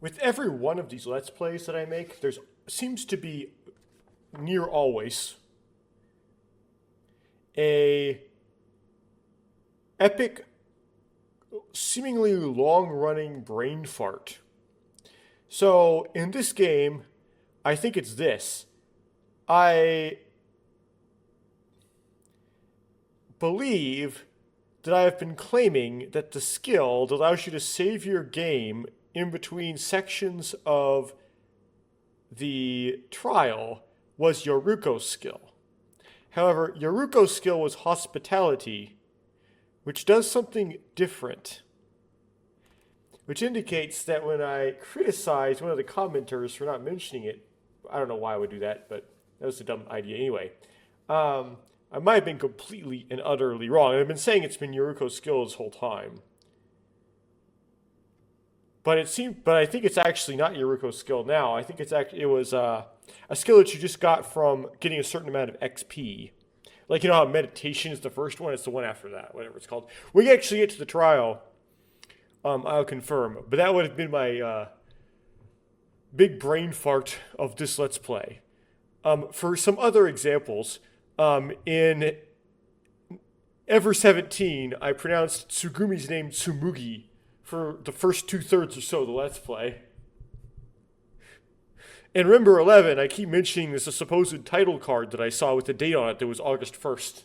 with every one of these Let's Plays that I make, there's seems to be near always a epic, seemingly long-running brain fart. So in this game, I think it's this. I believe that I have been claiming that the skill that allows you to save your game in between sections of the trial was Yoruko's skill. However, Yoruko's skill was hospitality, which does something different. Which indicates that when I criticize one of the commenters for not mentioning it, I don't know why I would do that, but that was a dumb idea anyway. I might have been completely and utterly wrong. And I've been saying it's been Yoruko's skill this whole time. But I think it's actually not Yoruko's skill now. I think it was a skill that you just got from getting a certain amount of XP. Like, you know how meditation is the first one? It's the one after that, whatever it's called. We actually get to the trial. I'll confirm. But that would have been my big brain fart of this Let's Play. For some other examples, in Ever 17, I pronounced Tsugumi's name Tsumugi for the first 2/3 or so of the Let's Play. In Remember 11, I keep mentioning this a supposed title card that I saw with the date on it that was August 1st,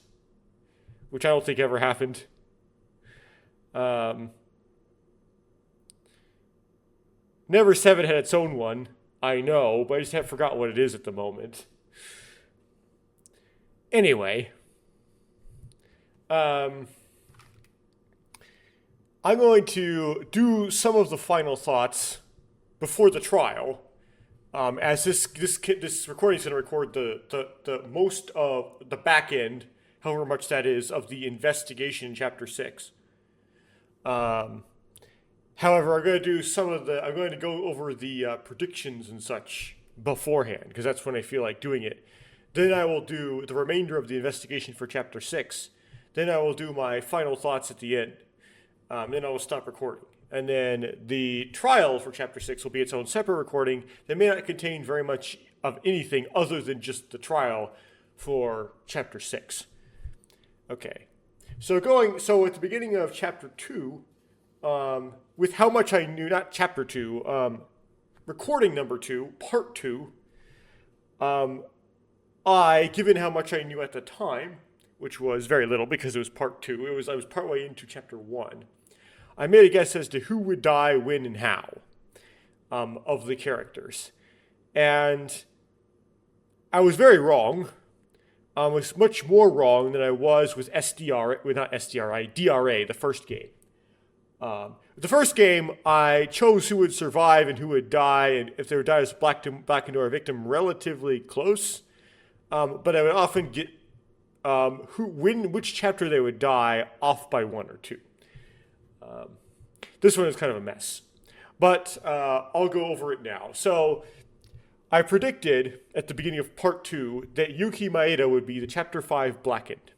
which I don't think ever happened. Never 7 had its own one, I know, but I just have forgot what it is at the moment. Anyway, I'm going to do some of the final thoughts before the trial, as this recording is going to record the most of the back end, however much that is, of the investigation in Chapter 6. However, I'm going to go over the predictions and such beforehand, because that's when I feel like doing it. Then I will do the remainder of the investigation for Chapter 6. Then I will do my final thoughts at the end. Then I will stop recording. And then the trial for Chapter 6 will be its own separate recording that may not contain very much of anything other than just the trial for Chapter 6. Okay. So at the beginning of Chapter 2, with how much I knew, not Chapter 2, recording number 2, Part 2, given how much I knew at the time, which was very little because it was Part 2, I was partway into Chapter 1, I made a guess as to who would die, when, and how of the characters. And I was very wrong. I was much more wrong than I was with DRA, the first game. The first game, I chose who would survive and who would die, and if they would die as Black Door victim, relatively close. But I would often get which chapter they would die off by 1 or 2. This one is kind of a mess, but I'll go over it now. So I predicted at the beginning of Part 2 that Yuki Maeda would be the Chapter 5 Blackened,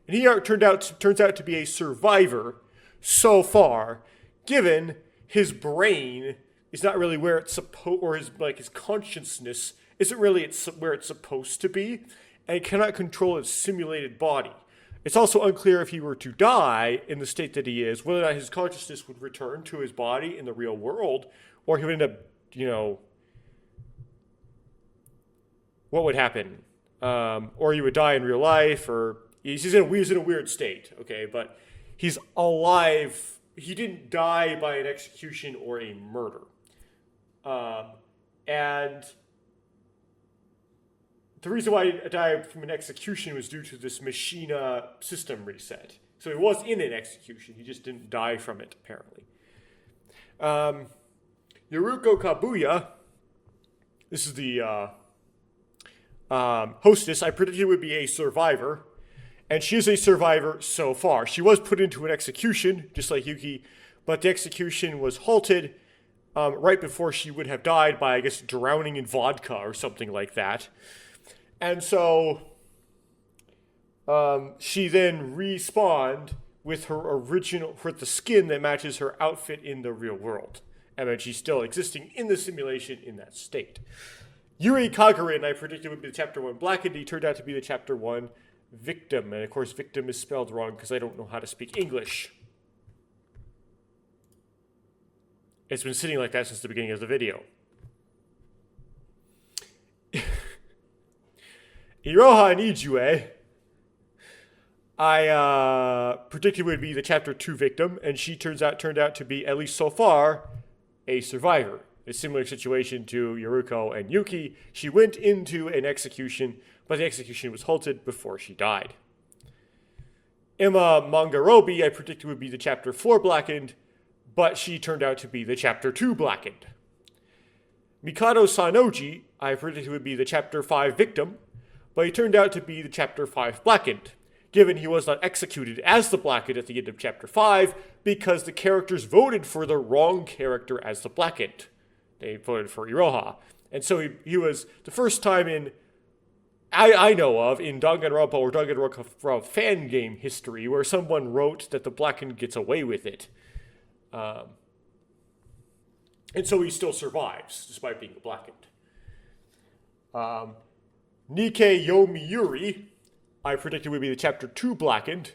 and he turns out to be a survivor so far, given his brain is not really where it's supposed, or his consciousness isn't really where it's supposed to be, and cannot control its simulated body. It's also unclear if he were to die in the state that he is, whether or not his consciousness would return to his body in the real world, or he would end up, what would happen? Or he would die in real life, or he's in a weird state, okay, but he's alive. He didn't die by an execution or a murder. And the reason why he died from an execution was due to this Machina system reset. So he was in an execution. He just didn't die from it, apparently. Yoruko Kabuya, this is the hostess, I predicted would be a survivor. And she is a survivor so far. She was put into an execution, just like Yuki, but the execution was halted right before she would have died by, I guess, drowning in vodka or something like that. And so she then respawned with the skin that matches her outfit in the real world. And then she's still existing in the simulation in that state. Yuri Kagarin, I predicted would be the Chapter 1 Blackened. He turned out to be the Chapter 1 Victim. And of course, victim is spelled wrong because I don't know how to speak English. It's been sitting like that since the beginning of the video. Iroha Nijue, I predicted would be the Chapter 2 Victim, and she turned out to be, at least so far, a survivor. A similar situation to Yoruko and Yuki. She went into an execution, but the execution was halted before she died. Emma Mangarobi, I predicted would be the Chapter 4 Blackened, but she turned out to be the Chapter 2 Blackened. Mikado Sanoji, I predicted would be the Chapter 5 Victim, but he turned out to be the Chapter 5 Blackened, given he was not executed as the Blackened at the end of Chapter 5 because the characters voted for the wrong character as the Blackened. They voted for Iroha. And so he was the first time I know of in Danganranpa or Danganranpa fan game history where someone wrote that the Blackened gets away with it. And so he still survives despite being Blackened. Nikkei Yomiuri, I predicted would be the Chapter 2 Blackened,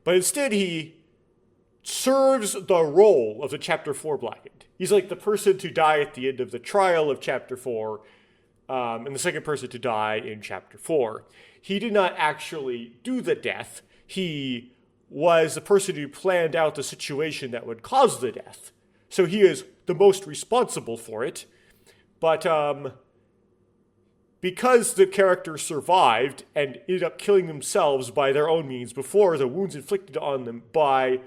but instead he serves the role of the Chapter 4 Blackened. He's like the person to die at the end of the trial of Chapter 4, and the second person to die in Chapter 4. He did not actually do the death. He was the person who planned out the situation that would cause the death. So he is the most responsible for it. But because the characters survived and ended up killing themselves by their own means before the wounds inflicted on them by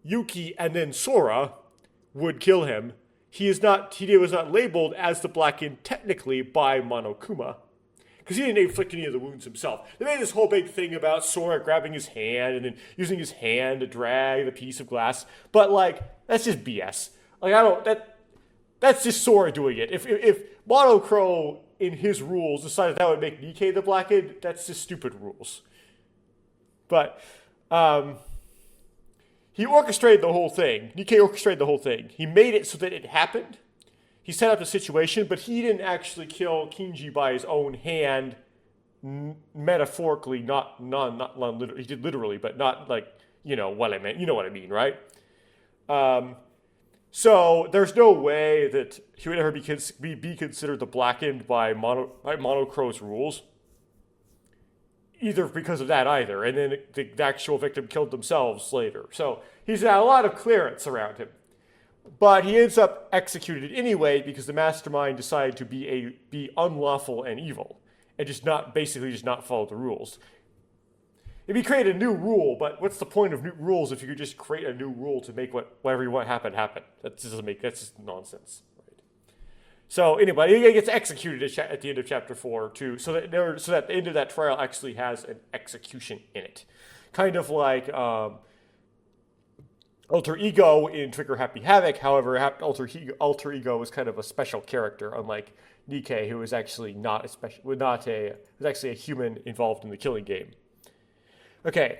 Yuki and then Sora would kill him, he was not labeled as the Blackened technically by Monokuma. Because he didn't inflict any of the wounds himself. They made this whole big thing about Sora grabbing his hand and then using his hand to drag the piece of glass. But, like, that's just BS. Like, that's just Sora doing it. If Monocro, in his rules, decided that would make Nikkei the Blackened, that's just stupid rules. But, he orchestrated the whole thing. Nikkei orchestrated the whole thing. He made it so that it happened. He set up the situation, but he didn't actually kill Kinji by his own hand, metaphorically, not literally. He did literally, but not like, you know what I meant. You know what I mean, right? So there's no way that he would ever be considered the Blackened by Monocro's rules. Either because of that either, and then the actual victim killed themselves later. So he's got a lot of clearance around him. But he ends up executed anyway because the mastermind decided to be unlawful and evil, and just not follow the rules. If you create a new rule, but what's the point of new rules if you could just create a new rule to make whatever you want happen? That's just nonsense. Right? So anyway, he gets executed at the end of Chapter 4 too, so that the end of that trial actually has an execution in it, kind of like Alter Ego in Trigger Happy Havoc. However, Alter Ego was kind of a special character, unlike Nikkei, who was actually was actually a human involved in the killing game. Okay,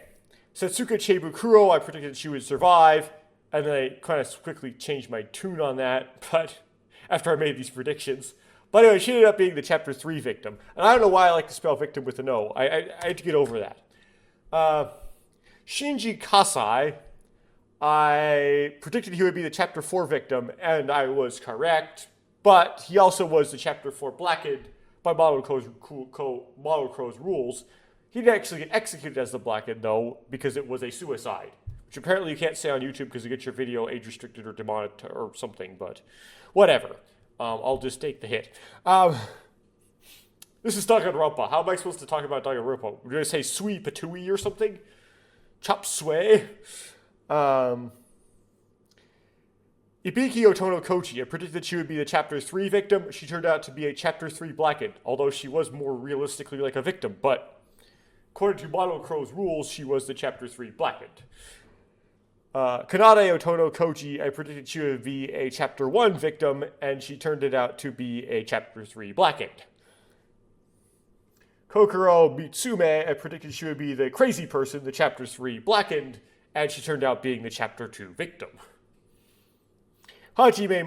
Setsuka Cheibukuro, I predicted she would survive, and then I kind of quickly changed my tune on that, but after I made these predictions. But anyway, she ended up being the Chapter 3 victim. And I don't know why I like to spell victim with an O. I had to get over that. Shinji Kasai, I predicted he would be the Chapter 4 victim, and I was correct. But he also was the Chapter 4 Blackened by Monocro's rules. He didn't actually get executed as the Blackened, though, because it was a suicide. Which apparently you can't say on YouTube because you get your video age restricted or demonetized or something, but whatever. I'll just take the hit. This is Danganranpa. How am I supposed to talk about Danganranpa? We're going to say Sui Patui or something? Chop Sway? Ibiki Otono Kochi. I predicted she would be the Chapter 3 victim. She turned out to be a Chapter 3 Blackened, although she was more realistically like a victim, but according to Monocro's rules, she was the Chapter 3 Blackened. Kanade Otono Koji, I predicted she would be a Chapter 1 victim, and she turned it out to be a Chapter 3 Blackened. Kokoro Mitsume, I predicted she would be the crazy person, the Chapter 3 Blackened, and she turned out being the Chapter 2 victim. Hajime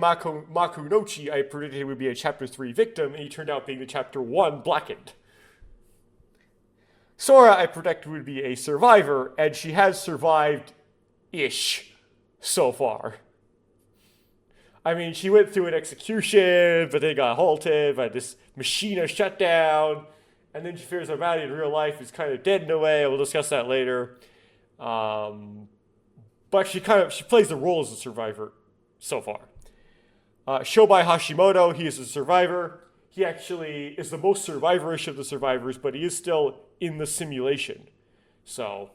Makunochi, I predicted would be a Chapter 3 victim, and he turned out being the Chapter 1 Blackened. Sora, I predicted would be a survivor, and she has survived-ish so far. I mean, she went through an execution, but then got halted by this Machina shutdown, and then she figures out Maddie in real life is kind of dead in a way. We'll discuss that later. But she plays the role as a survivor so far. Shobai Hashimoto, he is a survivor. He actually is the most survivorish of the survivors, but he is still in the simulation. So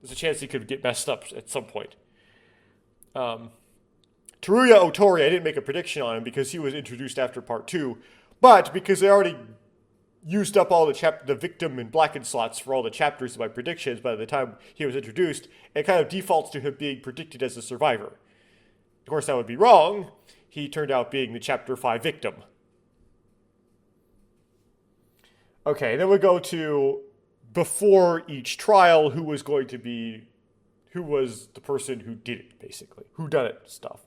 there's a chance he could get messed up at some point. Teruya Otori, I didn't make a prediction on him because he was introduced after part 2, but because they already used up all the victim and blackened slots for all the chapters of my predictions by the time he was introduced, it kind of defaults to him being predicted as a survivor. Of course, that would be wrong. He turned out being the Chapter 5 victim. Okay, then we go to before each trial, who was the person who did it, basically. Who done it stuff.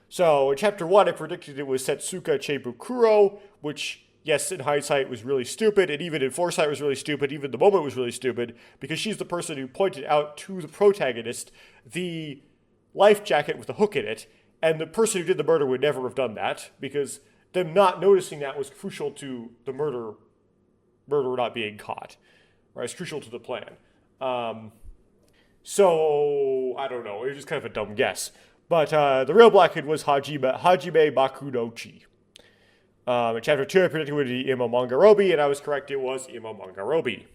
So in Chapter 1, I predicted it was Setsuka Cheibukuro, which, yes, in hindsight was really stupid, and even in foresight was really stupid, even the moment was really stupid, because she's the person who pointed out to the protagonist the life jacket with the hook in it, and the person who did the murder would never have done that, because them not noticing that was crucial to the murderer not being caught. Right? It's crucial to the plan. So, I don't know, it was just kind of a dumb guess. But the real Blackhead was Hajime Makunochi. In Chapter 2, I predicted it would be Imo Mangarobi, and I was correct, it was Imo Mangarobi.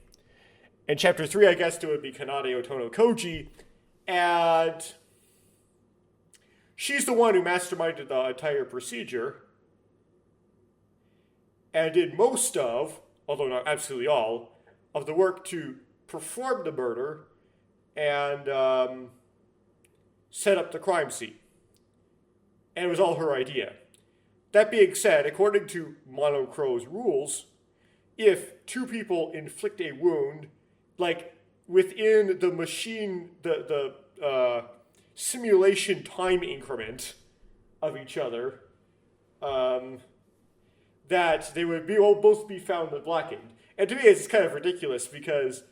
In Chapter 3, I guessed it would be Kanade Otono Koji, and she's the one who masterminded the entire procedure, and did most of, although not absolutely all, of the work to perform the murder and set up the crime scene. And it was all her idea. That being said, according to Monocro's rules, if two people inflict a wound, like within the machine, the simulation time increment of each other, that they would both be found blackened. And to me, it's kind of ridiculous because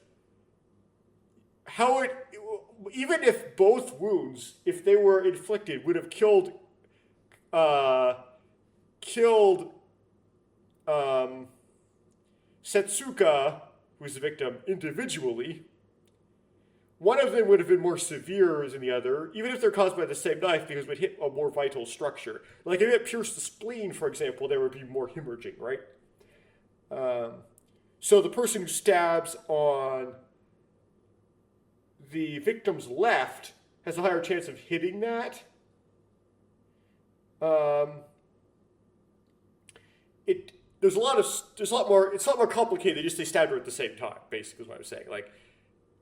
even if both wounds, if they were inflicted, would have killed Setsuka, who's the victim, individually, one of them would have been more severe than the other, even if they're caused by the same knife, because it would hit a more vital structure. Like if it pierced the spleen, for example, there would be more hemorrhaging, right? So the person who stabs on the victim's left has a higher chance of hitting that. It's a lot more complicated than just they stabbed her at the same time, basically is what I'm saying. Like,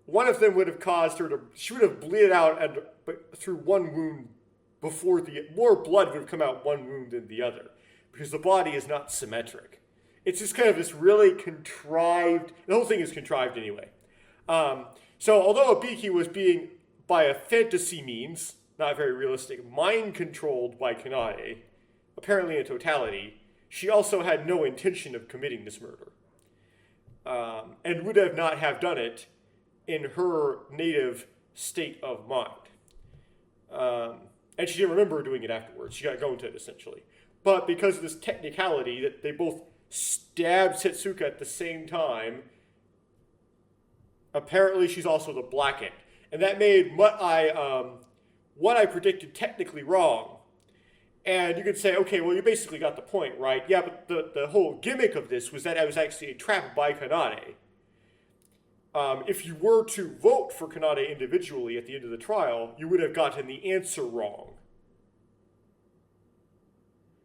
one of them would have caused her she would have bleeded out through one wound before more blood would have come out one wound than the other, because the body is not symmetric. It's just kind of this really contrived, the whole thing is contrived anyway. So although Abiki was being, by a fantasy means, not very realistic, mind-controlled by Kanade, apparently in totality, she also had no intention of committing this murder. And would have not have done it in her native state of mind. And she didn't remember doing it afterwards. She got going to it, essentially. But because of this technicality that they both stabbed Setsuka at the same time, apparently she's also the Blackened. And that made what I predicted technically wrong. And you could say, okay, well, you basically got the point, right? Yeah, but the whole gimmick of this was that I was actually a trap by Kanade. If you were to vote for Kanade individually at the end of the trial, you would have gotten the answer wrong.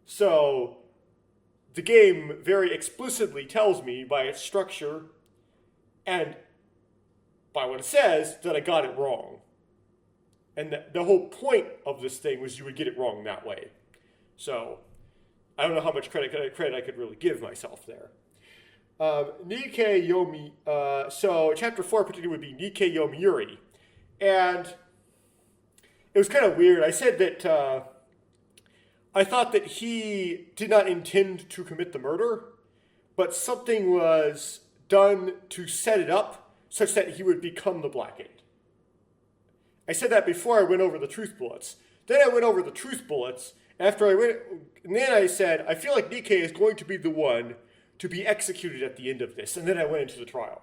So, the game very explicitly tells me by its structure and by what it says that I got it wrong. And the whole point of this thing was you would get it wrong that way. So, I don't know how much credit I could really give myself there. Nikkei Yomi, so chapter 4 particularly would be Nikkei Yomiuri. And it was kind of weird. I said that I thought that he did not intend to commit the murder, but something was done to set it up such that he would become the Blackened. I said that before I went over the truth bullets. Then I went over the truth bullets. And then I said, I feel like Nikkei is going to be the one to be executed at the end of this. And then I went into the trial.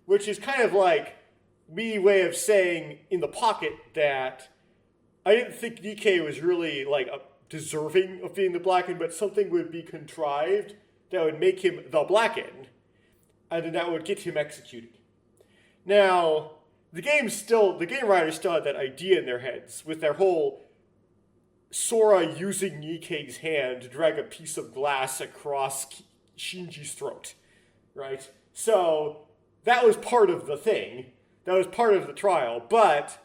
Which is kind of like me way of saying in the pocket that I didn't think Nikkei was really like deserving of being the Blackened, but something would be contrived that would make him the Blackened, and then that would get him executed. Now, the game writers still had that idea in their heads with their whole Sora using Nikkei's hand to drag a piece of glass across Shinji's throat, right? So that was part of the thing. That was part of the trial, but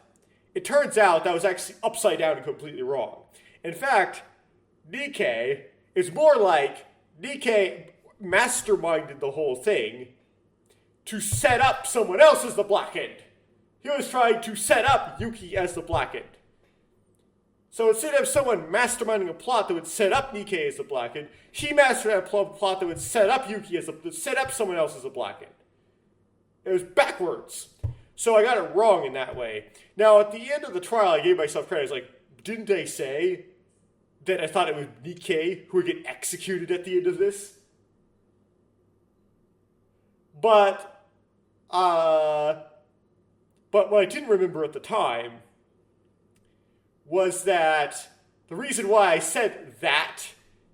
it turns out that was actually upside down and completely wrong. In fact, Nikkei is more like Nikkei masterminded the whole thing to set up someone else as the Blackened. He was trying to set up Yuki as the Blackened. So instead of someone masterminding a plot that would set up Nikkei as the Blackened, he mastered a plot that would set up Yuki set up someone else as a Blackened. It was backwards. So I got it wrong in that way. Now, at the end of the trial, I gave myself credit. I was like, didn't they say that I thought it was Nikkei who would get executed at the end of this? But what I didn't remember at the time was that the reason why I said that,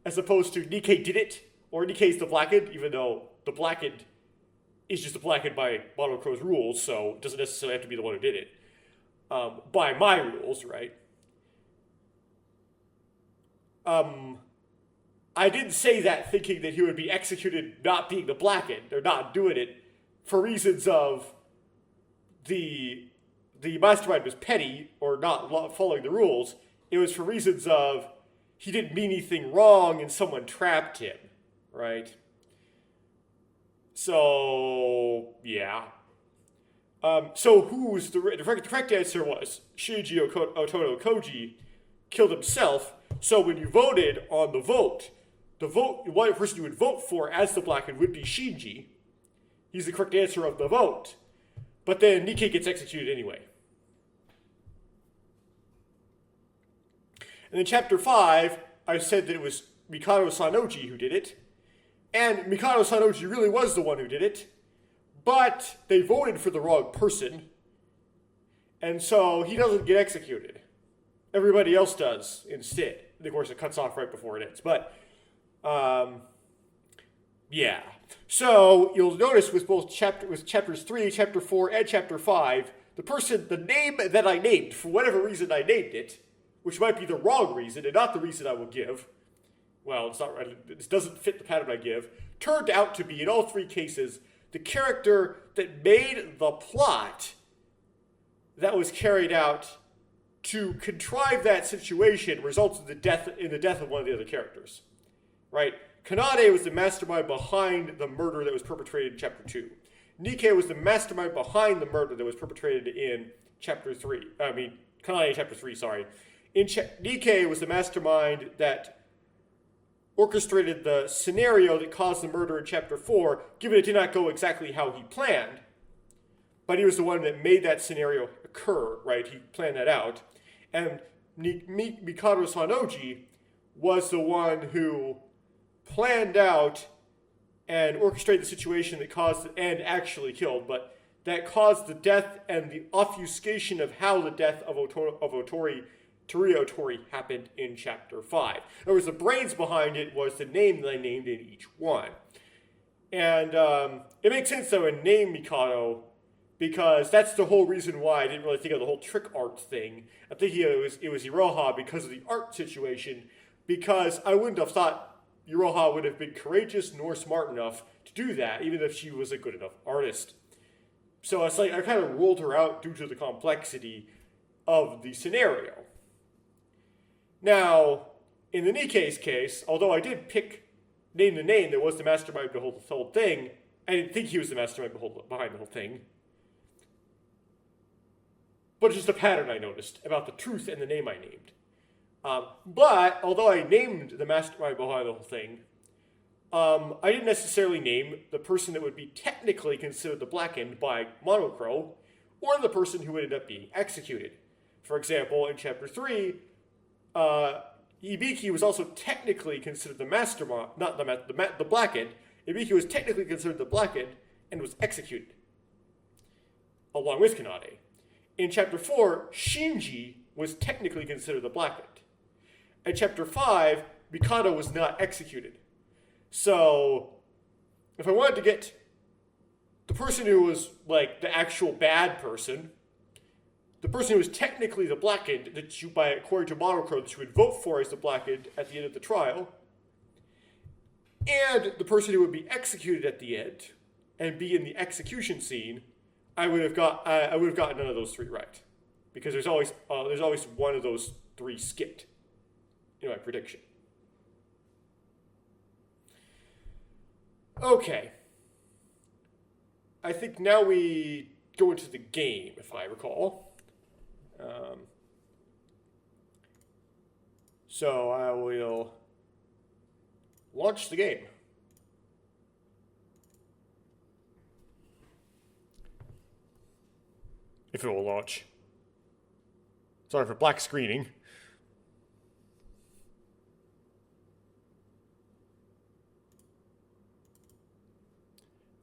as opposed to Nikkei did it, or Nikkei's the Blackened, even though the Blackened is just the Blackened by Mono Crow's rules, so it doesn't necessarily have to be the one who did it. By my rules, right? I didn't say that thinking that he would be executed not being the Blackened, or not doing it, for reasons of the mastermind was petty, or not following the rules. It was for reasons of he didn't mean anything wrong and someone trapped him, right? So, yeah. So who's the correct answer was Shinji Otono Koji killed himself. So when you voted on the one person you would vote for as the Blackened would be Shinji. He's the correct answer of the vote. But then Nikkei gets executed anyway. And in Chapter 5, I said that it was Mikado Sanoji who did it. And Mikado Sanoji really was the one who did it. But they voted for the wrong person. And so he doesn't get executed. Everybody else does instead. And of course, it cuts off right before it ends. But, yeah. So you'll notice with chapters 3, chapter 4, and chapter 5, the name that I named, for whatever reason I named it, which might be the wrong reason and not the reason I will give, well, it's not right, this doesn't fit the pattern I give, turned out to be, in all three cases, the character that made the plot that was carried out to contrive that situation results in the death of one of the other characters, right? Kanade was the mastermind behind the murder that was perpetrated in Chapter 2. Nikkei was the mastermind behind the murder that was perpetrated in Chapter 3. Kanade in Chapter 3, sorry. Nikkei was the mastermind that orchestrated the scenario that caused the murder in Chapter 4, given it did not go exactly how he planned. But he was the one that made that scenario occur, right? He planned that out. And Mikado Sanoji was the one who planned out and orchestrated the situation that caused, and actually killed, but that caused the death and the obfuscation of how the death of Torii Otori happened in Chapter 5. In other words, the brains behind it was the name that I named in each one. And it makes sense, though, to name Mikado, because that's the whole reason why I didn't really think of the whole trick art thing. I'm thinking it was Iroha because of the art situation, because I wouldn't have thought Iroha would have been courageous nor smart enough to do that, even if she was a good enough artist. So it's like I kind of ruled her out due to the complexity of the scenario. Now, in the Nikkei's case, although I did name the name that was the mastermind behind the whole thing, I didn't think he was the mastermind behind the whole thing. But it's just a pattern I noticed about the truth and the name I named. But although I named the mastermind behind the whole thing, I didn't necessarily name the person that would be technically considered the Black End by Monocro, or the person who would end up being executed. For example, in Chapter 3, Ibiki was also technically considered the mastermind, not the Black End. Ibiki was technically considered the Black End and was executed, along with Kanade. In Chapter 4, Shinji was technically considered the Black End. In Chapter 5, Mikado was not executed. So, if I wanted to get the person who was, like, the actual bad person, the person who was technically the Black End, that you, by according to Monochrome, that you would vote for as the Black End at the end of the trial, and the person who would be executed at the end and be in the execution scene, I would have gotten none of those three right, because there's always one of those three skipped in my prediction. Okay. I think now we go into the game, if I recall. So I will launch the game. If it will launch. Sorry for black screening.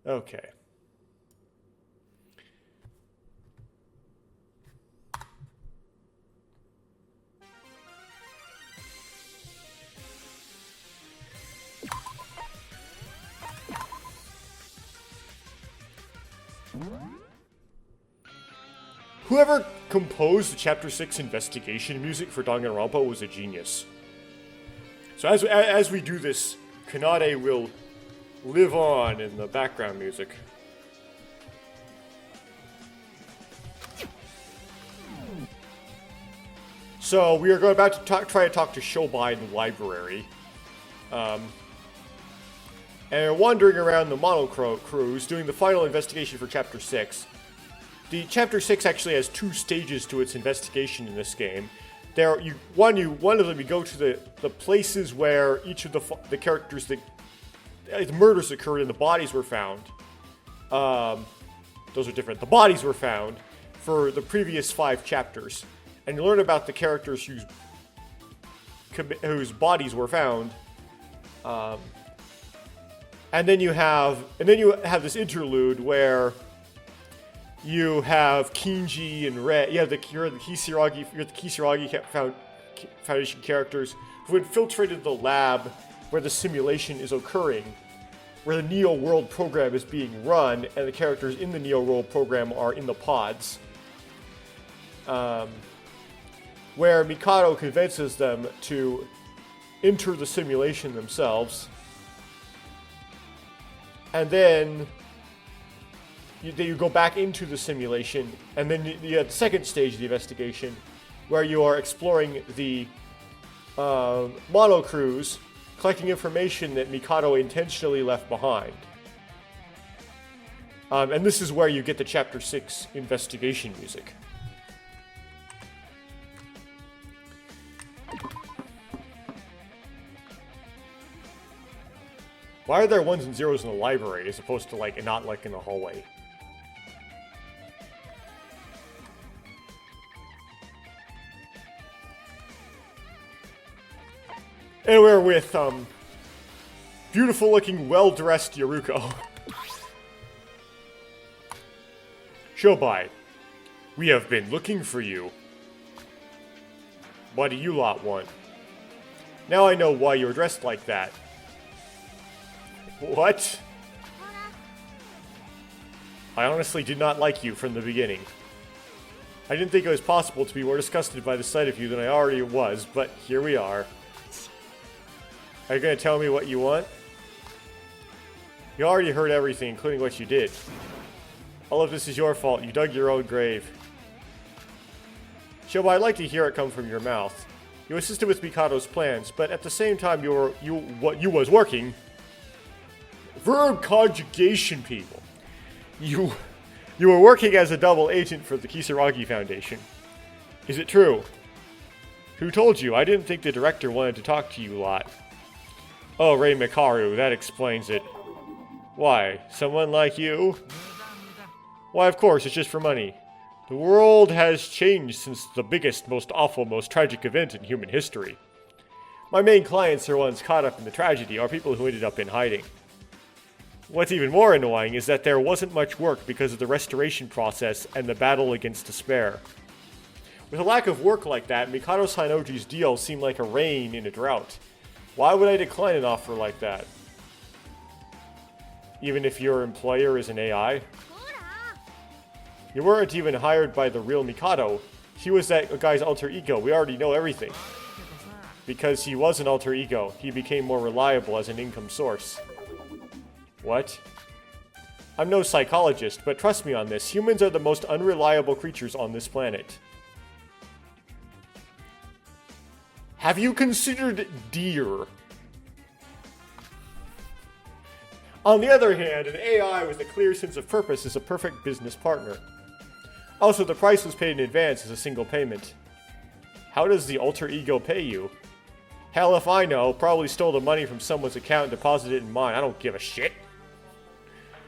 Okay. Whoever composed the Chapter 6 investigation music for Danganranpa was a genius. So as we do this, Kanade will live on in the background music. So we are about to try to talk to Shobai in the library. And we're wandering around the Monocruise doing the final investigation for Chapter 6. The Chapter 6 actually has two stages to its investigation in this game. One of them you go to the places where each of the characters that the murders occurred and the bodies were found. Those are different. The bodies were found for the previous 5 chapters, and you learn about the characters whose bodies were found. And then you have this interlude where you have Kinji and Rei. You're the Kisaragi Foundation characters who infiltrated the lab where the simulation is occurring, where the Neo World program is being run, and the characters in the Neo World program are in the pods. Where Mikado convinces them to enter the simulation themselves. And then you go back into the simulation, and then you have the second stage of the investigation, where you are exploring the Monocruise, collecting information that Mikado intentionally left behind. And this is where you get the Chapter 6 investigation music. Why are there 1s and 0s in the library as opposed to not in the hallway? And we're with, beautiful-looking, well-dressed Yoruko. Shobai, we have been looking for you. What do you lot want? Now I know why you're dressed like that. What? I honestly did not like you from the beginning. I didn't think it was possible to be more disgusted by the sight of you than I already was, but here we are. Are you going to tell me what you want? You already heard everything, including what you did. All of this is your fault. You dug your own grave. Shoba, I'd like to hear it come from your mouth. You assisted with Mikado's plans, but at the same time you was working. Verb conjugation, people. You were working as a double agent for the Kisaragi Foundation. Is it true? Who told you? I didn't think the director wanted to talk to you a lot. Oh, Rei Mikaru, that explains it. Why? Someone like you? Why, of course, it's just for money. The world has changed since the biggest, most awful, most tragic event in human history. My main clients are ones caught up in the tragedy, or people who ended up in hiding. What's even more annoying is that there wasn't much work because of the restoration process and the battle against despair. With a lack of work like that, Mikado Sainoji's deal seemed like a rain in a drought. Why would I decline an offer like that? Even if your employer is an AI? You weren't even hired by the real Mikado. He was that guy's alter ego. We already know everything. Because he was an alter ego, he became more reliable as an income source. What? I'm no psychologist, but trust me on this. Humans are the most unreliable creatures on this planet. Have you considered deer? On the other hand, an AI with a clear sense of purpose is a perfect business partner. Also, the price was paid in advance as a single payment. How does the alter ego pay you? Hell if I know, probably stole the money from someone's account and deposited it in mine. I don't give a shit.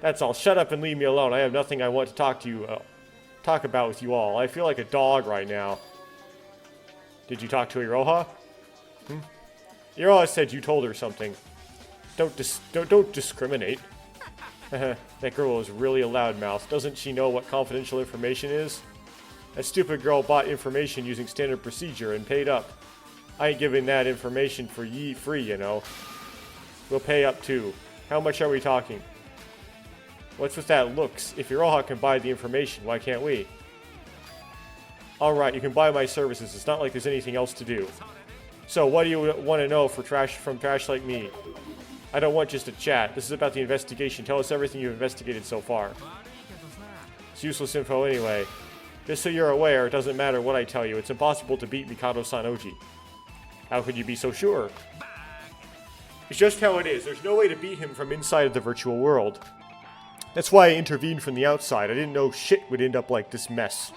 That's all. Shut up and leave me alone. I have nothing I want to talk about with you all. I feel like a dog right now. Did you talk to Iroha? Iroha said you told her something. Don't discriminate. That girl is really a loudmouth. Doesn't she know what confidential information is? That stupid girl bought information using standard procedure and paid up. I ain't giving that information for free, you know. We'll pay up too. How much are we talking? What's with that looks? If Iroha can buy the information, why can't we? Alright, you can buy my services. It's not like there's anything else to do. So, what do you want to know from trash like me? I don't want just a chat. This is about the investigation. Tell us everything you've investigated so far. It's useless info anyway. Just so you're aware, it doesn't matter what I tell you. It's impossible to beat Mikado Sanoji. How could you be so sure? It's just how it is. There's no way to beat him from inside of the virtual world. That's why I intervened from the outside. I didn't know shit would end up like this mess.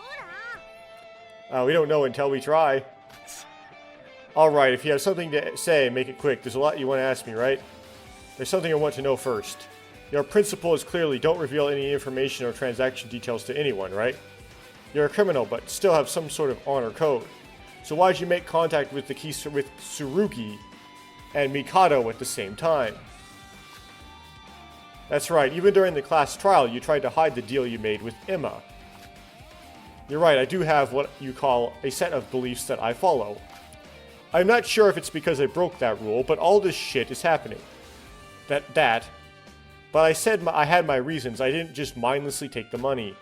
We don't know until we try. Alright, if you have something to say, make it quick. There's a lot you want to ask me, right? There's something I want to know first. Your principle is clearly don't reveal any information or transaction details to anyone, right? You're a criminal, but still have some sort of honor code. So why'd you make contact with with Tsurugi and Mikado at the same time? That's right, even during the class trial, you tried to hide the deal you made with Emma. You're right, I do have what you call a set of beliefs that I follow. I'm not sure if it's because I broke that rule, but all this shit is happening. But I said I had my reasons. I didn't just mindlessly take the money.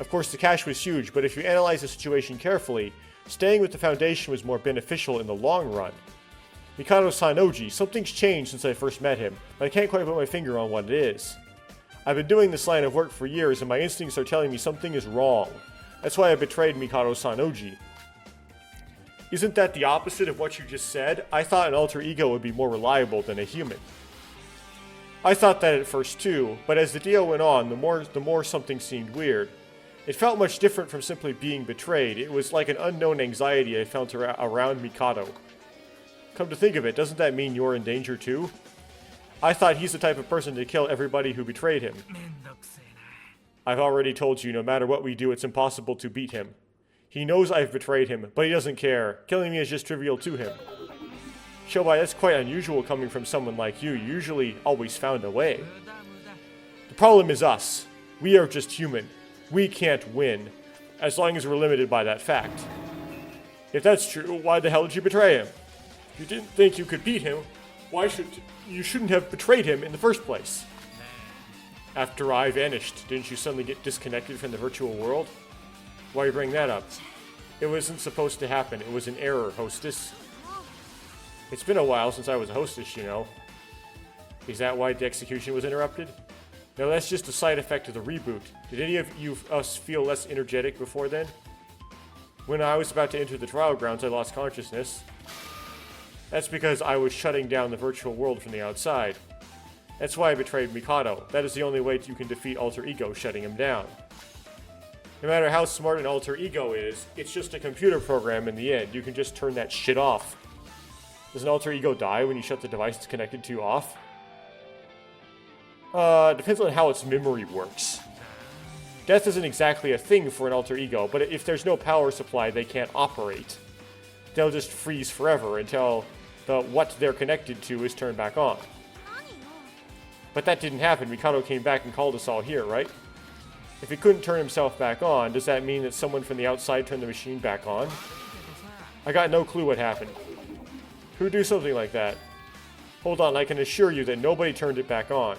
Of course, the cash was huge, but if you analyze the situation carefully, staying with the Foundation was more beneficial in the long run. Mikado Sanoji, something's changed since I first met him, but I can't quite put my finger on what it is. I've been doing this line of work for years, and my instincts are telling me something is wrong. That's why I betrayed Mikado Sanoji. Isn't that the opposite of what you just said? I thought an alter ego would be more reliable than a human. I thought that at first too, but as the deal went on, the more something seemed weird. It felt much different from simply being betrayed. It was like an unknown anxiety I felt around Mikado. Come to think of it, doesn't that mean you're in danger too? I thought he's the type of person to kill everybody who betrayed him. I've already told you, no matter what we do, it's impossible to beat him. He knows I've betrayed him, but he doesn't care. Killing me is just trivial to him. Shobai, that's quite unusual coming from someone like you. You usually always found a way. The problem is us. We are just human. We can't win, as long as we're limited by that fact. If that's true, why the hell did you betray him? If you didn't think you could beat him, you shouldn't have betrayed him in the first place. After I vanished, didn't you suddenly get disconnected from the virtual world? Why you bring that up? It wasn't supposed to happen. It was an error, hostess. It's been a while since I was a hostess, you know. Is that why the execution was interrupted? No, that's just a side effect of the reboot. Did any of us feel less energetic before then? When I was about to enter the trial grounds, I lost consciousness. That's because I was shutting down the virtual world from the outside. That's why I betrayed Mikado. That is the only way you can defeat Alter Ego, shutting him down. No matter how smart an alter ego is, it's just a computer program in the end. You can just turn that shit off. Does an alter ego die when you shut the device it's connected to off? Depends on how its memory works. Death isn't exactly a thing for an alter ego, but if there's no power supply, they can't operate. They'll just freeze forever until what they're connected to is turned back on. But that didn't happen. Mikado came back and called us all here, right? If he couldn't turn himself back on, does that mean that someone from the outside turned the machine back on? I got no clue what happened. Who'd do something like that? Hold on, I can assure you that nobody turned it back on.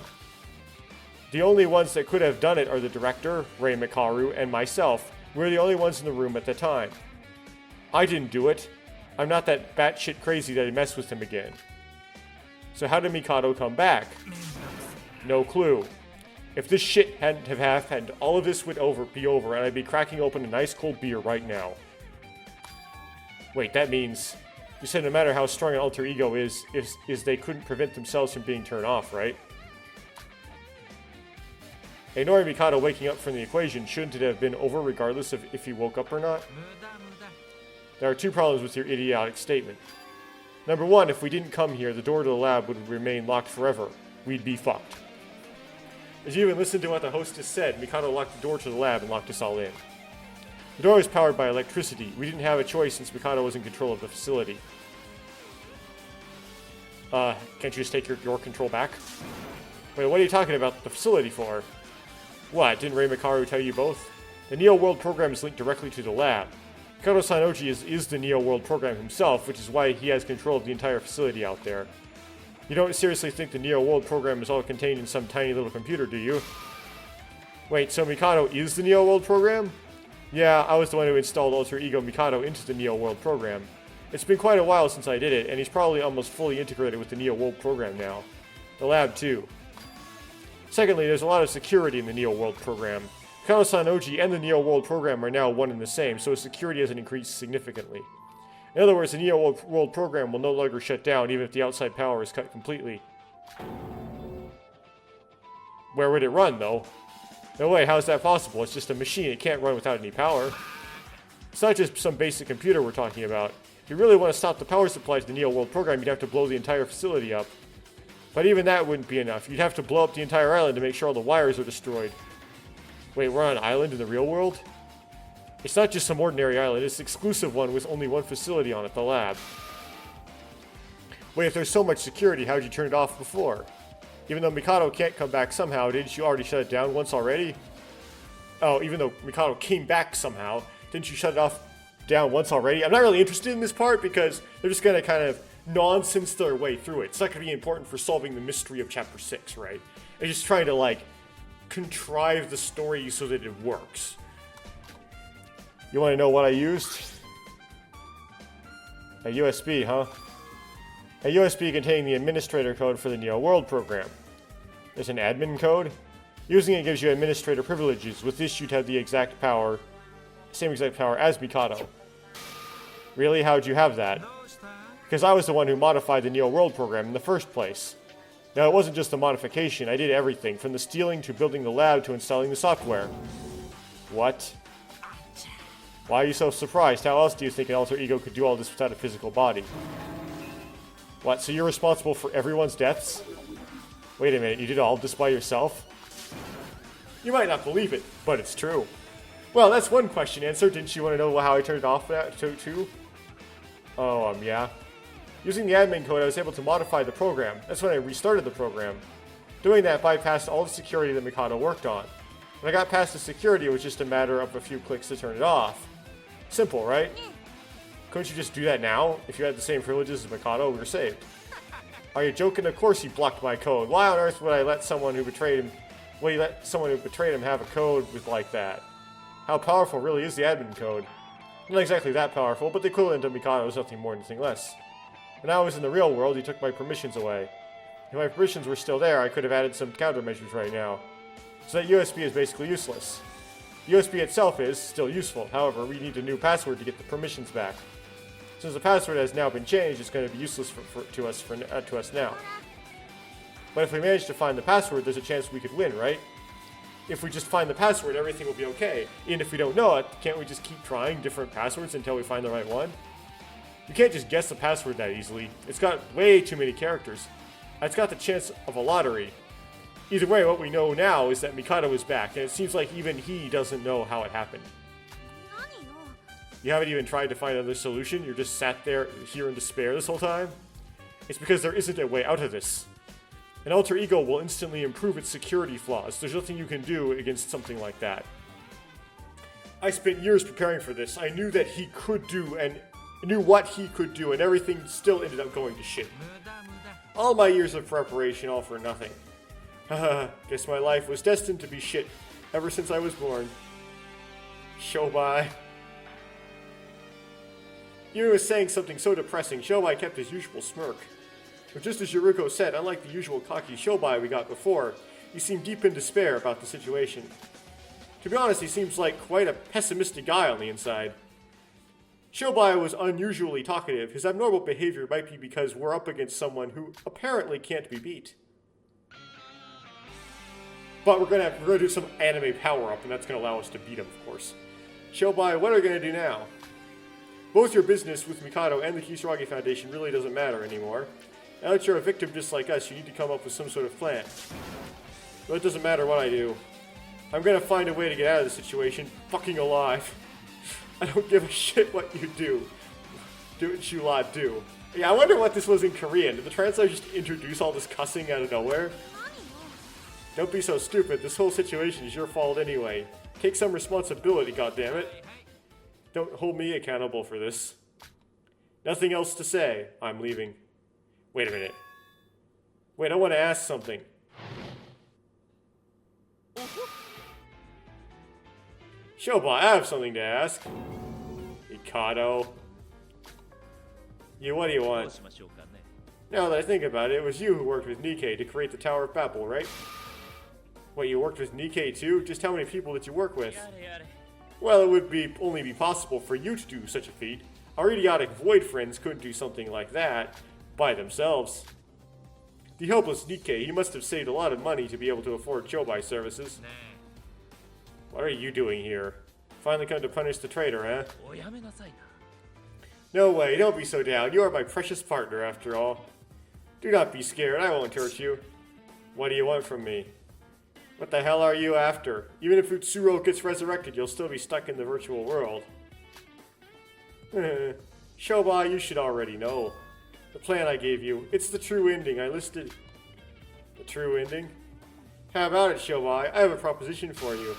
The only ones that could have done it are the director, Ray Mikaru, and myself. We're the only ones in the room at the time. I didn't do it. I'm not that batshit crazy that I'd mess with him again. So how did Mikado come back? No clue. If this shit hadn't have happened, all of this would be over, and I'd be cracking open a nice cold beer right now. Wait, that means you said no matter how strong an alter ego is they couldn't prevent themselves from being turned off, right? Ignoring Mikado waking up from the equation, shouldn't it have been over regardless of if he woke up or not? There are two problems with your idiotic statement. Number one, if we didn't come here, the door to the lab would remain locked forever. We'd be fucked. As you even listened to what the hostess said, Mikado locked the door to the lab and locked us all in. The door was powered by electricity. We didn't have a choice since Mikado was in control of the facility. Can't you just take your control back? Wait, what are you talking about the facility for? What, didn't Ray Mikaru tell you both? The Neo World program is linked directly to the lab. Mikado Sanoji is the Neo World program himself, which is why he has control of the entire facility out there. You don't seriously think the Neo World program is all contained in some tiny little computer, do you? Wait, so Mikado is the Neo World program? Yeah, I was the one who installed Alter Ego Mikado into the Neo World program. It's been quite a while since I did it, and he's probably almost fully integrated with the Neo World program now. The lab, too. Secondly, there's a lot of security in the Neo World program. Mikado Sanoji and the Neo World program are now one and the same, so security hasn't increased significantly. In other words, the Neo World program will no longer shut down even if the outside power is cut completely. Where would it run, though? No way, how is that possible? It's just a machine, it can't run without any power. It's not just some basic computer we're talking about. If you really want to stop the power supply to the Neo World program, you'd have to blow the entire facility up. But even that wouldn't be enough. You'd have to blow up the entire island to make sure all the wires are destroyed. Wait, we're on an island in the real world? It's not just some ordinary island, it's an exclusive one with only one facility on it, the lab. Wait, if there's so much security, how'd you turn it off before? Even though Mikado can't come back somehow, didn't you already shut it down once already? Oh, even though Mikado came back somehow, didn't you shut it off down once already? I'm not really interested in this part because they're just gonna kind of nonsense their way through it. It's not gonna be important for solving the mystery of Chapter 6, right? They're just trying to, like, contrive the story so that it works. You want to know what I used? A USB, huh? A USB containing the administrator code for the Neo World program. There's an admin code. Using it gives you administrator privileges. With this, you'd have the exact power, same exact power as Mikado. Really? How'd you have that? Because I was the one who modified the Neo World program in the first place. Now, it wasn't just a modification. I did everything, from the stealing to building the lab to installing the software. What? Why are you so surprised? How else do you think an alter ego could do all this without a physical body? What, so you're responsible for everyone's deaths? Wait a minute, you did all this by yourself? You might not believe it, but it's true. Well, that's one question answered. Didn't you want to know how I turned it off too? Oh, yeah. Using the admin code, I was able to modify the program. That's when I restarted the program. Doing that bypassed all the security that Mikado worked on. When I got past the security, it was just a matter of a few clicks to turn it off. Simple, right? Couldn't you just do that now? If you had the same privileges as Mikado, we were saved. Are you joking? Of course he blocked my code. Why on earth would I let someone who betrayed him... Would he let someone who betrayed him have a code with like that? How powerful really is the admin code? Not exactly that powerful, but the equivalent of Mikado is nothing more, nothing less. When I was in the real world, he took my permissions away. If my permissions were still there, I could have added some countermeasures right now. So that USB is basically useless. The USB itself is still useful, however, we need a new password to get the permissions back. Since the password has now been changed, it's going to be useless to us now. But if we manage to find the password, there's a chance we could win, right? if we just find the password, everything will be okay. And if we don't know it, can't we just keep trying different passwords until we find the right one? You can't just guess the password that easily. It's got way too many characters. It's got the chance of a lottery. Either way, what we know now is that Mikado is back, and it seems like even he doesn't know how it happened. You haven't even tried to find another solution? You're just sat there here in despair this whole time? It's because there isn't a way out of this. An alter ego will instantly improve its security flaws. There's nothing you can do against something like that. I spent years preparing for this. I knew that he could do and knew what he could do, and everything still ended up going to shit. All my years of preparation, all for nothing. Haha, guess my life was destined to be shit ever since I was born. Shobai. Yuri was saying something so depressing, Shobai kept his usual smirk. But just as Yuruko said, unlike the usual cocky Shobai we got before, he seemed deep in despair about the situation. To be honest, he seems like quite a pessimistic guy on the inside. Shobai was unusually talkative. His abnormal behavior might be because we're up against someone who apparently can't be beat. But we're gonna do some anime power-up, and that's gonna allow us to beat him, of course. Shobai, what are we gonna do now? Both your business with Mikado and the Kisaragi Foundation really doesn't matter anymore. Now that you're a victim just like us, you need to come up with some sort of plan. But it doesn't matter what I do. I'm gonna find a way to get out of this situation, fucking alive. I don't give a shit what you do. Do what you lot do. Yeah, I wonder what this was in Korean. Did the translator just introduce all this cussing out of nowhere? Don't be so stupid. This whole situation is your fault anyway. Take some responsibility, goddammit. Don't hold me accountable for this. Nothing else to say. I'm leaving. Wait a minute. Wait, I want to ask something. Shobai, I have something to ask. Mikado. What do you want? Now that I think about it, it was you who worked with Nikkei to create the Tower of Babel, right? What, you worked with Nikkei too? Just how many people did you work with? Well, it would only be possible for you to do such a feat. Our idiotic void friends couldn't do something like that by themselves. The helpless Nikkei, he must have saved a lot of money to be able to afford Shobai services. What are you doing here? Finally come to punish the traitor, eh? No way, don't be so down. You are my precious partner, after all. Do not be scared, I won't hurt you. What do you want from me? What the hell are you after? Even if Utsuro gets resurrected, you'll still be stuck in the virtual world. Shobai, you should already know. The plan I gave you, it's the true ending I listed. The true ending? How about it, Shobai? I have a proposition for you.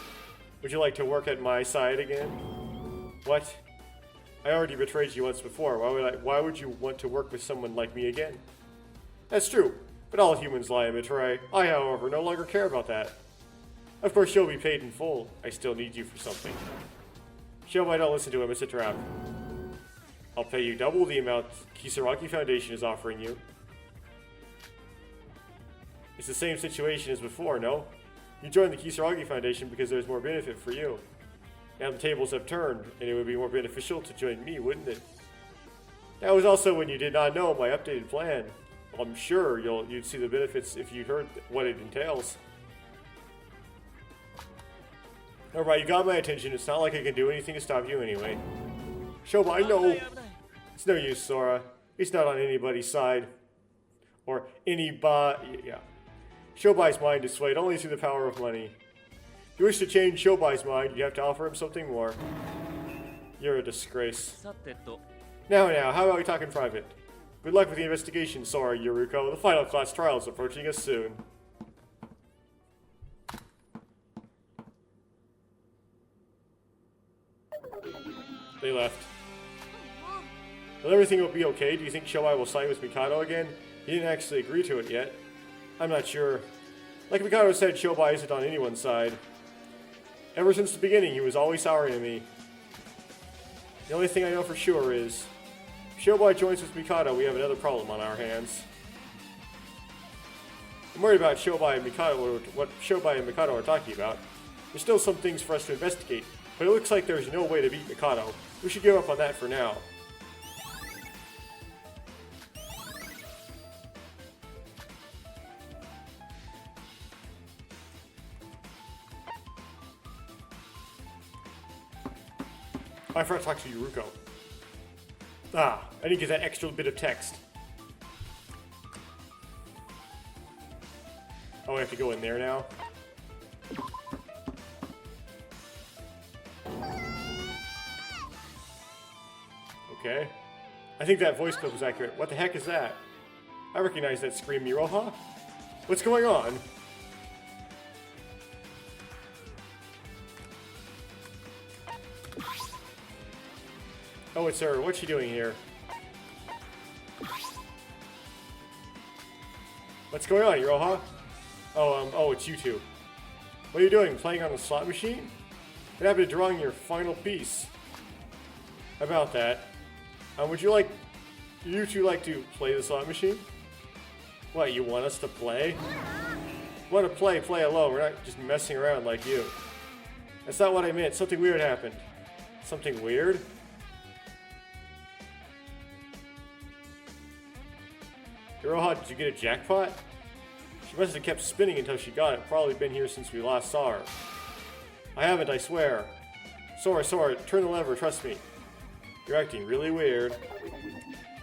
Would you like to work at my side again? What? I already betrayed you once before. Why would you want to work with someone like me again? That's true, but all humans lie and betray. I, however, no longer care about that. Of course, you'll be paid in full. I still need you for something. Shobai, don't listen to him. It's a trap. I'll pay you double the amount Kisaragi Foundation is offering you. It's the same situation as before, no? You joined the Kisaragi Foundation because there's more benefit for you. Now the tables have turned, and it would be more beneficial to join me, wouldn't it? That was also when you did not know my updated plan. Well, I'm sure you'd see the benefits if you heard what it entails. Alright, you got my attention. It's not like I can do anything to stop you anyway. Shobai, no! It's no use, Sora. He's not on anybody's side. Or anybody. Yeah. Shobai's mind is swayed only through the power of money. If you wish to change Shobai's mind, you have to offer him something more. You're a disgrace. Now, how about we talk in private? Good luck with the investigation, Sora Yuruko. The final class trial is approaching us soon. They left. Will everything will be okay? Do you think Shobai will side with Mikado again? He didn't actually agree to it yet. I'm not sure. Like Mikado said, Shobai isn't on anyone's side. Ever since the beginning, he was always sour to me. The only thing I know for sure is, if Shobai joins with Mikado, we have another problem on our hands. I'm worried about Shobai and Mikado, what Shobai and Mikado are talking about. There's still some things for us to investigate, but it looks like there's no way to beat Mikado. We should give up on that for now. I forgot to talk to Yuruko. Ah, I didn't get that extra bit of text. Oh, I have to go in there now? Okay. I think that voice clip was accurate. What the heck is that? I recognize that scream, Miroha. What's going on? Oh, it's her. What's she doing here? What's going on, Iroha? Oh, it's you two. What are you doing? Playing on the slot machine? What happened to drawing your final piece? How about that? Would you two like to play the slot machine? What, you want us to play? Want to play alone. We're not just messing around like you. That's not what I meant. Something weird happened. Something weird? Iroha, did you get a jackpot? She must have kept spinning until she got it. Probably been here since we last saw her. I haven't, I swear. Sora, turn the lever, trust me. You're acting really weird.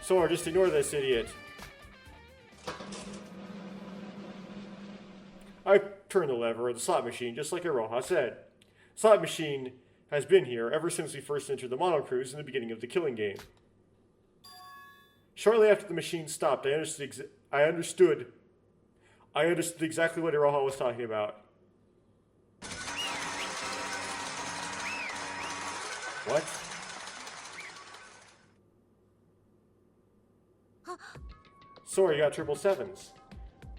Sora, just ignore this idiot. I turned the lever of the slot machine, just like Iroha said. Slot machine has been here ever since we first entered the Mono Cruise in the beginning of the killing game. Shortly after the machine stopped, I understood exactly what Iroha was talking about. What? Sorry, you got triple sevens.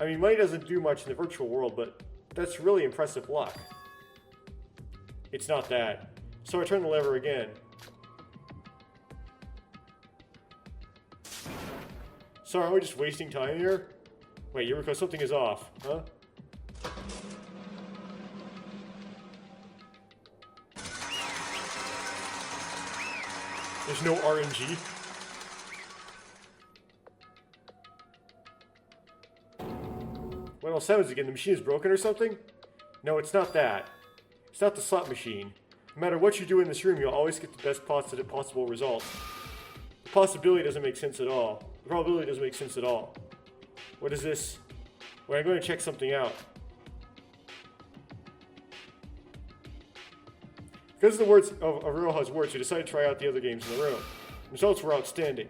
I mean, money doesn't do much in the virtual world, but that's really impressive luck. It's not that. So I turn the lever again. Sorry, are we just wasting time here? Wait, Yuriko, something is off, huh? There's no RNG? Well, sevens again, the machine is broken or something? No, it's not that. It's not the slot machine. No matter what you do in this room, you'll always get the best possible result. The possibility doesn't make sense at all. The probability doesn't make sense at all. What is this? Well, I'm going to check something out. Because of the words of Iroha's words, we decided to try out the other games in the room. The results were outstanding.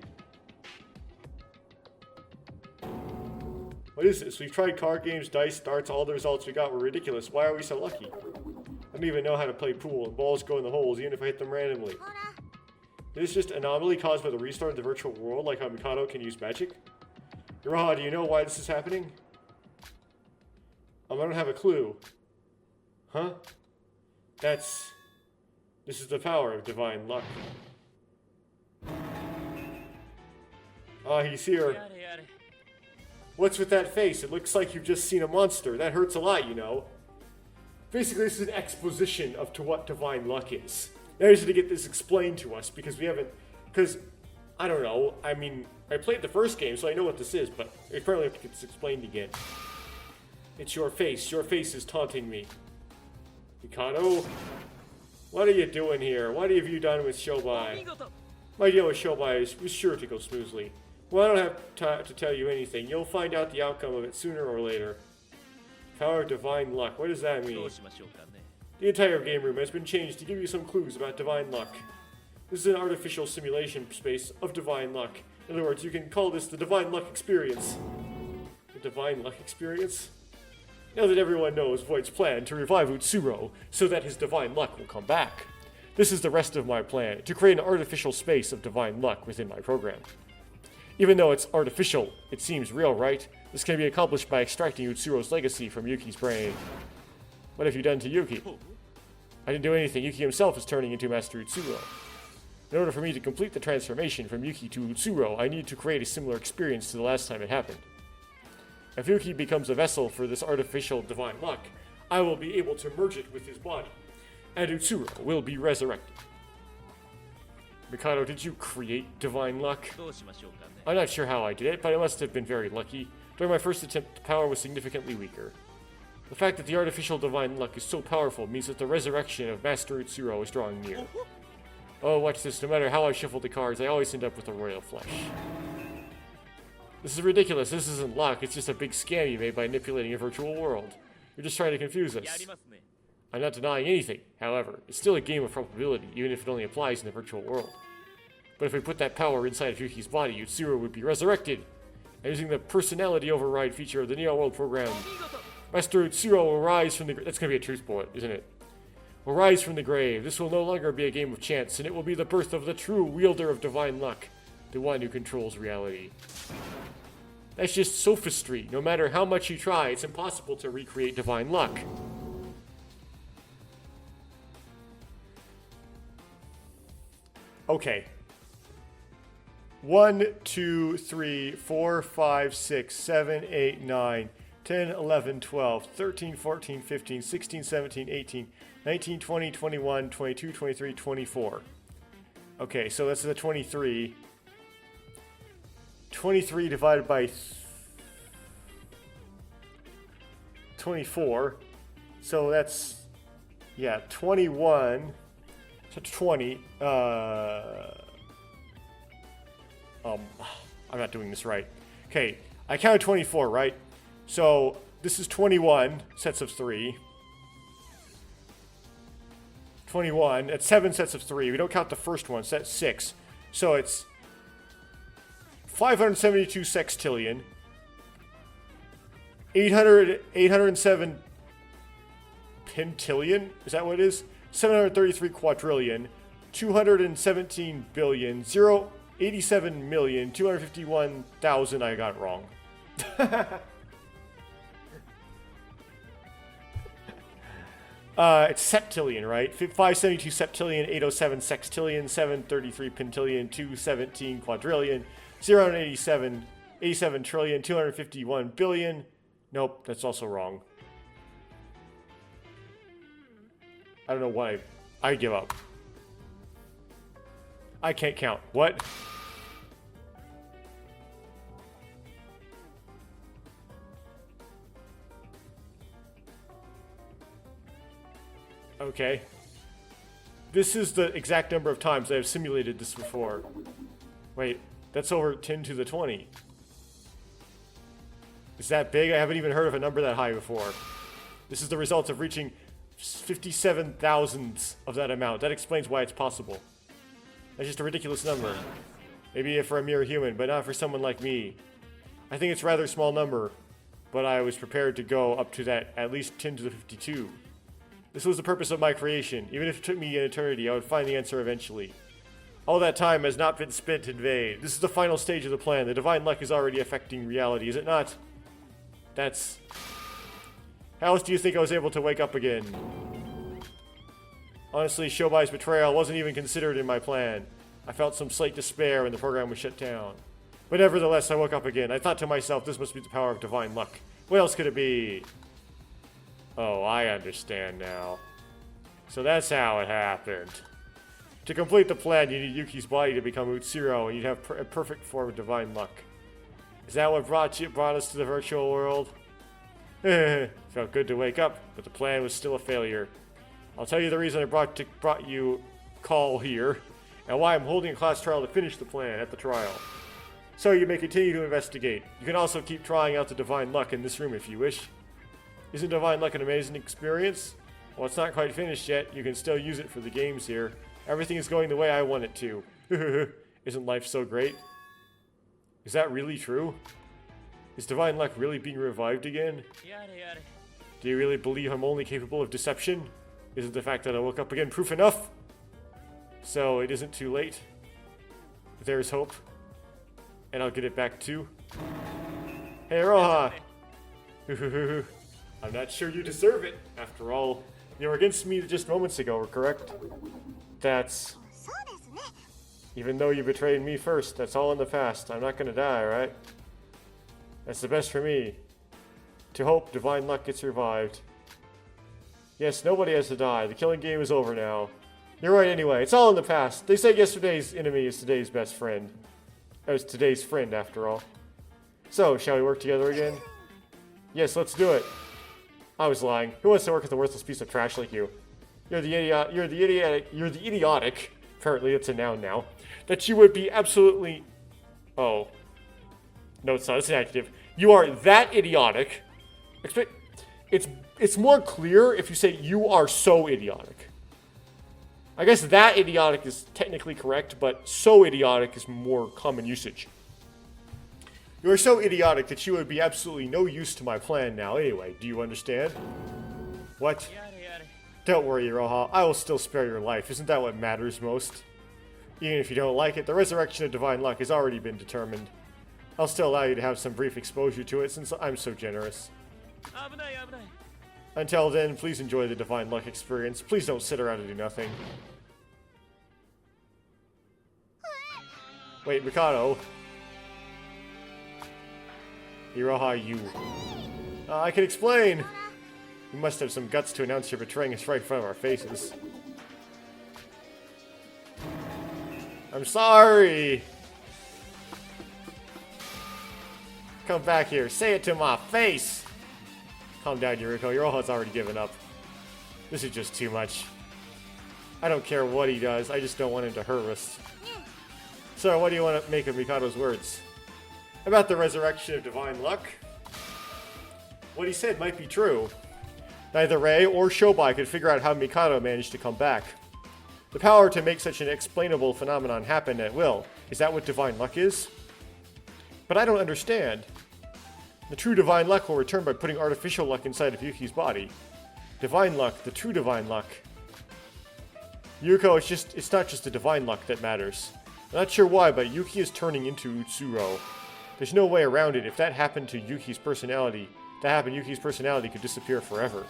What is this? We've tried card games, dice, darts, all the results we got were ridiculous. Why are we so lucky? I don't even know how to play pool, and balls go in the holes even if I hit them randomly. Is this just anomaly caused by the restart of the virtual world, like how Mikado can use magic? Iroha, do you know why this is happening? I don't have a clue. Huh? This is the power of divine luck. Ah, he's here. What's with that face? It looks like you've just seen a monster. That hurts a lot, you know. Basically, this is an exposition of to what divine luck is. Now, just to get this explained to us, because we haven't... Because, I don't know. I mean, I played the first game, so I know what this is, but I apparently have to get this explained again. It's your face. Your face is taunting me. Mikado? What are you doing here? What have you done with Shobai? My deal with Shobai was sure to go smoothly. Well, I don't have to tell you anything. You'll find out the outcome of it sooner or later. Power of divine luck. What does that mean? The entire game room has been changed to give you some clues about divine luck. This is an artificial simulation space of divine luck. In other words, you can call this the divine luck experience. The divine luck experience? Now that everyone knows Void's plan to revive Utsuro so that his divine luck will come back. This is the rest of my plan, to create an artificial space of divine luck within my program. Even though it's artificial, it seems real, right? This can be accomplished by extracting Utsuro's legacy from Yuki's brain. What have you done to Yuki? I didn't do anything. Yuki himself is turning into Master Utsuro. In order for me to complete the transformation from Yuki to Utsuro, I need to create a similar experience to the last time it happened. If Yuki becomes a vessel for this artificial divine luck, I will be able to merge it with his body, and Utsuro will be resurrected. Mikado, did you create divine luck? I'm not sure how I did it, but I must have been very lucky. During my first attempt, the power was significantly weaker. The fact that the artificial divine luck is so powerful means that the resurrection of Master Utsuro is drawing near. Oh, watch this. No matter how I shuffle the cards, I always end up with a royal flush. This is ridiculous. This isn't luck. It's just a big scam you made by manipulating a virtual world. You're just trying to confuse us. I'm not denying anything. However, it's still a game of probability, even if it only applies in the virtual world. But if we put that power inside of Yuki's body, Utsuro would be resurrected. And using the personality override feature of the Neo World program, Master Utsuro will rise from the grave. That's going to be a truth bullet, isn't it? Will rise from the grave. This will no longer be a game of chance, and it will be the birth of the true wielder of divine luck, the one who controls reality. That's just sophistry. No matter how much you try, it's impossible to recreate divine luck. Okay. 1, 2, 3, 4, 5, 6, 7, 8, 9, 10, 11, 12, 13, 14, 15, 16, 17, 18, 19, 20, 21, 22, 23, 24. Okay, so that's the 23. 23 divided by 24. So that's, yeah, 21. So 20. I'm not doing this right. Okay, I counted 24, right? So this is 21 sets of 3. 21. That's 7 sets of 3. We don't count the first one, so that's 6. So it's 572 sextillion, 807 pentillion. Is that what it is? 733 quadrillion, 217 billion, 87,251,000. I got it wrong. It's septillion, right? 572 septillion, 807 sextillion, 733 pentillion, 217 quadrillion, 87 trillion, 251 billion. Nope, that's also wrong. I don't know why. I give up. I can't count. What? Okay. This is the exact number of times I've simulated this before. Wait, that's over 10 to the 20. Is that big? I haven't even heard of a number that high before. This is the result of reaching 57 thousandths of that amount. That explains why it's possible. That's just a ridiculous number. Maybe for a mere human, but not for someone like me. I think it's a rather small number, but I was prepared to go up to that at least 10 to the 52. This was the purpose of my creation. Even if it took me an eternity, I would find the answer eventually. All that time has not been spent in vain. This is the final stage of the plan. The divine luck is already affecting reality, is it not? That's... How else do you think I was able to wake up again? Honestly, Shobai's betrayal wasn't even considered in my plan. I felt some slight despair when the program was shut down. But nevertheless, I woke up again. I thought to myself, this must be the power of divine luck. What else could it be? Oh, I understand now. So that's how it happened. To complete the plan, you need Yuki's body to become Utsuro, and you'd have a perfect form of divine luck. Is that what brought us to the virtual world? Felt good to wake up, but the plan was still a failure. I'll tell you the reason I brought you call here, and why I'm holding a class trial to finish the plan at the trial. So you may continue to investigate. You can also keep trying out the divine luck in this room if you wish. Isn't divine luck an amazing experience? Well, it's not quite finished yet. You can still use it for the games here. Everything is going the way I want it to. Isn't life so great? Is that really true? Is divine luck really being revived again? Do you really believe I'm only capable of deception? Isn't the fact that I woke up again proof enough? So it isn't too late. There's hope. And I'll get it back too. Hey, Roha! I'm not sure you deserve it. After all, you were against me just moments ago, correct? That's... Even though you betrayed me first, that's all in the past. I'm not gonna die, right? That's the best for me. To hope divine luck gets revived. Yes, nobody has to die. The killing game is over now. You're right anyway. It's all in the past. They say yesterday's enemy is today's best friend. That was today's friend, after all. So, shall we work together again? Yes, let's do it. I was lying. Who wants to work with a worthless piece of trash like you? You're the idiotic apparently it's a noun now, that you would be absolutely... Oh. No, it's not. It's an adjective. You are that idiotic. It's more clear if you say you are so idiotic. I guess that idiotic is technically correct, but so idiotic is more common usage. You are so idiotic that you would be absolutely no use to my plan now anyway. Do you understand? What? Don't worry, Iroha. I will still spare your life. Isn't that what matters most? Even if you don't like it, the resurrection of divine luck has already been determined. I'll still allow you to have some brief exposure to it since I'm so generous. Until then, please enjoy the divine luck experience. Please don't sit around and do nothing. Wait, Mikado. Iroha, you. I can explain. You must have some guts to announce you're betraying us right in front of our faces. I'm sorry. Come back here. Say it to my face. Calm down, Yuriko. Iroha's already given up. This is just too much. I don't care what he does. I just don't want him to hurt us. So, what do you want to make of Mikado's words? About the resurrection of divine luck? What he said might be true. Neither Rei or Shobai could figure out how Mikado managed to come back. The power to make such an inexplainable phenomenon happen at will. Is that what divine luck is? But I don't understand. The true divine luck will return by putting artificial luck inside of Yuki's body. Divine luck, the true divine luck. Yuko, it's not just the divine luck that matters. I'm not sure why, but Yuki is turning into Utsuro. There's no way around it. If that happened to Yuki's personality, Yuki's personality could disappear forever.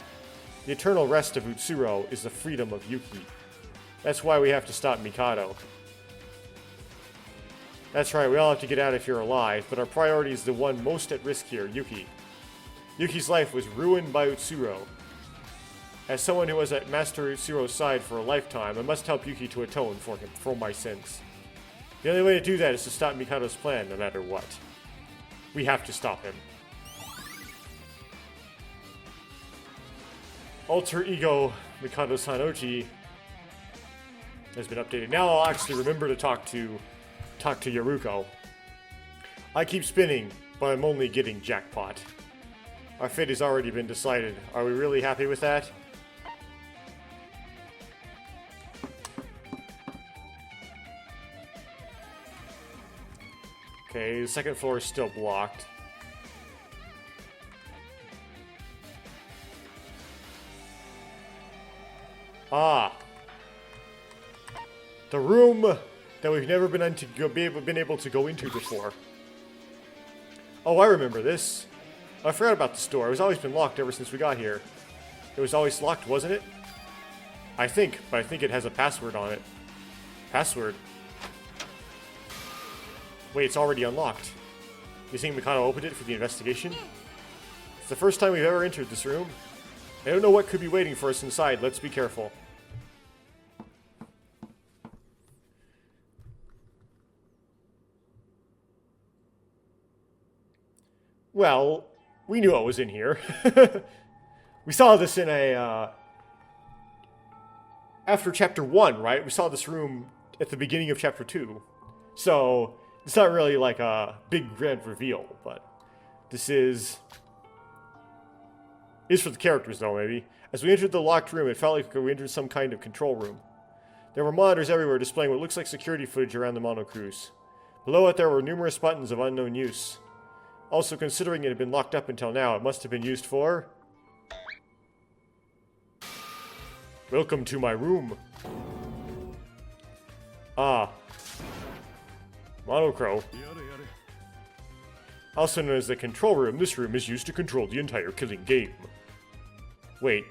The eternal rest of Utsuro is the freedom of Yuki. That's why we have to stop Mikado. That's right, we all have to get out if you're alive, but our priority is the one most at risk here, Yuki. Yuki's life was ruined by Utsuro. As someone who was at Master Utsuro's side for a lifetime, I must help Yuki to atone for him, for my sins. The only way to do that is to stop Mikado's plan, no matter what. We have to stop him. Alter Ego Mikado-san Ochi has been updated. Now I'll actually remember to talk to Yaruko. I keep spinning, but I'm only getting jackpot. Our fate has already been decided. Are we really happy with that? Okay, the second floor is still blocked. Ah. The room that we've never been able to go into before. Oh, I remember this. I forgot about the store. It was always been locked ever since we got here. It was always locked, wasn't it? I think it has a password on it. Password? Wait, it's already unlocked. You think Mikado opened it for the investigation? It's the first time we've ever entered this room. I don't know what could be waiting for us inside. Let's be careful. Well, we knew what was in here. We saw this in a, after Chapter 1, right? We saw this room at the beginning of Chapter 2. So, it's not really like a big grand reveal, but this is for the characters, though, maybe. As we entered the locked room, it felt like we entered some kind of control room. There were monitors everywhere displaying what looks like security footage around the monocruise. Below it, there were numerous buttons of unknown use. Also, considering it had been locked up until now, it must have been used for... Welcome to my room. Ah. Monocro. Also known as the control room, this room is used to control the entire killing game. Wait,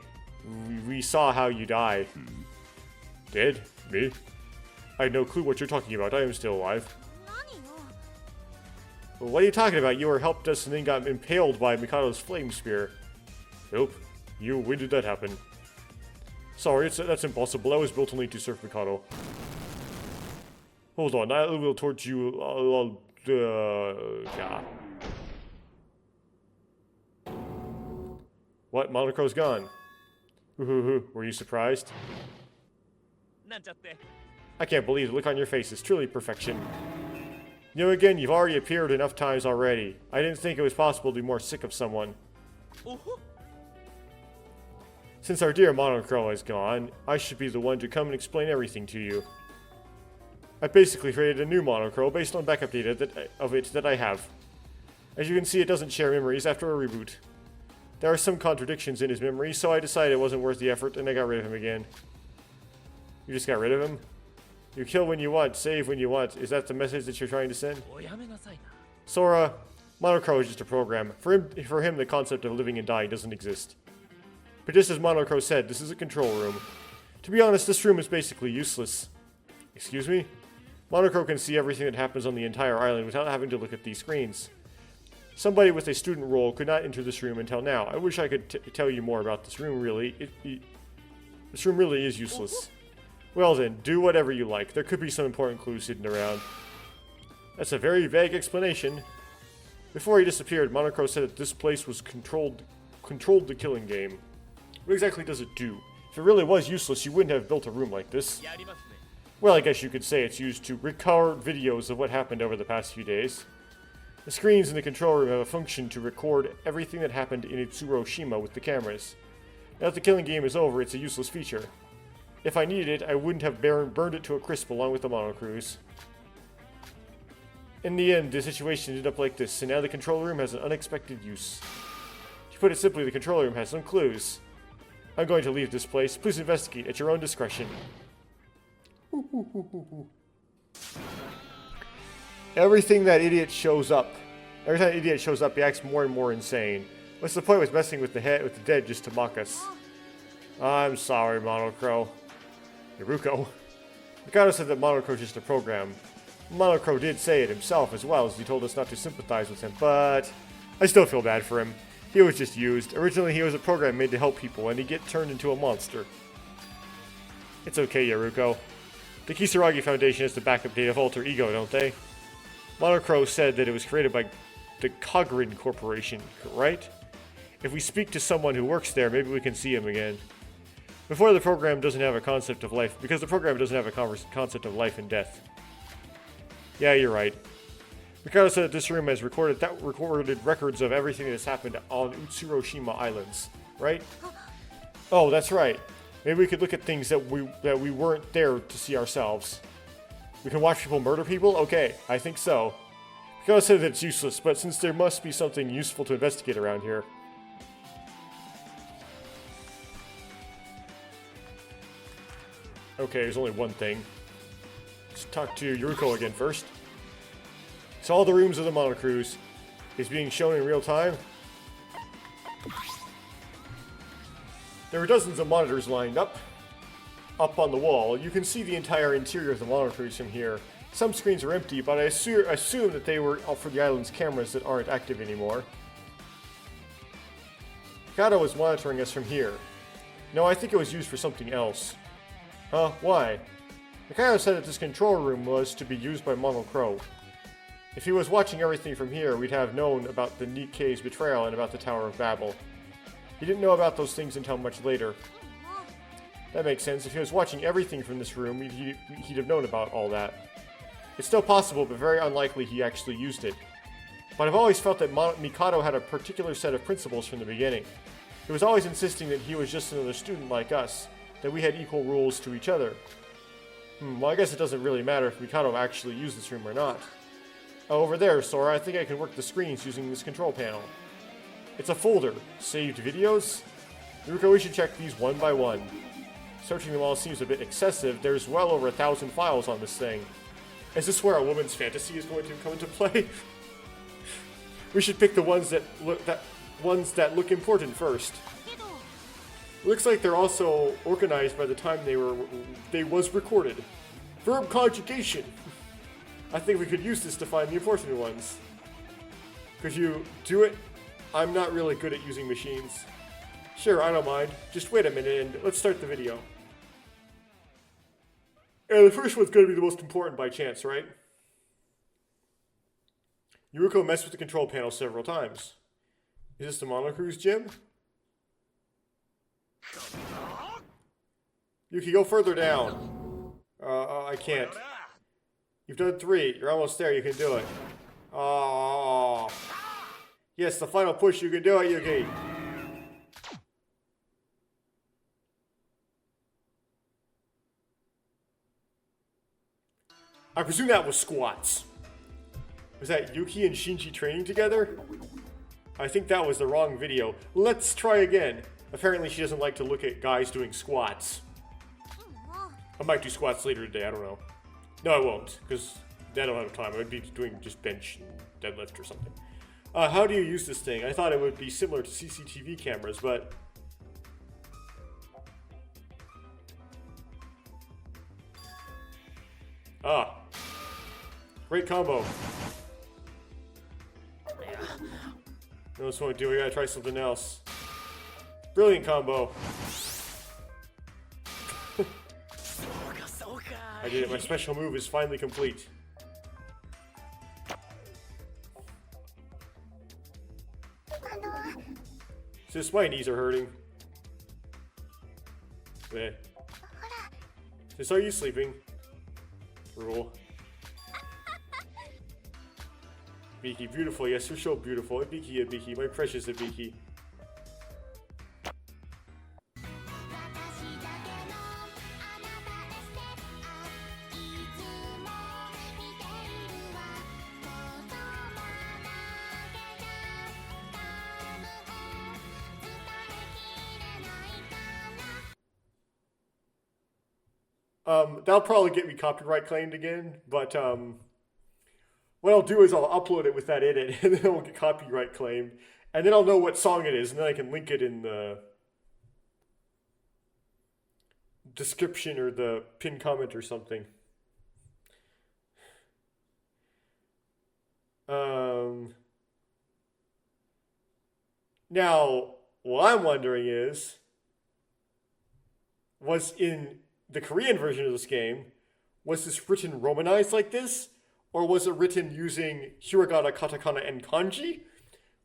we saw how you died. Dead? Me? I had no clue what you're talking about. I am still alive. Well, what are you talking about? You were helped us and then got impaled by Mikado's flame spear. Nope. When did that happen? Sorry, that's impossible. I was built only to serve Mikado. Hold on, I will torch you. Yeah. What? Monocro's gone. Were you surprised? I can't believe the look on your face is truly perfection. You know, again, you've already appeared enough times already. I didn't think it was possible to be more sick of someone. Since our dear Monochrome is gone, I should be the one to come and explain everything to you. I basically created a new Monochrome based on backup data that I have. As you can see, it doesn't share memories after a reboot. There are some contradictions in his memory, so I decided it wasn't worth the effort and I got rid of him again. You just got rid of him? You kill when you want, save when you want. Is that the message that you're trying to send? Sora, Monochrome is just a program. For him, the concept of living and dying doesn't exist. But just as Monochrome said, this is a control room. To be honest, this room is basically useless. Excuse me? Monochrome can see everything that happens on the entire island without having to look at these screens. Somebody with a student role could not enter this room until now. I wish I could tell you more about this room, really. This room really is useless. Well then, do whatever you like. There could be some important clues hidden around. That's a very vague explanation. Before he disappeared, Monochrome said that this place was controlled the killing game. What exactly does it do? If it really was useless, you wouldn't have built a room like this. Well, I guess you could say it's used to record videos of what happened over the past few days. The screens in the control room have a function to record everything that happened in Tsurushima with the cameras. Now that the killing game is over, it's a useless feature. If I needed it, I wouldn't have burned it to a crisp along with the monocruise. In the end, the situation ended up like this, and now the control room has an unexpected use. To put it simply, the control room has some clues. I'm going to leave this place. Please investigate at your own discretion. Everything that idiot shows up. Every time an idiot shows up, he acts more and more insane. What's the point with messing with the dead just to mock us? I'm sorry, Monochrome. Iruko. Mikado said that Monochrome is just a program. Monochrome did say it himself as well, as he told us not to sympathize with him, but I still feel bad for him. He was just used. Originally, he was a program made to help people, and he get turned into a monster. It's okay, Iruko. The Kisaragi Foundation has the backup data of Alter Ego, don't they? Monochrome said that it was created by the Cogrin Corporation, right? If we speak to someone who works there, maybe we can see him again. Because the program doesn't have a concept of life and death. Yeah, you're right. Mikado said that this room has recorded records of everything that has happened on Tsurushima Islands, right? Oh, that's right. Maybe we could look at things that we weren't there to see ourselves. We can watch people murder people? Okay, I think so. Mikado said that it's useless, but since there must be something useful to investigate around here. Okay, there's only one thing. Let's talk to Iruko again first. So all the rooms of the monocruise is being shown in real time. There are dozens of monitors lined up on the wall. You can see the entire interior of the monocruise from here. Some screens are empty, but I assume that they were for the island's cameras that aren't active anymore. Mikado was monitoring us from here. No, I think it was used for something else. Huh? Why? Mikado said that this control room was to be used by Monochrome. If he was watching everything from here, we'd have known about the Nikkei's betrayal and about the Tower of Babel. He didn't know about those things until much later. That makes sense. If he was watching everything from this room, he'd have known about all that. It's still possible, but very unlikely he actually used it. But I've always felt that Mikado had a particular set of principles from the beginning. He was always insisting that he was just another student like us, that we had equal rules to each other. Well, I guess it doesn't really matter if Mikado actually used this room or not. Oh, over there, Sora, I think I can work the screens using this control panel. It's a folder. Saved videos? Iruko, we should check these one by one. Searching them all seems a bit excessive. There's well over 1,000 files on this thing. Is this where a woman's fantasy is going to come into play? We should pick the ones that look important first. Looks like they're also organized by the time they was recorded. Verb conjugation. I think we could use this to find the important ones. Could you do it? I'm not really good at using machines. Sure, I don't mind. Just wait a minute and let's start the video. And the first one's going to be the most important by chance, right? Iruko messed with the control panel several times. Is this the monocruise gym? Yuki, go further down. I can't. You've done 3. You're almost there. You can do it. Oh. Yes, the final push. You can do it, Yuki. I presume that was squats. Was that Yuki and Shinji training together? I think that was the wrong video. Let's try again. Apparently she doesn't like to look at guys doing squats. I might do squats later today, I don't know. No, I won't, because I don't have time. I would be doing just bench and deadlift or something. How do you use this thing? I thought it would be similar to CCTV cameras, but... Ah. Great combo. No, this won't do. We gotta try something else. Brilliant combo. I did it. My special move is finally complete. Sis, my knees are hurting. There. Sis, are you sleeping? Rule. Ibiki, beautiful. Yes, you're so beautiful. Ibiki, Ibiki, my precious Ibiki. That'll probably get me copyright claimed again, but what I'll do is I'll upload it with that in it, and then it will get copyright claimed, and then I'll know what song it is, and then I can link it in the description or the pinned comment or something. Now, what I'm wondering is, was in the Korean version of this game, was this written romanized like this? Or was it written using hiragana, katakana, and kanji?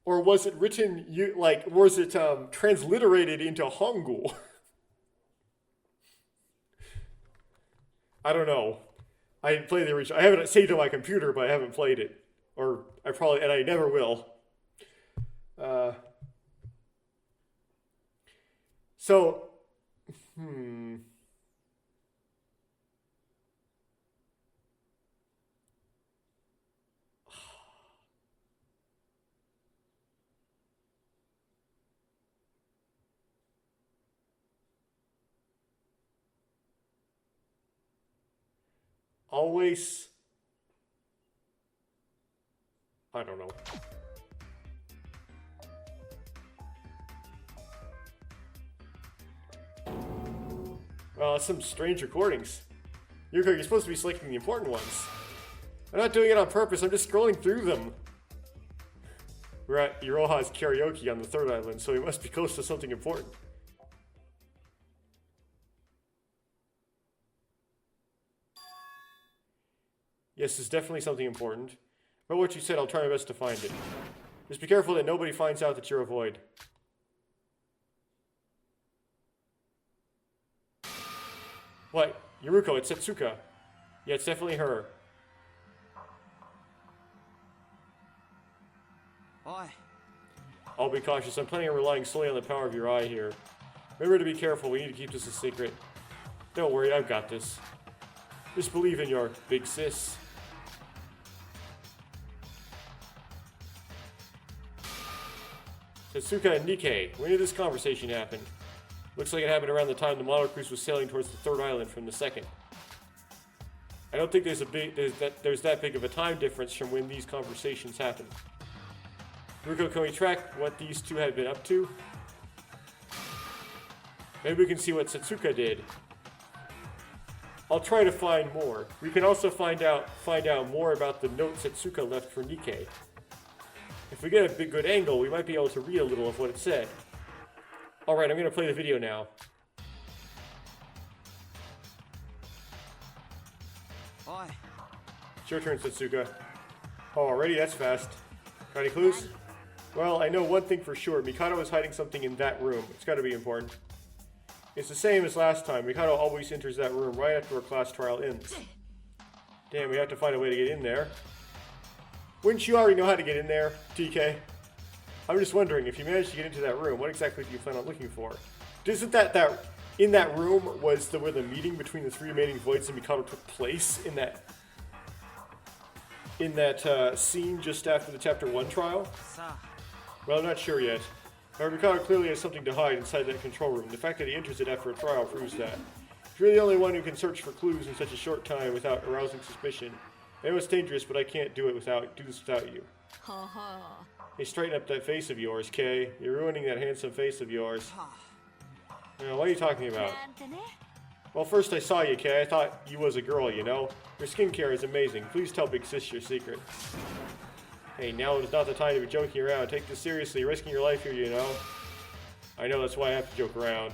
Or was it written, was it transliterated into Hangul? I don't know. I didn't play the original. I haven't saved it on my computer, but I haven't played it. Or I probably, and I never will. Always, I don't know. Some strange recordings. Yuko, you're supposed to be selecting the important ones. I'm not doing it on purpose, I'm just scrolling through them. We're at Iroha's karaoke on the 3rd island, so we must be close to something important. Yes, it's definitely something important. But what you said, I'll try my best to find it. Just be careful that nobody finds out that you're a void. What? Yuruko, it's Setsuka. Yeah, it's definitely her. Oi. I'll be cautious. I'm planning on relying solely on the power of your eye here. Remember to be careful. We need to keep this a secret. Don't worry, I've got this. Just believe in your big sis. Setsuka and Nikkei, when did this conversation happen? Looks like it happened around the time the model cruise was sailing towards the 3rd island from the 2nd. I don't think there's that big of a time difference from when these conversations happened. Ruko, can we track what these two had been up to? Maybe we can see what Setsuka did. I'll try to find more. We can also find out more about the note Setsuka left for Nikkei. If we get a good angle, we might be able to read a little of what it said. Alright, I'm going to play the video now. Oi. It's your turn, Setsuka. Oh, already? That's fast. Got any clues? Well, I know one thing for sure. Mikado is hiding something in that room. It's got to be important. It's the same as last time. Mikado always enters that room right after a class trial ends. Damn, we have to find a way to get in there. Wouldn't you already know how to get in there, TK? I'm just wondering, if you manage to get into that room, what exactly do you plan on looking for? Isn't that in that room was where the meeting between the three remaining voids and Mikado took place in that scene just after the Chapter 1 trial? Well, I'm not sure yet. However, Mikado clearly has something to hide inside that control room. The fact that he enters it after a trial proves that. If you're the only one who can search for clues in such a short time without arousing suspicion, I know it's dangerous, but I can't do this without you. Hey, straighten up that face of yours, Kay. You're ruining that handsome face of yours. Now, what are you talking about? Well, first I saw you, Kay. I thought you was a girl, you know. Your skincare is amazing. Please tell Big Sis your secret. Hey, now is not the time to be joking around. Take this seriously. Risking your life here, you know. I know, that's why I have to joke around.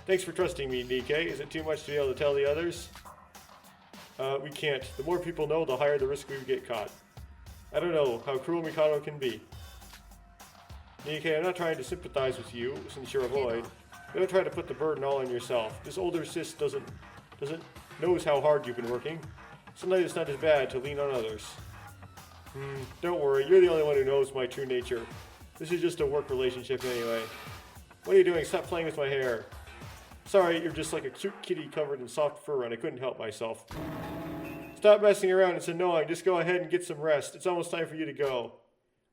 Thanks for trusting me, Nikkei. Is it too much to be able to tell the others? We can't. The more people know, the higher the risk we get caught. I don't know how cruel Mikado can be. Nikkei, I'm not trying to sympathize with you, since you're a void. Don't try to put the burden all on yourself. This older sis knows how hard you've been working. Sometimes it's not as bad to lean on others. Don't worry, you're the only one who knows my true nature. This is just a work relationship anyway. What are you doing? Stop playing with my hair. Sorry, you're just like a cute kitty covered in soft fur and I couldn't help myself. Stop messing around, it's annoying. Just go ahead and get some rest. It's almost time for you to go.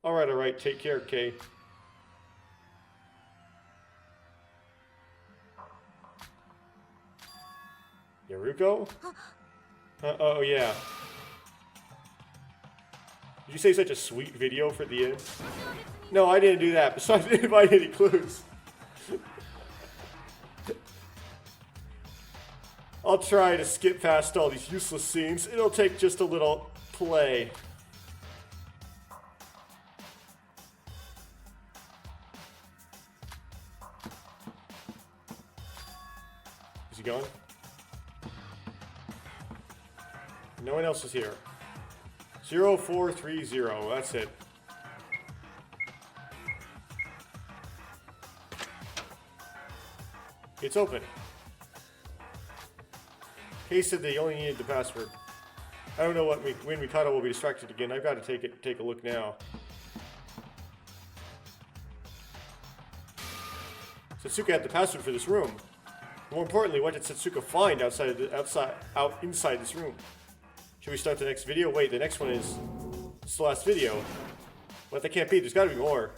Alright, take care, Kay. Yaruko? Oh yeah. Did you say such a sweet video for the end? No, I didn't do that, besides I didn't find any clues. I'll try to skip past all these useless scenes. It'll take just a little play. Is he gone? No one else is here. 0430, that's it. It's open. Kay said they only needed the password. I don't know when Mikado will be distracted again. I've got to take a look now. Setsuka had the password for this room. More importantly, what did Setsuka find inside this room? Should we start the next video? Wait, the next one is... It's the last video. But that can't be. There's got to be more.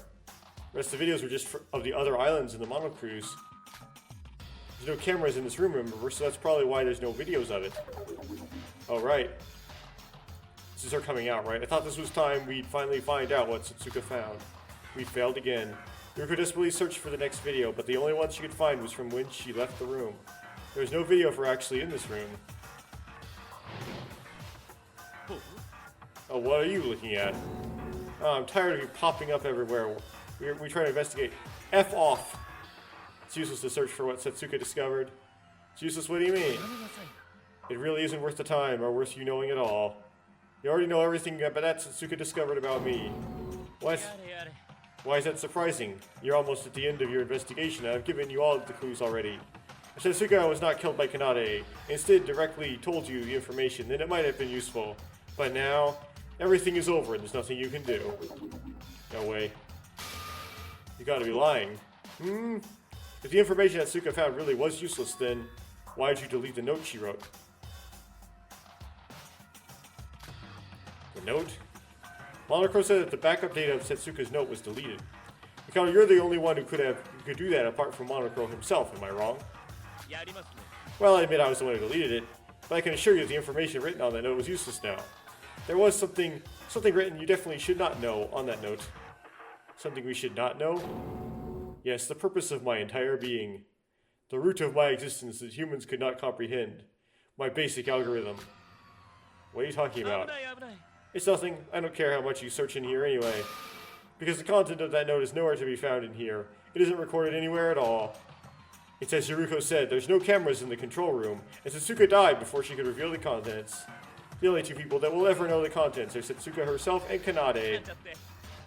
The rest of the videos were just of the other islands in the Mono Cruise. There's no cameras in this room, remember, so that's probably why there's no videos of it. Oh, right. This is her coming out, right? I thought this was time we'd finally find out what Setsuka found. We failed again. Yuko desperately searched for the next video, but the only one she could find was from when she left the room. There was no video of her actually in this room. Oh, what are you looking at? Oh, I'm tired of you popping up everywhere. We try to investigate. F off! It's useless to search for what Setsuka discovered. It's useless, what do you mean? It really isn't worth the time, or worth you knowing at all. You already know everything about that Setsuka discovered about me. What? Why is that surprising? You're almost at the end of your investigation, and I've given you all of the clues already. If Setsuka was not killed by Kanade, instead directly told you the information, then it might have been useful. But now, everything is over and there's nothing you can do. No way. You gotta be lying. If the information that Setsuka found really was useless, then why did you delete the note she wrote? The note? Monocro said that the backup data of Setsuka's note was deleted. Mikado, you're the only one who could do that apart from Monocro himself, am I wrong? Well, I admit I was the one who deleted it, but I can assure you the information written on that note was useless now. There was something written you definitely should not know on that note. Something we should not know? Yes, the purpose of my entire being. The root of my existence that humans could not comprehend. My basic algorithm. What are you talking about? It's nothing. I don't care how much you search in here anyway. Because the content of that note is nowhere to be found in here. It isn't recorded anywhere at all. It's as Yaruko said, there's no cameras in the control room, and Setsuka died before she could reveal the contents. The only two people that will ever know the contents are Setsuka herself and Kanade.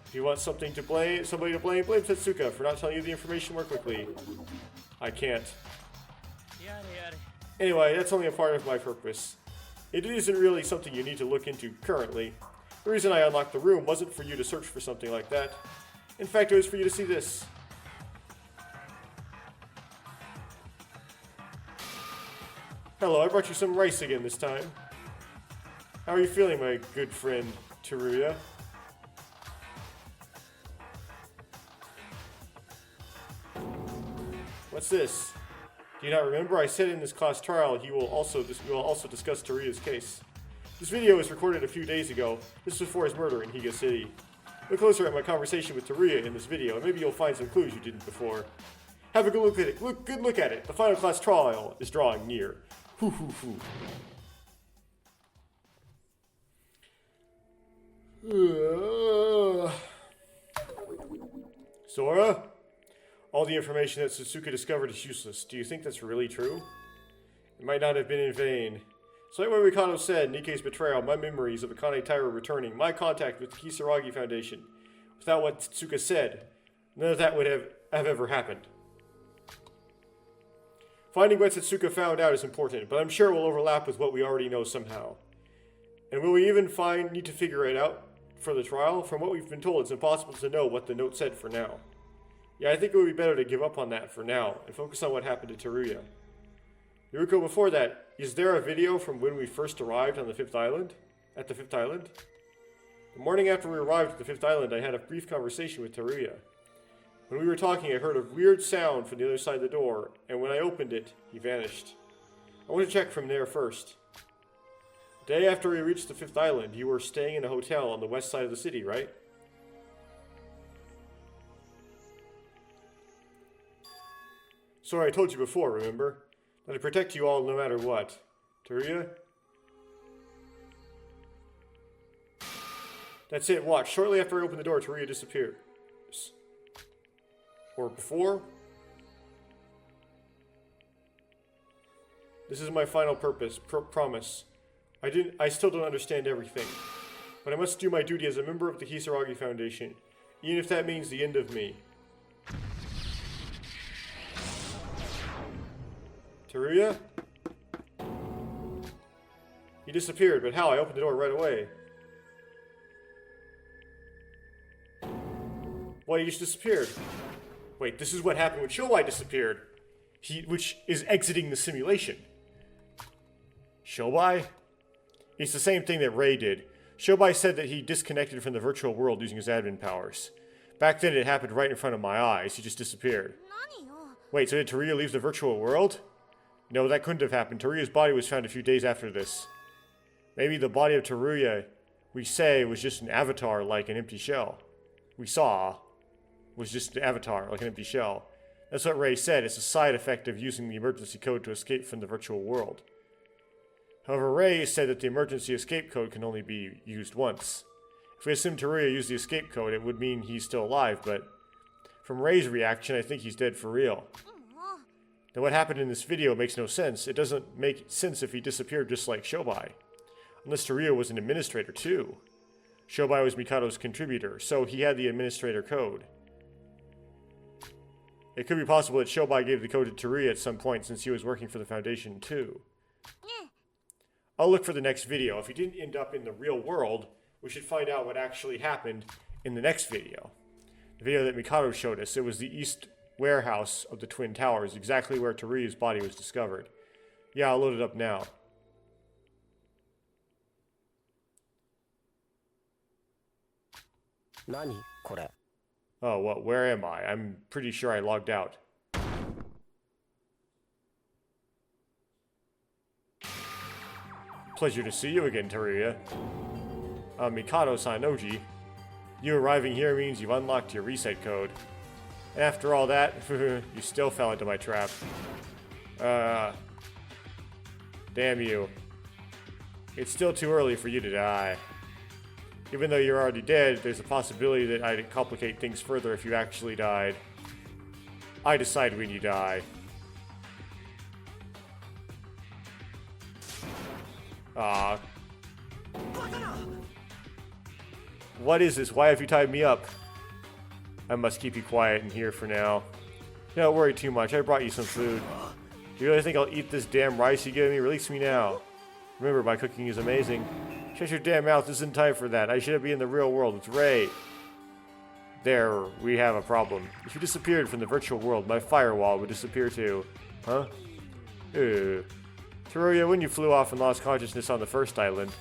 If you want somebody to blame Setsuka for not telling you the information more quickly. I can't. Anyway, that's only a part of my purpose. It isn't really something you need to look into currently. The reason I unlocked the room wasn't for you to search for something like that. In fact, it was for you to see this. Hello, I brought you some rice again this time. How are you feeling, my good friend, Teruya? What's this? Do you not remember? I said in this class trial we will also discuss Teruya's case. This video was recorded a few days ago. This was for his murder in Higa City. Look closer at my conversation with Teruya in this video, and maybe you'll find some clues you didn't before. Have a good look at it. Good look at it. The final class trial is drawing near. Hoo hoo hoo. Sora? All the information that Satsuki discovered is useless. Do you think that's really true? It might not have been in vain. So like what Mikado said, Nikke's betrayal, my memories of Akane Taira returning, my contact with the Kisaragi Foundation. Without what Tsuka said, none of that would have ever happened. Finding what Satsuka found out is important, but I'm sure it will overlap with what we already know somehow. And will we even need to figure it out for the trial? From what we've been told, it's impossible to know what the note said for now. Yeah, I think it would be better to give up on that for now, and focus on what happened to Teruya. Yuruko, before that, is there a video from when we first arrived on the 5th island? At the 5th island? The morning after we arrived at the 5th island, I had a brief conversation with Teruya. When we were talking, I heard a weird sound from the other side of the door, and when I opened it, he vanished. I want to check from there first. The day after we reached the 5th island, you were staying in a hotel on the west side of the city, right? Sorry, I told you before, remember? That I protect you all no matter what. Teruya? That's it, watch. Shortly after I opened the door, Teruya disappeared. Or before? This is my final purpose, promise. I still don't understand everything. But I must do my duty as a member of the Kisaragi Foundation, even if that means the end of me. Teruya? He disappeared, but how? I opened the door right away. Why, he just disappeared. Wait, this is what happened when Shobai disappeared. Which is exiting the simulation. Shobai? It's the same thing that Ray did. Shobai said that he disconnected from the virtual world using his admin powers. Back then it happened right in front of my eyes. He just disappeared. Wait, so did Teruya leave the virtual world? No, that couldn't have happened. Teruya's body was found a few days after this. Maybe the body of Teruya, we say, was just an avatar like an empty shell. We saw was just an avatar like an empty shell. That's what Ray said. It's a side effect of using the emergency code to escape from the virtual world. However, Ray said that the emergency escape code can only be used once. If we assume Teruya used the escape code, it would mean he's still alive, but from Ray's reaction, I think he's dead for real. Now what happened in this video makes no sense. It doesn't make sense if he disappeared just like Shobai. Unless Teruya was an administrator too. Shobai was Mikado's contributor, so he had the administrator code. It could be possible that Shobai gave the code to Teruya at some point since he was working for the Foundation too. I'll look for the next video. If he didn't end up in the real world, we should find out what actually happened in the next video. The video that Mikado showed us, it was the east warehouse of the Twin Towers, exactly where Teruya's body was discovered. Yeah, I'll load it up now. Nani, kore? Oh, what? Where am I? I'm pretty sure I logged out. Pleasure to see you again, Teruya. Mikado-san Oji. You arriving here means you've unlocked your reset code. And after all that, you still fell into my trap. Damn you. It's still too early for you to die. Even though you're already dead, there's a possibility that I'd complicate things further if you actually died. I decide when you die. What is this? Why have you tied me up? I must keep you quiet in here for now. Don't worry too much. I brought you some food. Do you really think I'll eat this damn rice you gave me? Release me now. Remember, my cooking is amazing. Shut your damn mouth. This isn't time for that. I should be in the real world. It's Ray. There, we have a problem. If you disappeared from the virtual world, my firewall would disappear too. Huh? Teruya, when you flew off and lost consciousness on the first island,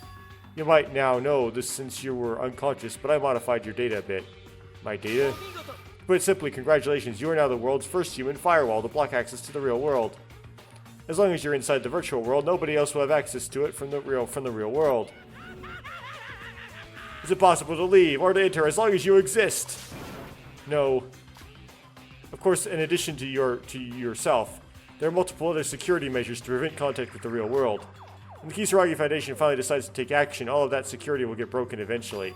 you might now know this since you were unconscious, but I modified your data a bit. My data? Put simply, congratulations, you are now the world's first human firewall to block access to the real world. As long as you're inside the virtual world, nobody else will have access to it from the real world. Is it possible to leave or to enter as long as you exist? No. Of course, in addition to yourself, there are multiple other security measures to prevent contact with the real world. When the Kisaragi Foundation finally decides to take action, all of that security will get broken eventually.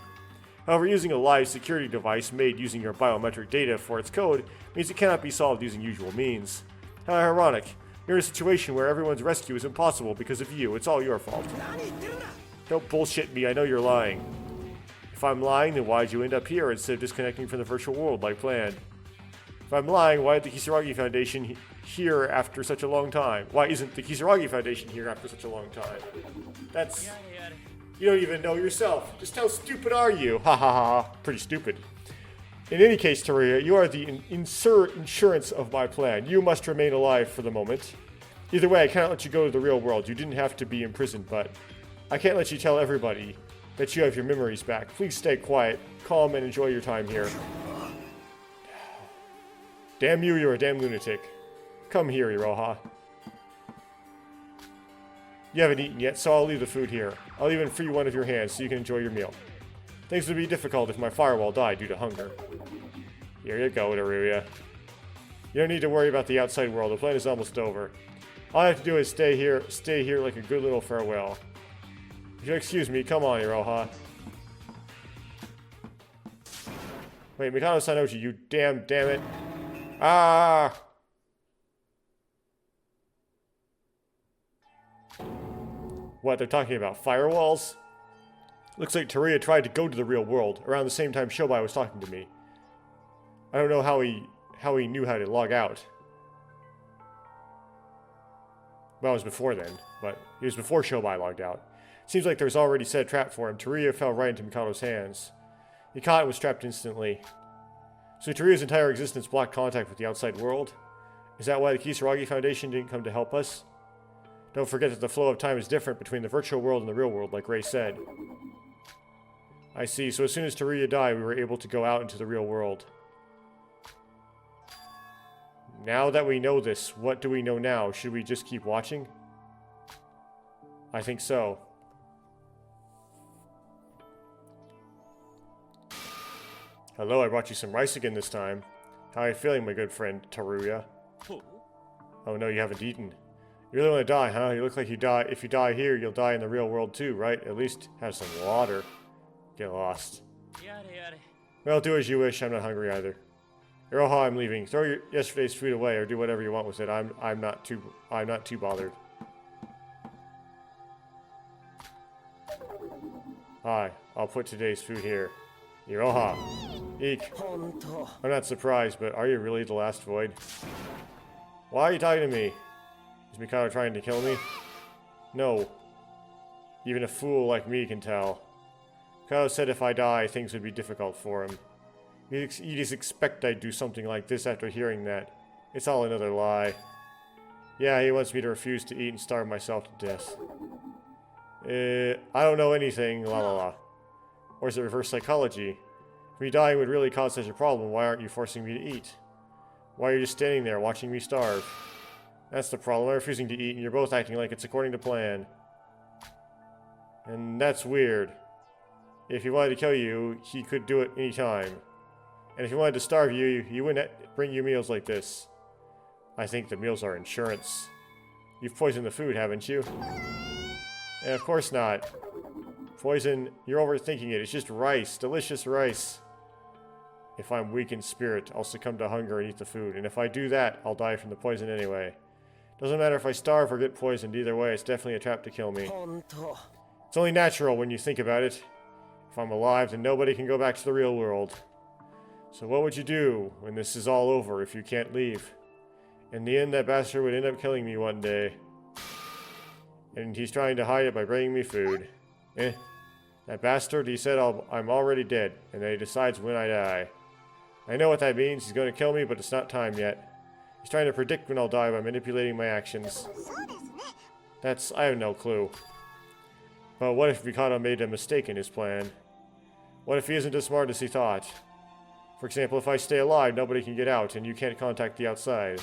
However, using a live security device made using your biometric data for its code means it cannot be solved using usual means. How ironic. You're in a situation where everyone's rescue is impossible because of you. It's all your fault. Don't bullshit me, I know you're lying. If I'm lying, then why'd you end up here instead of disconnecting from the virtual world like planned? If I'm lying, why did the Kisaragi Foundation here after such a long time? Why isn't the Kisaragi Foundation here after such a long time? That's... You don't even know yourself. Just how stupid are you? Ha ha ha. Pretty stupid. In any case, Teruya, you are the insurance of my plan. You must remain alive for the moment. Either way, I cannot let you go to the real world. You didn't have to be imprisoned, but I can't let you tell everybody that you have your memories back. Please stay quiet, calm, and enjoy your time here. Damn you, you're a damn lunatic. Come here, Iroha. You haven't eaten yet, so I'll leave the food here. I'll even free one of your hands so you can enjoy your meal. Things would be difficult if my firewall died due to hunger. Here you go, Teruya. You don't need to worry about the outside world. The plan is almost over. All I have to do is stay here like a good little farewell. If you'll excuse me, come on, Iroha. Wait, Mikado Sanoji, you damn it. Ah! What, they're talking about firewalls? Looks like Teruya tried to go to the real world, around the same time Shobai was talking to me. I don't know how he knew how to log out. Well, it was before then, but it was before Shobai logged out. Seems like there was already set a trap for him. Teruya fell right into Mikado's hands. He caught and was trapped instantly. So Teruya's entire existence blocked contact with the outside world? Is that why the Kisaragi Foundation didn't come to help us? Don't forget that the flow of time is different between the virtual world and the real world, like Ray said. I see, so as soon as Teruya died, we were able to go out into the real world. Now that we know this, what do we know now? Should we just keep watching? I think so. Hello, I brought you some rice again this time. How are you feeling, my good friend, Teruya? Oh no, you haven't eaten. You really want to die, huh? You look like you die. If you die here, you'll die in the real world too, right? At least have some water. Get lost. Well, do as you wish. I'm not hungry either. Iroha, I'm leaving. Throw yesterday's food away, or do whatever you want with it. I'm not too bothered. Hi, I'll put today's food here. Iroha. Eek. I'm not surprised, but are you really the last void? Why are you talking to me? Is Mikado trying to kill me? No. Even a fool like me can tell. Mikado said if I die, things would be difficult for him. You just expect I'd do something like this after hearing that. It's all another lie. Yeah, he wants me to refuse to eat and starve myself to death. I don't know anything, la la la. Or is it reverse psychology? If me dying would really cause such a problem, why aren't you forcing me to eat? Why are you just standing there watching me starve? That's the problem. I'm refusing to eat and you're both acting like it's according to plan. And that's weird. If he wanted to kill you, he could do it anytime. And if he wanted to starve you, he wouldn't bring you meals like this. I think the meals are insurance. You've poisoned the food, haven't you? And of course not. Poison, you're overthinking it. It's just rice. Delicious rice. If I'm weak in spirit, I'll succumb to hunger and eat the food. And if I do that, I'll die from the poison anyway. Doesn't matter if I starve or get poisoned. Either way, it's definitely a trap to kill me. It's only natural when you think about it. If I'm alive, then nobody can go back to the real world. So what would you do when this is all over if you can't leave? In the end, that bastard would end up killing me one day. And he's trying to hide it by bringing me food. That bastard, he said I'm already dead, and then he decides when I die. I know what that means. He's going to kill me, but it's not time yet. He's trying to predict when I'll die by manipulating my actions. I have no clue. But what if Mikado made a mistake in his plan? What if he isn't as smart as he thought? For example, if I stay alive, nobody can get out, and you can't contact the outside.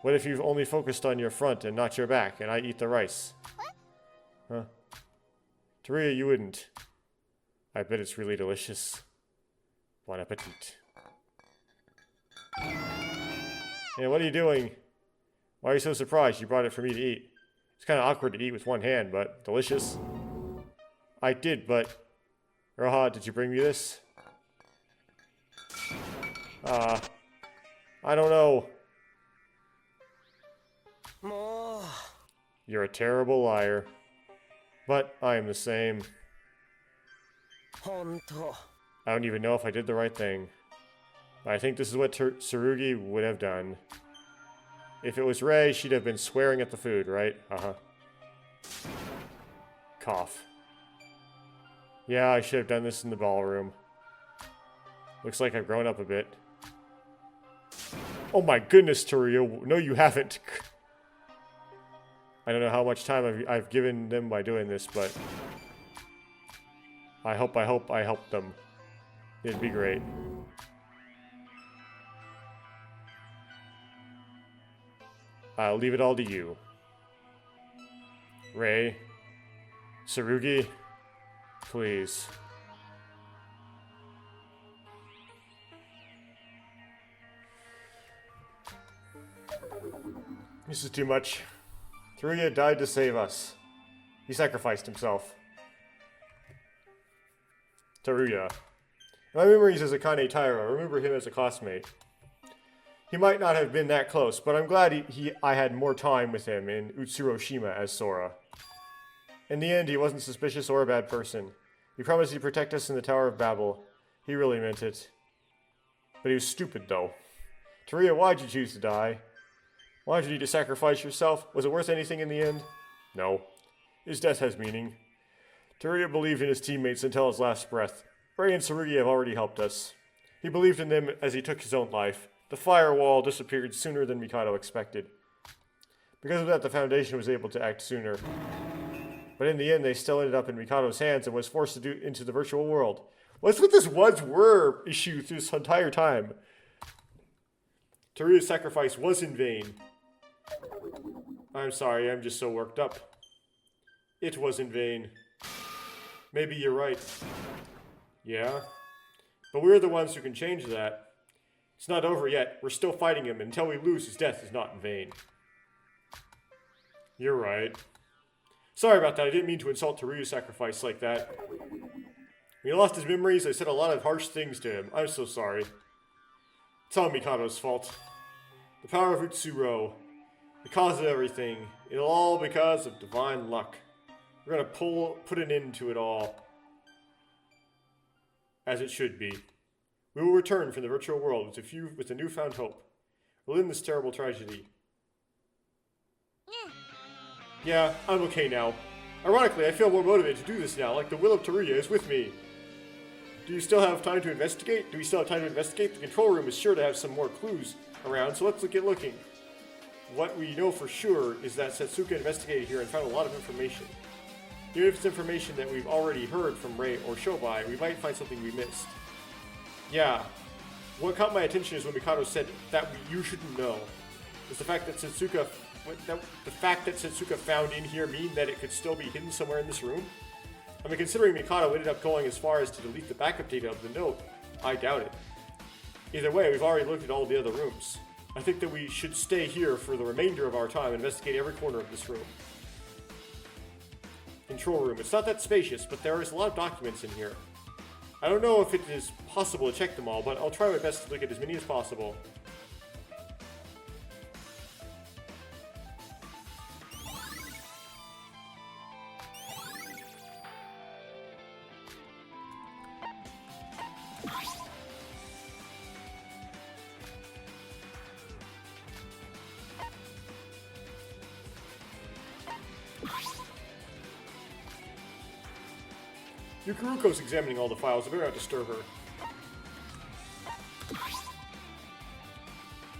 What if you've only focused on your front and not your back, and I eat the rice? Huh? Teruya, you wouldn't. I bet it's really delicious. Bon appetit. Hey, what are you doing? Why are you so surprised? You brought it for me to eat. It's kind of awkward to eat with one hand, but delicious. I did, but... Roha, did you bring me this? I don't know. You're a terrible liar. But I am the same. I don't even know if I did the right thing. But I think this is what Tsurugi would have done. If it was Rei, she'd have been swearing at the food, right? Uh-huh. Cough. Yeah, I should have done this in the ballroom. Looks like I've grown up a bit. Oh my goodness, Teruya. No, you haven't. I don't know how much time I've given them by doing this, but... I hope I helped them. It'd be great. I'll leave it all to you. Rei. Tsurugi. Please. This is too much. Teruya died to save us. He sacrificed himself. Teruya. In my memories as Akane Taira, I remember him as a classmate. He might not have been that close, but I'm glad I had more time with him in Utsuroshima as Sora. In the end, he wasn't suspicious or a bad person. He promised he'd protect us in the Tower of Babel. He really meant it. But he was stupid, though. Teruya, why'd you choose to die? Why'd you need to sacrifice yourself? Was it worth anything in the end? No. His death has meaning. Teruya believed in his teammates until his last breath. Rei and Tsurugi have already helped us. He believed in them as he took his own life. The firewall disappeared sooner than Mikado expected. Because of that, the Foundation was able to act sooner. But in the end, they still ended up in Mikado's hands and was forced to into the virtual world. What's with this was-were issue through this entire time? Teruya's sacrifice was in vain. I'm sorry, I'm just so worked up. It was in vain. Maybe you're right. Yeah? But we're the ones who can change that. It's not over yet. We're still fighting him. Until we lose, his death is not in vain. You're right. Sorry about that. I didn't mean to insult Teruya's sacrifice like that. When he lost his memories, I said a lot of harsh things to him. I'm so sorry. It's all Mikado's fault. The power of Utsuro. The cause of everything. It'll all because of divine luck. We're gonna put an end to it all. As it should be. We will return from the virtual world with a newfound hope. We'll end this terrible tragedy. Yeah, I'm okay now. Ironically, I feel more motivated to do this now, like the will of Teruya is with me. Do you still have time to investigate? Do we still have time to investigate? The control room is sure to have some more clues around, so let's get looking. What we know for sure is that Setsuka investigated here and found a lot of information. Even if it's information that we've already heard from Rei or Shobai, we might find something we missed. Yeah. What caught my attention is when Mikado said that you shouldn't know. Does the fact that Setsuka found in here mean that it could still be hidden somewhere in this room? I mean, considering Mikado ended up going as far as to delete the backup data of the note, I doubt it. Either way, we've already looked at all the other rooms. I think that we should stay here for the remainder of our time and investigate every corner of this room. Control room. It's not that spacious, but there is a lot of documents in here. I don't know if it is possible to check them all, but I'll try my best to look at as many as possible. Yukiruko's examining all the files. I better not disturb her.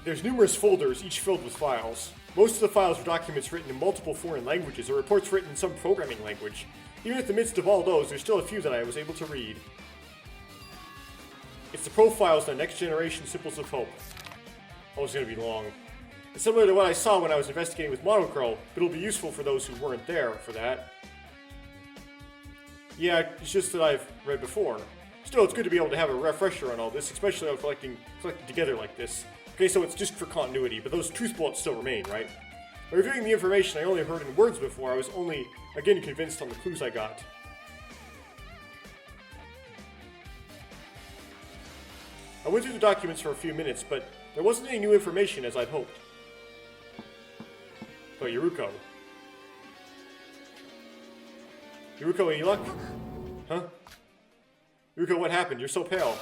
There's numerous folders, each filled with files. Most of the files are documents written in multiple foreign languages or reports written in some programming language. Even in the midst of all those, there's still a few that I was able to read. It's the profiles on the next generation symbols of hope. Oh, it's going to be long. It's similar to what I saw when I was investigating with Monochrome, but it'll be useful for those who weren't there for that. Yeah, it's just that I've read before. Still, it's good to be able to have a refresher on all this, especially when collecting together like this. Okay, so it's just for continuity, but those truth bullets still remain, right? By reviewing the information I only heard in words before, I was only, again, convinced on the clues I got. I went through the documents for a few minutes, but there wasn't any new information as I'd hoped. But Yuruko. Yuruko, any luck? Huh? Yuruko, what happened? You're so pale.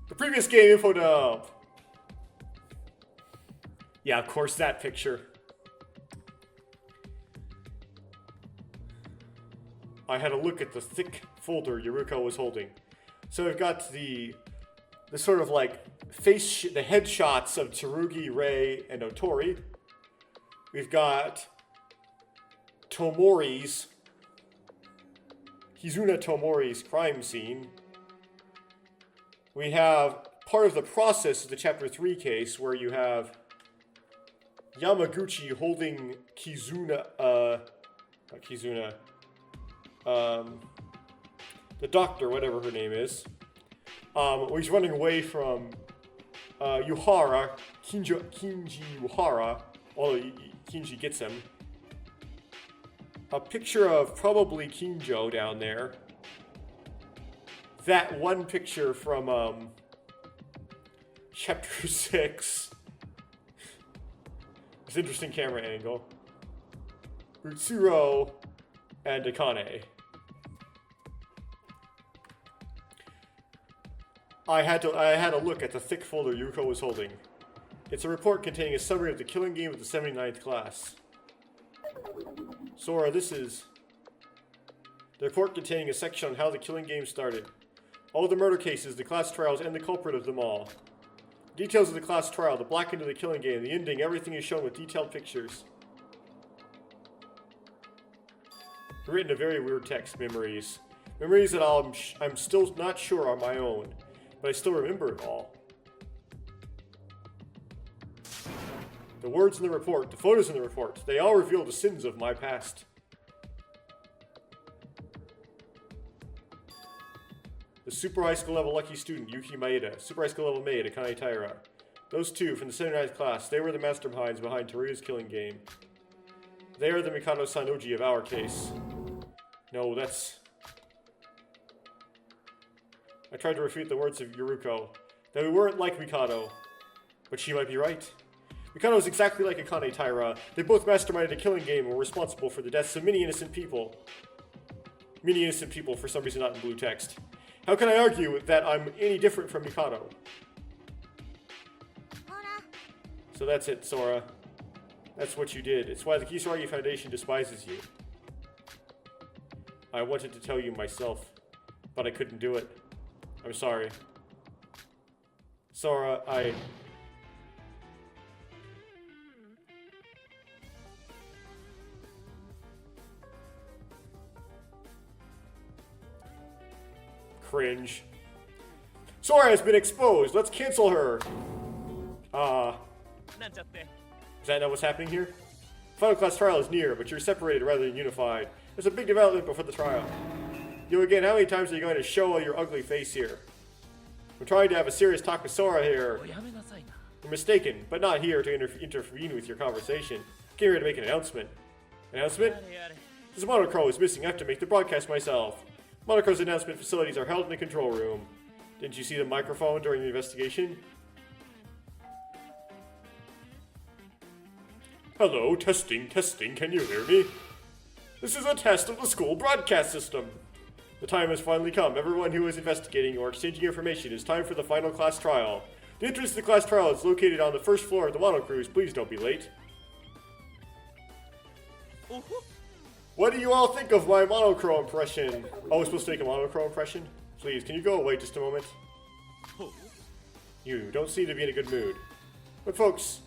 The previous game info dump. Yeah, of course, that picture. I had a look at the thick folder Yuruko was holding. So we've got the sort of like the headshots of Tsurugi, Rei, and Otori. We've got Hizuna Tomori's crime scene. We have part of the process of the Chapter 3 case where you have Yamaguchi holding the doctor, whatever her name is. He's running away from Kinji Yuhara, although Kinji gets him. A picture of probably Kinjo down there. That one picture from Chapter 6. It's an interesting camera angle. Utsuro and Akane. I had a look at the thick folder Yuko was holding. It's a report containing a summary of the killing game of the 79th class. Sora, this is the report containing a section on how the killing game started. All of the murder cases, the class trials, and the culprit of them all. Details of the class trial, the black end of the killing game, the ending, everything is shown with detailed pictures. Written in a very weird text, memories. Memories that I'm still not sure are my own, but I still remember it all. The words in the report, the photos in the report, they all reveal the sins of my past. The Super High School level lucky student, Yuki Maeda. Super High School level maid, Akane Taira. Those two from the 79th class, they were the masterminds behind Teruya's killing game. They are the Mikado Sanoji of our case. No, that's... I tried to refute the words of Yuruko, that we weren't like Mikado. But she might be right. Mikado is exactly like Akane Taira. They both masterminded a killing game and were responsible for the deaths of many innocent people. Many innocent people, for some reason not in blue text. How can I argue that I'm any different from Mikado? So that's it, Sora. That's what you did. It's why the Kisaragi Foundation despises you. I wanted to tell you myself, but I couldn't do it. I'm sorry. Sora, Cringe. Sora has been exposed. Let's cancel her. Is that not what's happening here? Final class trial is near, but you're separated rather than unified. There's a big development before the trial. You again, how many times are you going to show your ugly face here? I'm trying to have a serious talk with Sora here. You're mistaken, but not here to intervene with your conversation. I came here to make an announcement. Announcement? This Monochrome is missing. I have to make the broadcast myself. Monochrome's announcement facilities are held in the control room. Didn't you see the microphone during the investigation? Hello, testing, can you hear me? This is a test of the school broadcast system. The time has finally come. Everyone who is investigating or exchanging information, it's time for the final class trial. The entrance to the class trial is located on the first floor of the Monocruise. Please don't be late. What do you all think of my monochrome impression? Oh, we're supposed to make a monochrome impression? Please, can you go away just a moment? You don't seem to be in a good mood. But folks,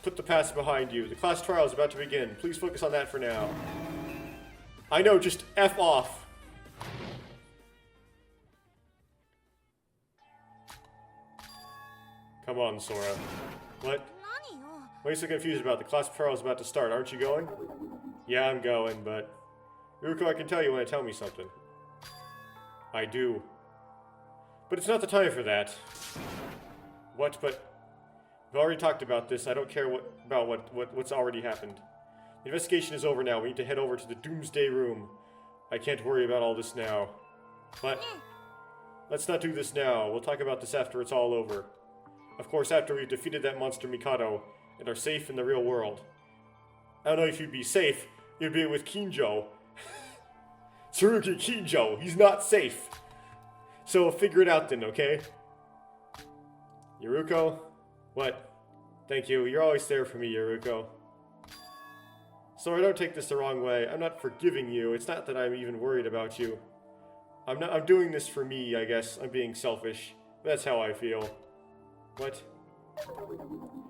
put the past behind you. The class trial is about to begin. Please focus on that for now. I know, just F off. Come on, Sora. What? What are you so confused about? The class trial is about to start. Aren't you going? Yeah, I'm going, but... Ruko, I can tell you when to tell me something. I do. But it's not the time for that. What? But... We've already talked about this. I don't care about what's already happened. The investigation is over now. We need to head over to the Doomsday Room. I can't worry about all this now. But... Let's not do this now. We'll talk about this after it's all over. Of course, after we've defeated that monster Mikado and are safe in the real world. I don't know if you'd be safe. You'd be with Kinjo. Tsurugi Kinjo. He's not safe. So figure it out then, okay? Yuruko? What? Thank you. You're always there for me, Yuruko. Sorry, don't take this the wrong way. I'm not forgiving you. It's not that I'm even worried about you. I'm doing this for me, I guess. I'm being selfish. That's how I feel. What?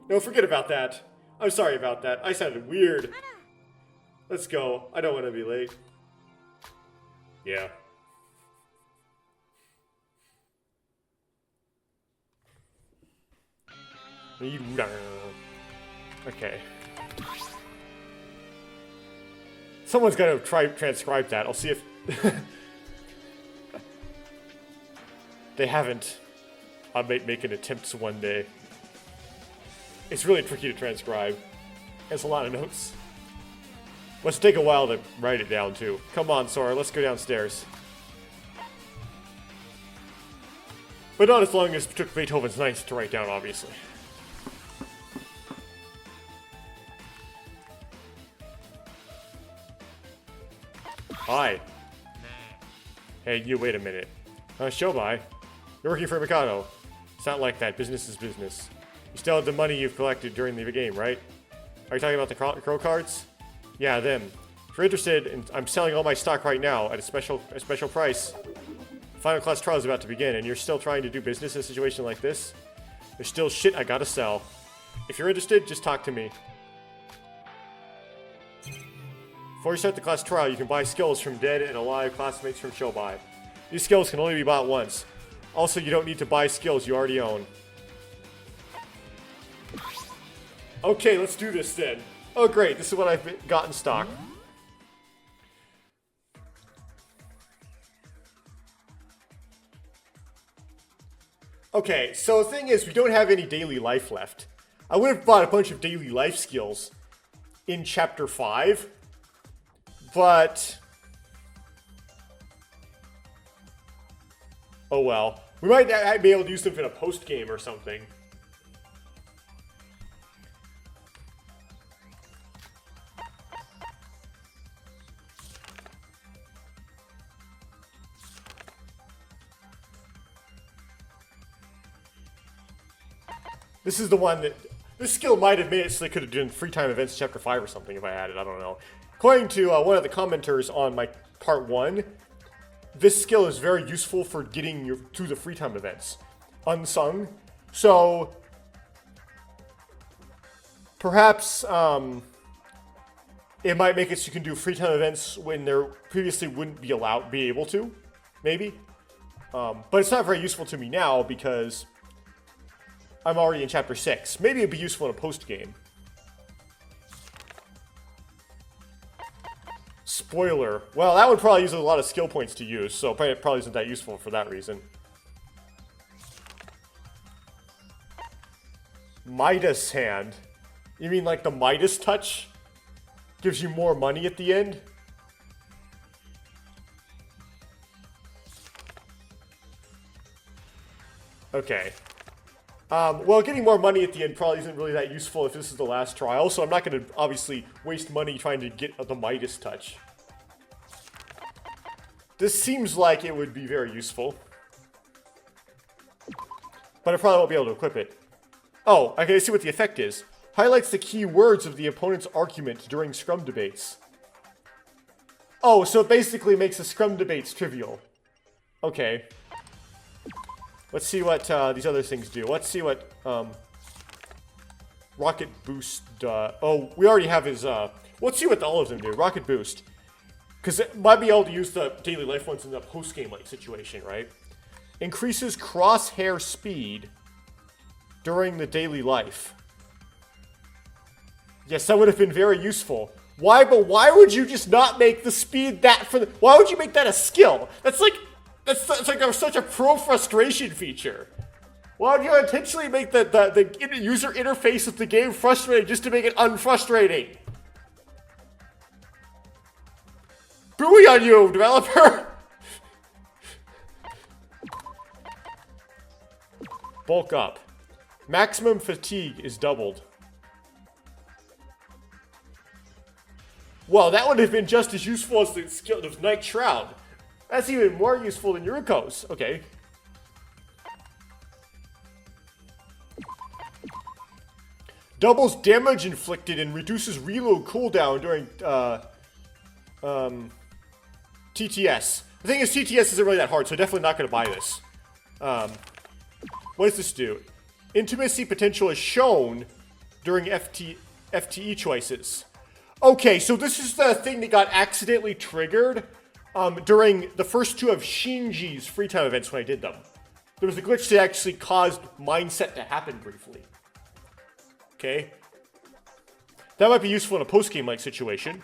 No, forget about that. I'm sorry about that. I sounded weird. Let's go. I don't want to be late. Yeah. Okay. Someone's gonna try transcribe that. I'll see if... They haven't. I might make an attempt one day. It's really tricky to transcribe. It's a lot of notes. Must take a while to write it down, too. Come on, Sora, let's go downstairs. But not as long as it took Beethoven's Ninth to write down, obviously. Hi. Hey, you, wait a minute. Shobai, you're working for Mikado. It's not like that. Business is business. You still have the money you've collected during the game, right? Are you talking about the Crow cards? Yeah, them. If you're interested, I'm selling all my stock right now at a special price. Final class trial is about to begin, and you're still trying to do business in a situation like this? There's still shit I gotta sell. If you're interested, just talk to me. Before you start the class trial, you can buy skills from dead and alive classmates from Shobai. These skills can only be bought once. Also, you don't need to buy skills you already own. Okay, let's do this then. Oh great, this is what I've got in stock. Okay, so the thing is, we don't have any daily life left. I would have bought a bunch of daily life skills in Chapter 5, but... Oh well. We might be able to use them in a post-game or something. This is the one that... This skill might have made it so they could have done free time events Chapter 5 or something if I had it, I don't know. According to one of the commenters on my Part 1, this skill is very useful for getting you to the free time events. Unsung. So... Perhaps, it might make it so you can do free time events when there previously wouldn't be able to. Maybe. But it's not very useful to me now because... I'm already in Chapter 6. Maybe it'd be useful in a post-game. Spoiler. Well, that would probably use a lot of skill points to use, so it probably isn't that useful for that reason. Midas hand. You mean like the Midas touch? Gives you more money at the end? Okay. Well, getting more money at the end probably isn't really that useful if this is the last trial, so I'm not going to obviously waste money trying to get the Midas touch. This seems like it would be very useful. But I probably won't be able to equip it. Oh, okay, let's see what the effect is. Highlights the key words of the opponent's argument during scrum debates. Oh, so it basically makes the scrum debates trivial. Okay. Let's see what these other things do. Let's see what Rocket Boost. Oh, we already have his. Let's see what all of them do. Rocket Boost, because it might be able to use the daily life ones in the post game like situation, right? Increases crosshair speed during the daily life. Yes, that would have been very useful. Why? But why would you just not make the speed that for the? Why would you make that a skill? That's like such a pro frustration feature. Why would you intentionally make the user interface of the game frustrating just to make it unfrustrating? Booey on you, developer! Bulk up. Maximum fatigue is doubled. Well, that would have been just as useful as the skill of Night Shroud. That's even more useful than Yuriko's. Okay. Doubles damage inflicted and reduces reload cooldown during TTS. The thing is, TTS isn't really that hard, so definitely not going to buy this. What does this do? Intimacy potential is shown during FTE choices. Okay, so this is the thing that got accidentally triggered during the first two of Shinji's free time events when I did them. There was a glitch that actually caused mindset to happen briefly. Okay. That might be useful in a post-game like situation.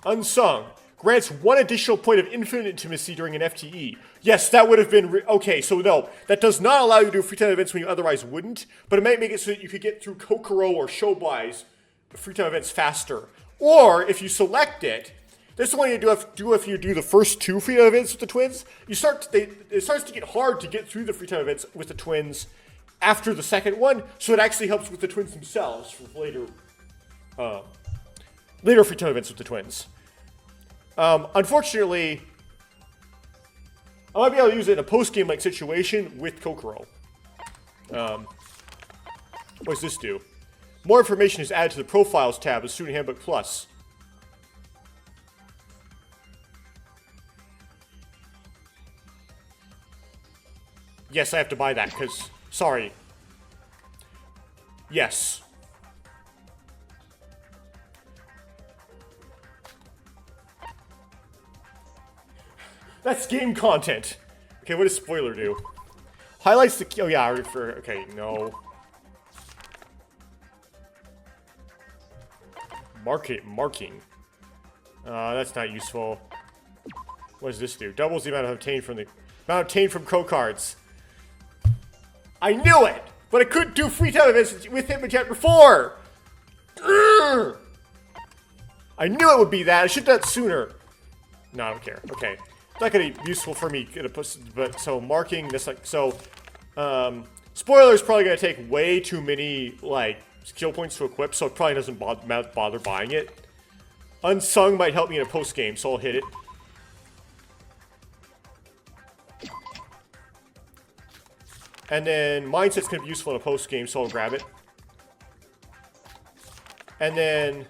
Unsung. Grants 1 additional point of infinite intimacy during an FTE. Yes, that would have been... okay, so no. That does not allow you to do free time events when you otherwise wouldn't, but it might make it so that you could get through Kokoro or Showbai's free time events faster. Or, if you select it, this is what you do if you do the first 2 free time events with the twins. It starts to get hard to get through the free time events with the twins after the second one, so it actually helps with the twins themselves for later free time events with the twins. Unfortunately, I might be able to use it in a post-game like situation with Kokoro. What does this do? More information is added to the Profiles tab of Student Handbook Plus. Yes, I have to buy that, because... sorry. Yes. That's game content. Okay, what does spoiler do? Highlights the... oh, yeah, okay, no. Marking. That's not useful. What does this do? Doubles the amount obtained from Crow cards. I knew it! But I couldn't do free time events with him in chapter 4! Urgh! I knew it would be that. I should have done it sooner. No, I don't care. Okay. It's not going to be useful for me. But so marking this like... so, spoiler is probably going to take way too many, like, skill points to equip, so it probably doesn't bother buying it. Unsung might help me in a post-game, so I'll hit it. And then Mindset's going to be useful in a post-game, so I'll grab it. And then...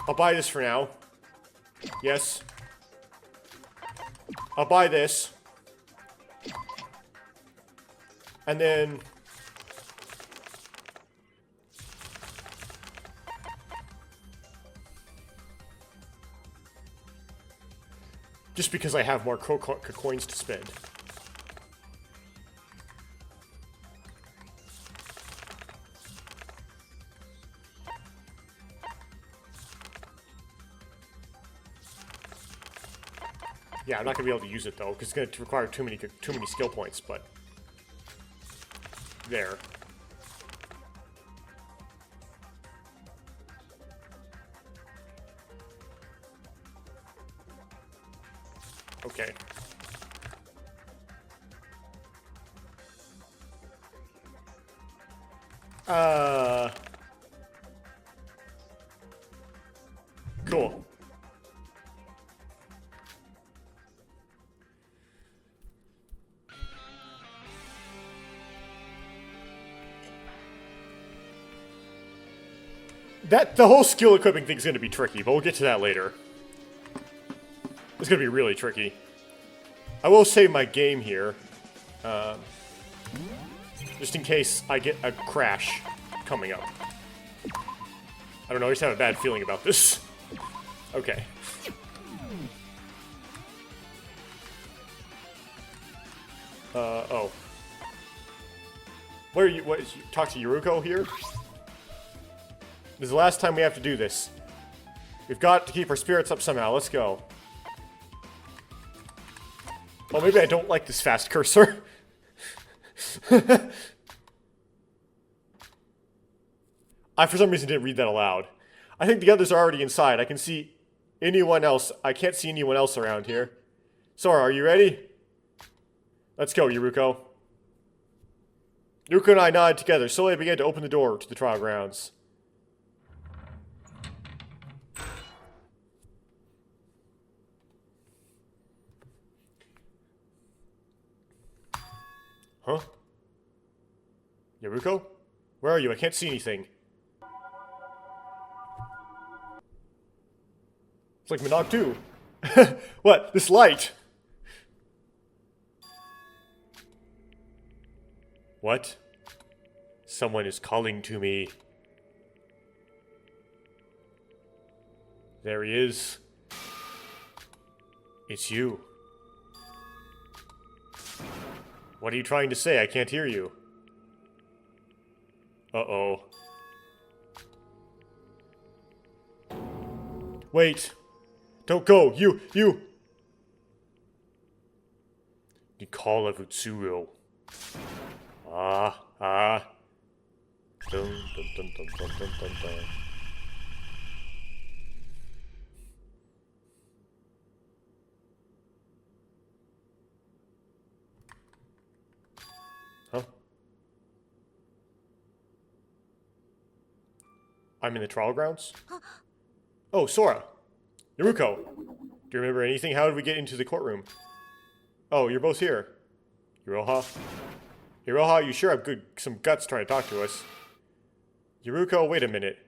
I'll buy this for now. Yes. I'll buy this. And then... just because I have more coins to spend. Yeah, I'm not gonna be able to use it though, because it's gonna require too many skill points. But there. Okay. Cool. The whole skill equipping thing's gonna be tricky, but we'll get to that later. It's gonna be really tricky. I will save my game here. Just in case I get a crash coming up. I don't know, I just have a bad feeling about this. Okay. Oh. Where are you? Talk to Yuruko here? This is the last time we have to do this. We've got to keep our spirits up somehow. Let's go. Oh, maybe I don't like this fast cursor. I, for some reason, didn't read that aloud. I think the others are already inside. I can see anyone else. I can't see anyone else around here. Sora, are you ready? Let's go, Yuruko. Yuruko and I nodded together. Slowly I began to open the door to the trial grounds. Huh? Yuruko? Where are you? I can't see anything. It's like Monog 2. What? This light? What? Someone is calling to me. There he is. It's you. What are you trying to say? I can't hear you. Uh-oh. Wait. Don't go. You. The call of Utsuro. Ah. Dun, dun, dun, dun, dun, dun, dun, dun. Huh? I'm in the trial grounds? Oh, Sora! Yuruko! Do you remember anything? How did we get into the courtroom? Oh, you're both here. Iroha? Iroha, you sure have some guts trying to talk to us. Yuruko, wait a minute.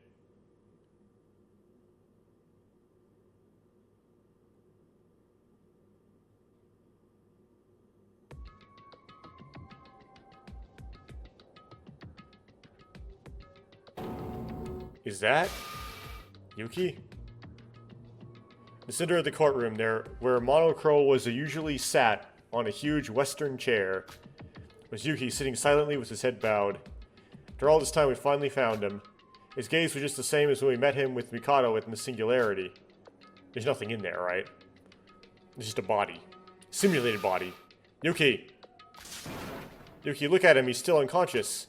Is that Yuki? The center of the courtroom there, where Monocro was usually sat on a huge western chair, was Yuki sitting silently with his head bowed. After all this time, we finally found him. His gaze was just the same as when we met him with Mikado in the Singularity. There's nothing in there, right? It's just a body. Simulated body. Yuki! Yuki, look at him, he's still unconscious.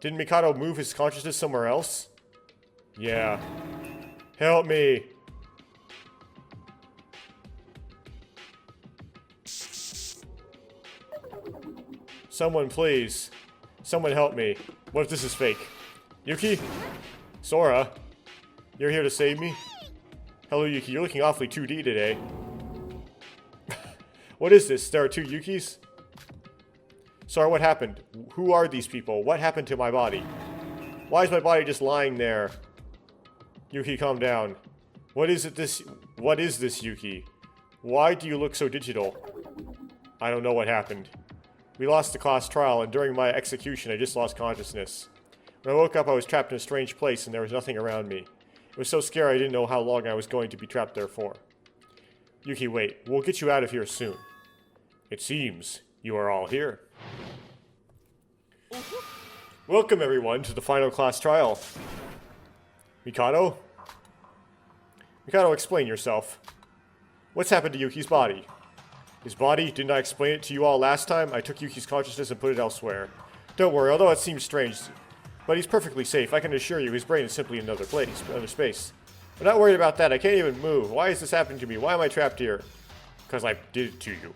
Didn't Mikado move his consciousness somewhere else? Yeah. Help me! Someone, please. Someone help me. What if this is fake? Yuki? Sora? You're here to save me? Hello, Yuki. You're looking awfully 2D today. What is this? There are two Yukis? Sora, what happened? Who are these people? What happened to my body? Why is my body just lying there? Yuki, calm down. What is this, Yuki? Why do you look so digital? I don't know what happened. We lost the class trial, and during my execution, I just lost consciousness. When I woke up, I was trapped in a strange place, and there was nothing around me. It was so scary I didn't know how long I was going to be trapped there for. Yuki, wait. We'll get you out of here soon. It seems you are all here. Welcome, everyone, to the final class trial. Mikado? Mikado, explain yourself. What's happened to Yuki's body? His body? Didn't I explain it to you all last time? I took Yuki's consciousness and put it elsewhere. Don't worry, although it seems strange, but he's perfectly safe. I can assure you his brain is simply in another place, another space. I'm not worried about that. I can't even move. Why is this happening to me? Why am I trapped here? Because I did it to you.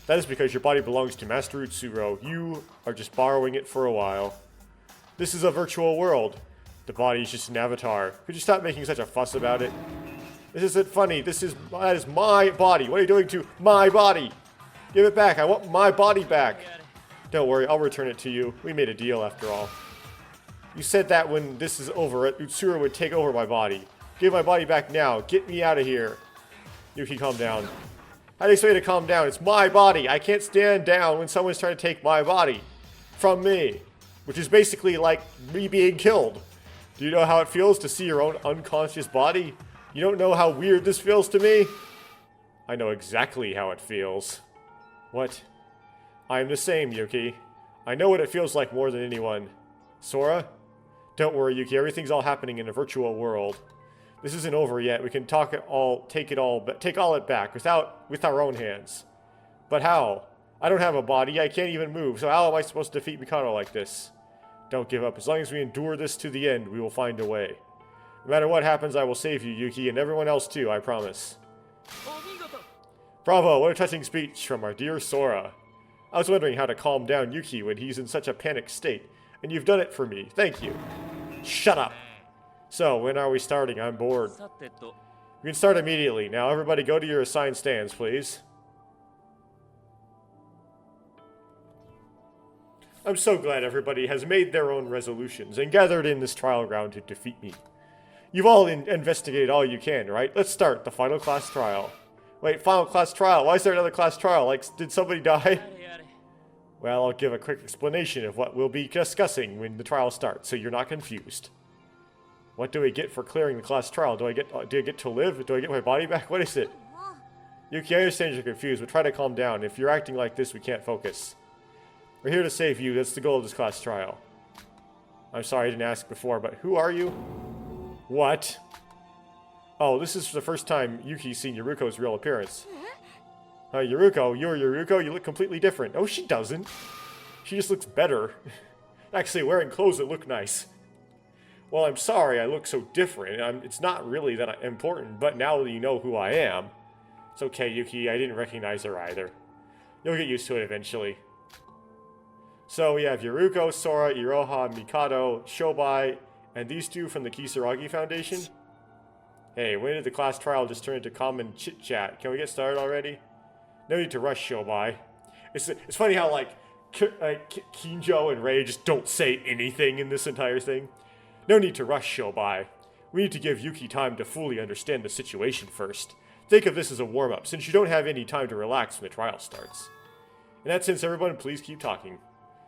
That is because your body belongs to Master Utsuro. You are just borrowing it for a while. This is a virtual world. The body is just an avatar. Could you stop making such a fuss about it? This isn't funny. That is my body. What are you doing to my body? Give it back. I want my body back. Don't worry, I'll return it to you. We made a deal after all. You said that when this is over, Utsuro would take over my body. Give my body back now. Get me out of here. Yuki, calm down. How do you expect me to calm down? It's my body. I can't stand down when someone's trying to take my body from me. Which is basically like me being killed. Do you know how it feels to see your own unconscious body? You don't know how weird this feels to me? I know exactly how it feels. What? I am the same, Yuki. I know what it feels like more than anyone. Sora? Don't worry, Yuki. Everything's all happening in a virtual world. This isn't over yet. We can take all it back with our own hands. But how? I don't have a body. I can't even move. So how am I supposed to defeat Mikado like this? Don't give up. As long as we endure this to the end, we will find a way. No matter what happens, I will save you, Yuki, and everyone else too, I promise. Bravo, what a touching speech from our dear Sora. I was wondering how to calm down Yuki when he's in such a panicked state, and you've done it for me. Thank you. Shut up. So, when are we starting? I'm bored. We can start immediately. Now, everybody go to your assigned stands, please. I'm so glad everybody has made their own resolutions and gathered in this trial ground to defeat me. You've all investigated all you can, right? Let's start the final class trial. Wait, final class trial? Why is there another class trial? Like, did somebody die? Well, I'll give a quick explanation of what we'll be discussing when the trial starts, so you're not confused. What do we get for clearing the class trial? Do I get to live? Do I get my body back? What is it? Yuki, I understand you're confused, but try to calm down. If you're acting like this, we can't focus. We're here to save you. That's the goal of this class trial. I'm sorry I didn't ask before, but who are you? What? Oh, this is the first time Yuki's seen Yuruko's real appearance. Yuruko? You're Yuruko? You look completely different. Oh, she doesn't. She just looks better. Actually, wearing clothes that look nice. Well, I'm sorry I look so different. It's not really that important, but now that you know who I am. It's okay, Yuki. I didn't recognize her either. You'll get used to it eventually. So we have Yuruko, Sora, Iroha, Mikado, Shobai, and these two from the Kisaragi Foundation. Hey, when did the class trial just turn into common chit-chat? Can we get started already? No need to rush, Shobai. It's funny how, like, Kinjo and Rei just don't say anything in this entire thing. No need to rush, Shobai. We need to give Yuki time to fully understand the situation first. Think of this as a warm-up, since you don't have any time to relax when the trial starts. In that sense, everyone, please keep talking.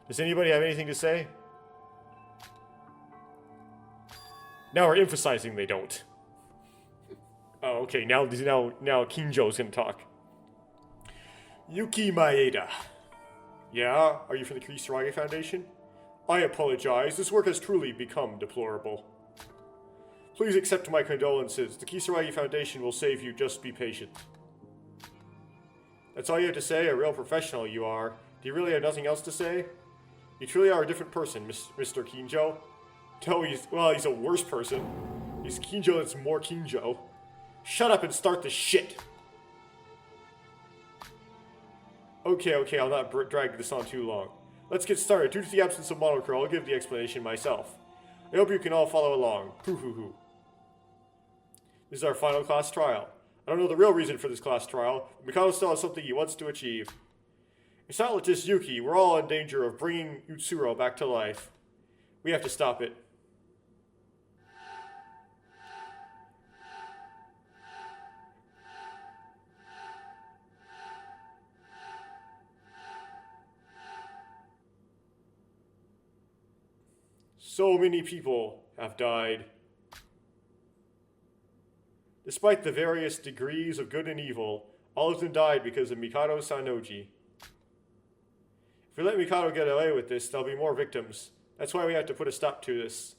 Does anybody have anything to say? Now we're emphasizing they don't. Oh, okay, now Kinjo's gonna talk. Yuki Maeda. Yeah? Are you from the Kisaragi Foundation? I apologize. This work has truly become deplorable. Please accept my condolences. The Kisaragi Foundation will save you. Just be patient. That's all you have to say? A real professional you are. Do you really have nothing else to say? You truly are a different person, Mr. Kinjo. No, he's a worse person. He's Kinjo that's more Kinjo. Shut up and start the shit. Okay, I'll not drag this on too long. Let's get started. Due to the absence of Monocro, I'll give the explanation myself. I hope you can all follow along. Hoo. This is our final class trial. I don't know the real reason for this class trial, but Mikado still has something he wants to achieve. It's not just Yuki. We're all in danger of bringing Utsuro back to life. We have to stop it. So many people have died. Despite the various degrees of good and evil, all of them died because of Mikado Sanoji. If we let Mikado get away with this, there'll be more victims. That's why we have to put a stop to this.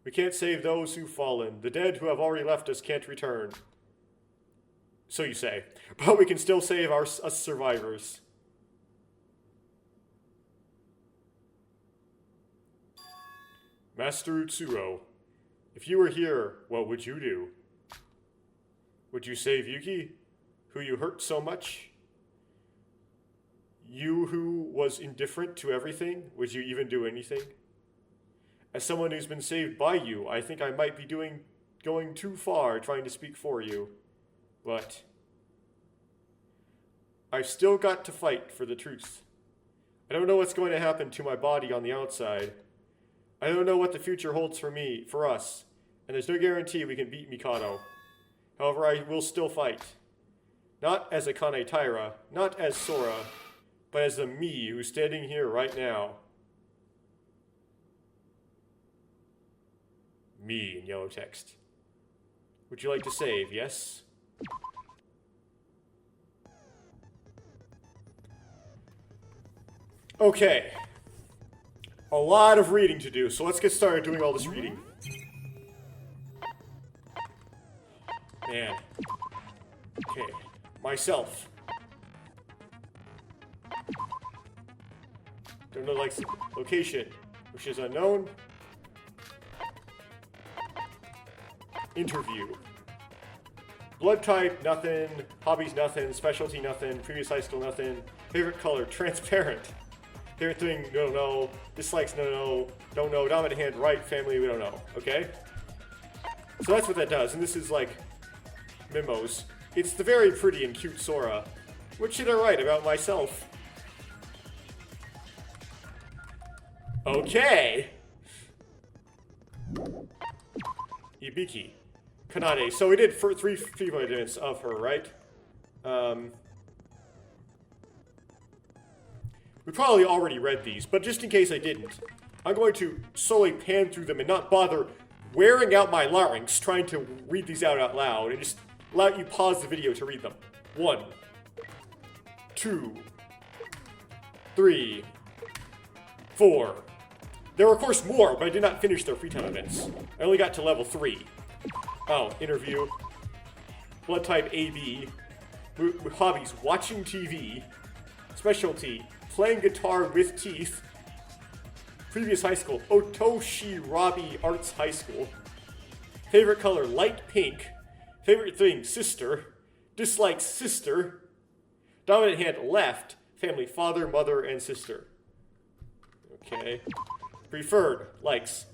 We can't save those who've fallen. The dead who have already left us can't return. So you say. But we can still save us survivors. Master Utsuro, if you were here, what would you do? Would you save Yuki, who you hurt so much? You who was indifferent to everything, would you even do anything? As someone who's been saved by you, I think I might be going too far trying to speak for you. But I've still got to fight for the truth. I don't know what's going to happen to my body on the outside. I don't know what the future holds for us, and there's no guarantee we can beat Mikado. However, I will still fight. Not as a Kane Taira, not as Sora, but as the me who's standing here right now. Me in yellow text. Would you like to save, yes? Okay. A lot of reading to do, so let's get started doing all this reading. Man. Okay. Myself. Don't know, like, location, which is unknown. Interview. Blood type, nothing. Hobbies, nothing. Specialty, nothing. Previous high school, nothing. Favorite color, transparent. Favorite thing, don't know. Dislikes, no. Don't know. Dominant hand, right. Family, we don't know. Okay? So that's what that does, and this is like memos. It's the very pretty and cute Sora. What should I write about myself? Okay. Ibiki. Kanade. So we did for three minutes of her, right? We probably already read these, but just in case I didn't, I'm going to slowly pan through them and not bother wearing out my larynx trying to read these out loud, and just let you pause the video to read them. 1, 2, 3, 4. There were, of course, more, but I did not finish their free time events. I only got to level 3. Oh, interview. Blood type AB. Hobbies, watching TV. Specialty, playing guitar with teeth. Previous high school, Otoshirabi Arts High School. Favorite color, light pink. Favorite thing, sister. Dislikes sister. Dominant hand, left. Family, father, mother, and sister. Okay. Preferred, likes.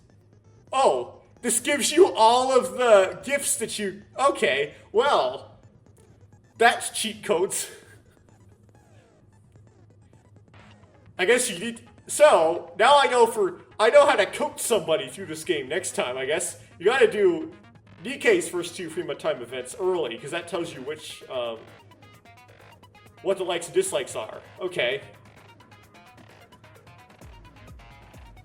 Oh, this gives you all of the gifts that you... Okay, well, that's cheat codes. I guess you need... So, now I know how to coach somebody through this game next time, I guess. You gotta do DK's first 2 free time events early, because that tells you which, what the likes and dislikes are. Okay.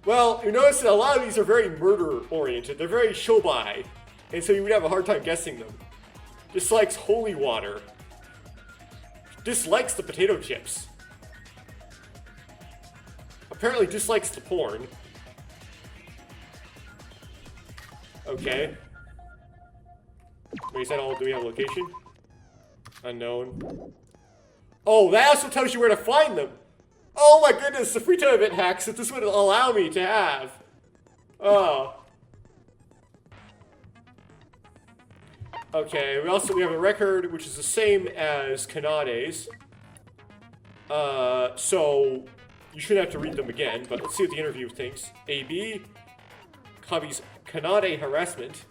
Well, you notice that a lot of these are very murder-oriented. They're very shobai, and so you would have a hard time guessing them. Dislikes holy water. Dislikes the potato chips. Apparently dislikes the porn. Okay. Wait, is that all? Do we have a location? Unknown. Oh, that also tells you where to find them! Oh my goodness, the free time event hacks that this would allow me to have. Oh. Okay, we have a record which is the same as Kanade's. So you shouldn't have to read them again, but let's see what the interview thinks. AB, Kabi's Kanade harassment,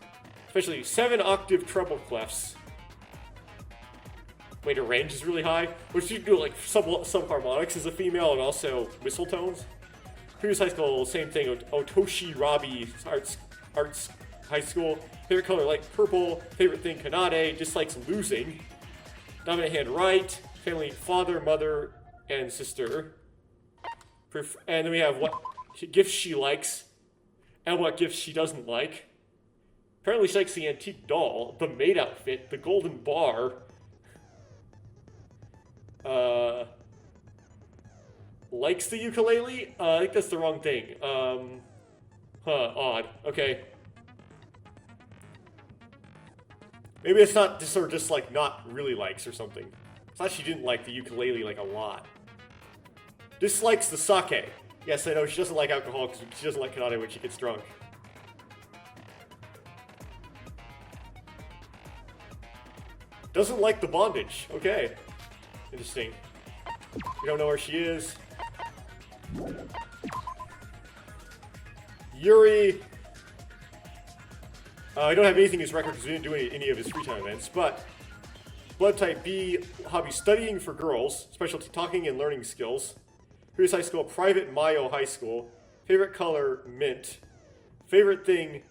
especially 7-octave treble clefs. Wait, her range is really high? Which you do like subharmonics as a female and also whistle tones. Previous high school, same thing. Otoshirabi Arts High School. Favorite color, light purple. Favorite thing, Kanade. Dislikes losing. Dominant hand, right. Family, father, mother, and sister. And then we have what gifts she likes and what gifts she doesn't like. Apparently she likes the antique doll, the maid outfit, the golden bar. Likes the ukulele? I think that's the wrong thing. Odd. Okay. Maybe it's not just, or just like not really likes or something. I thought she didn't like the ukulele like a lot. Dislikes the sake. Yes, I know she doesn't like alcohol because she doesn't like Kanade when she gets drunk. Doesn't like the bondage. Okay. Interesting. We don't know where she is. Yuri. I don't have anything in his record because we didn't do any of his free time events, but blood type B, hobby studying for girls, specialty talking and learning skills. Previous high school, private Mayo High School. Favorite color, mint. Favorite thing,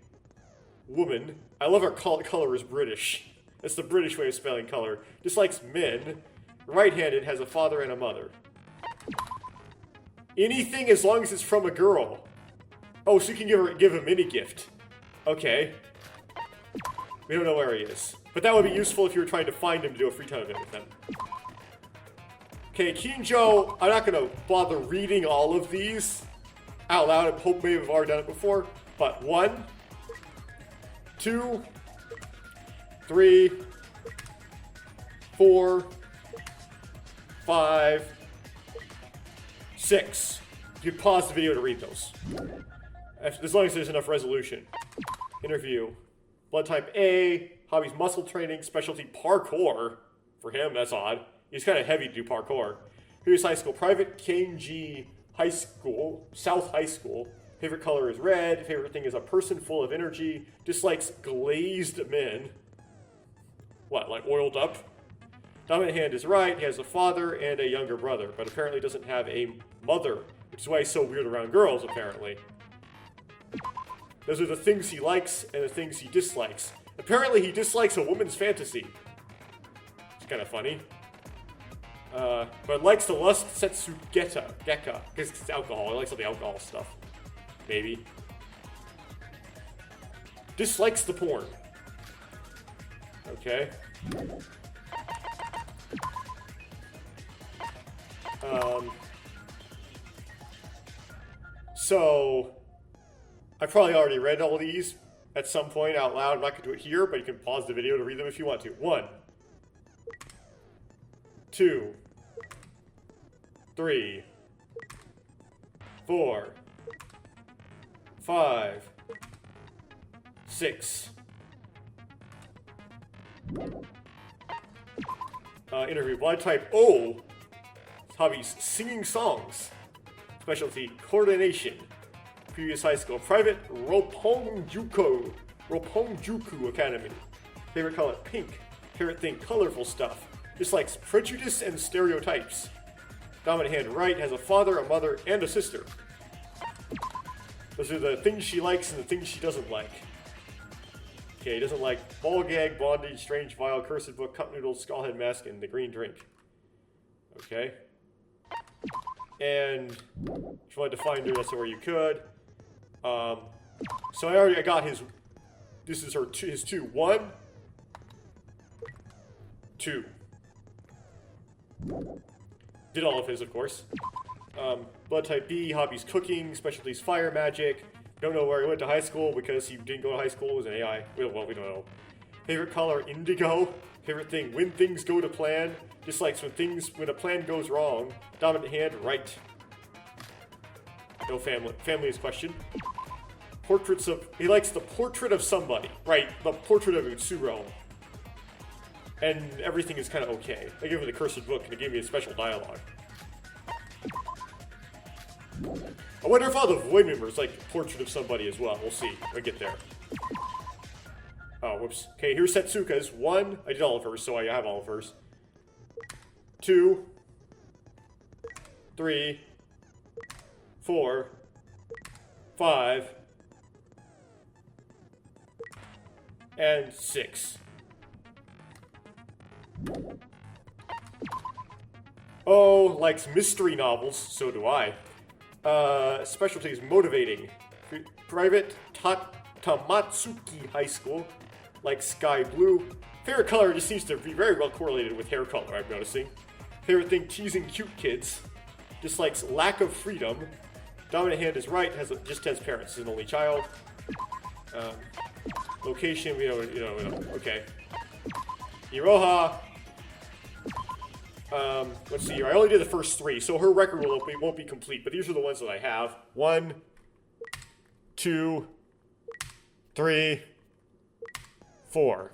woman. I love our color is British. That's the British way of spelling color. Dislikes men. Right-handed, has a father and a mother. Anything as long as it's from a girl. Oh, so you can give a mini gift. Okay. We don't know where he is. But that would be useful if you were trying to find him to do a free time event with him. Okay, Kinjo, I'm not going to bother reading all of these out loud. I hope maybe I've already done it before. But 1, 2, 3, 4, 5, 6. You can pause the video to read those. As long as there's enough resolution. Interview. Blood type A. Hobbies muscle training. Specialty parkour. For him, that's odd. He's kind of heavy to do parkour. Previous high school. Private KG High School. South High School. Favorite color is red. Favorite thing is a person full of energy. Dislikes glazed men. What, like oiled up? Dominant hand is right. He has a father and a younger brother, but apparently doesn't have a mother, which is why he's so weird around girls, apparently. Those are the things he likes and the things he dislikes. Apparently he dislikes a woman's fantasy. It's kind of funny. But likes the lust Geka, because it's alcohol. He likes all the alcohol stuff. Maybe. Dislikes the porn. Okay. So, I probably already read all these at some point out loud. I'm not going to do it here, but you can pause the video to read them if you want to. 1, 2, 3, 4, 5, 6. Interview. Blood type O. Hobbies, singing songs. Specialty, coordination. Previous high school, private Ropponjuku Academy. Favorite color, pink. Favorite thing, colorful stuff. Dislikes prejudice and stereotypes. Dominant hand right, has a father, a mother, and a sister. Those are the things she likes and the things she doesn't like. Okay, he doesn't like ball gag, bondage, strange vial, cursed book, cup noodles, skullhead mask, and the green drink. Okay. And if you wanted to find her, that's where you could. So I got his. This is his 2. 1, 2. Did all of his, of course. Blood type B, hobbies cooking, specialties fire magic. Don't know where he went to high school because he didn't go to high school. It was an AI. Well, we don't know. Favorite color, indigo. Favorite thing, when things go to plan. Dislikes when a plan goes wrong. Dominant hand, right. No family. Family is question. Portraits of... He likes the portrait of somebody. Right, the portrait of Utsuro. And everything is kind of okay. I gave him the cursed book and it gave me a special dialogue. I wonder if all the Void members like portrait of somebody as well. We'll see when we get there. Oh, whoops. Okay, here's Setsuka's. 1. I did all of hers, so I have all of hers. 2. 3. 4. 5. And 6. Oh, likes mystery novels. So do I. Specialties, motivating. Private Tamatsuki High School. Like sky blue. Favorite color just seems to be very well correlated with hair color, I'm noticing. Favorite thing, teasing cute kids. Dislikes lack of freedom. Dominant hand is right, just has parents, is an only child. Location, we don't, okay. Iroha. Let's see here. I only did the first 3, so her record won't be complete, but these are the ones that I have. 1, 2, 3, 4.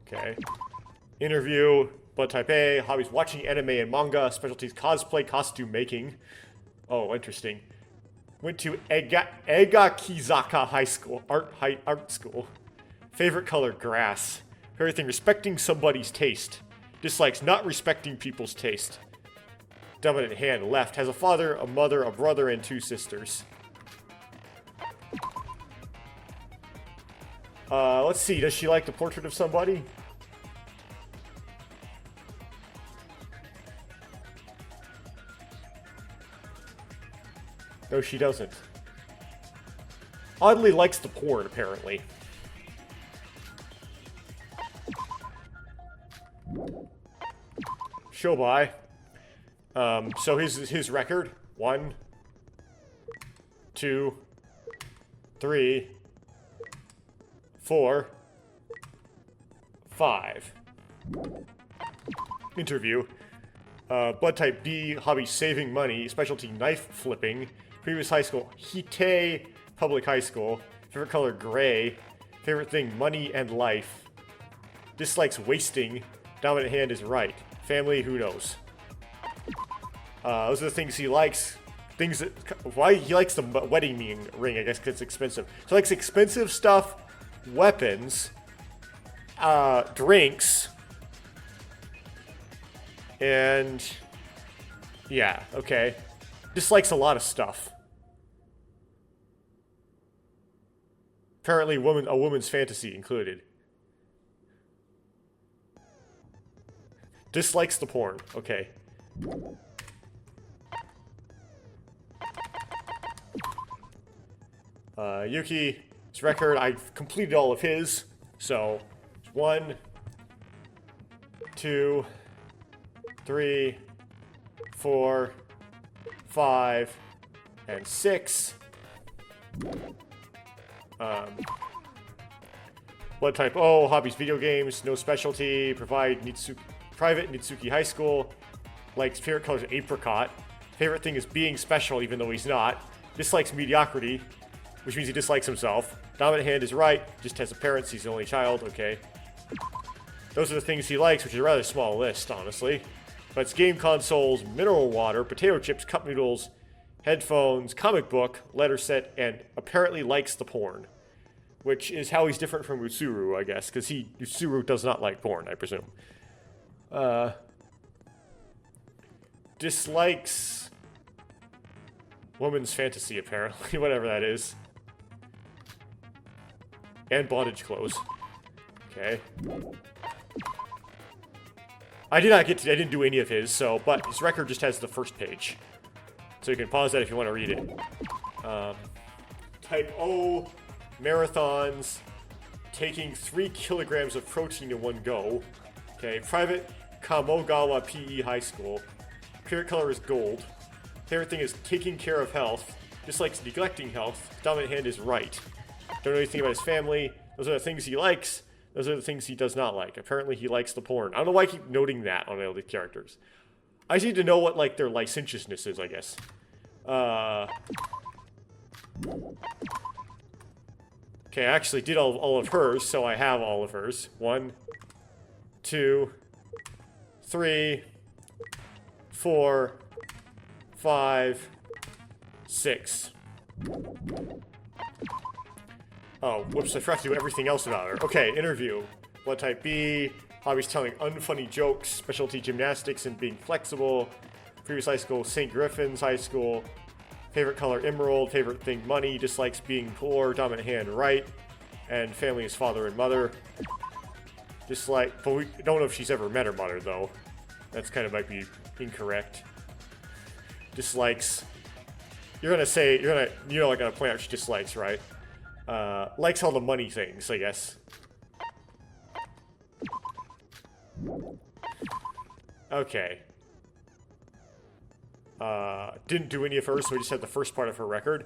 Okay. Interview, blood type A, hobbies watching anime and manga, specialties cosplay, costume making. Oh, interesting. Went to Egakizaka High School, art school. Favorite color, grass. Favorite thing, respecting somebody's taste. Dislikes not respecting people's taste. Dominant hand, left. Has a father, a mother, a brother, and 2 sisters. Let's see. Does she like the portrait of somebody? No, she doesn't. Oddly likes the porn, apparently. Show by. So his record. 1, 2, 3, 4, 5. Interview. Blood type B, hobby saving money, specialty knife flipping. Previous high school, Hite Public High School. Favorite color, gray. Favorite thing, money and life. Dislikes wasting. Dominant hand is right. Family, who knows. Those are the things he likes. Things that... Why? He likes the wedding ring, I guess, because it's expensive. So he likes expensive stuff, weapons, drinks, and... Yeah, okay. Dislikes a lot of stuff. Apparently a woman's fantasy included. Dislikes the porn. Okay. Yuki, his record, I've completed all of his. So, 1, 2, 3, 4, 5, and 6. Blood type O, hobbies, video games, no specialty, private Nitsuki High School, likes favorite color is apricot, favorite thing is being special even though he's not, dislikes mediocrity, which means he dislikes himself, dominant hand is right, just has a parents, he's the only child, okay. Those are the things he likes, which is a rather small list, honestly. But it's game consoles, mineral water, potato chips, cup noodles, headphones, comic book, letter set, and apparently likes the porn. Which is how he's different from Utsuru, I guess, because Utsuru does not like porn, I presume. Dislikes woman's fantasy, apparently, whatever that is. And bondage clothes. Okay. I didn't do any of his, so, but his record just has the first page. So you can pause that if you want to read it. Type O, marathons, taking 3 kilograms of protein in one go. Okay, private Kamogawa PE High School. Favorite color is gold. Favorite thing is taking care of health. Dislikes neglecting health. Dominant hand is right. Don't know anything about his family. Those are the things he likes. Those are the things he does not like. Apparently he likes the porn. I don't know why I keep noting that on all the characters. I just need to know what, like, their licentiousness is, I guess. Okay, I actually did all of hers, so I have all of hers. 1, 2, 3, 4, 5, 6. Oh, whoops, I forgot to do everything else about her. Okay, interview. Blood type B. Hobbies telling unfunny jokes. Specialty gymnastics and being flexible. Previous high school, St. Griffin's High School. Favorite color, emerald. Favorite thing, money. Dislikes being poor. Dominant hand, right. And family is father and mother. Dislike, but we don't know if she's ever met her mother, though. That's kind of might be incorrect. Dislikes. You're gonna point out she dislikes, right? Likes all the money things, I guess. Okay. Didn't do any of hers, so we just had the first part of her record.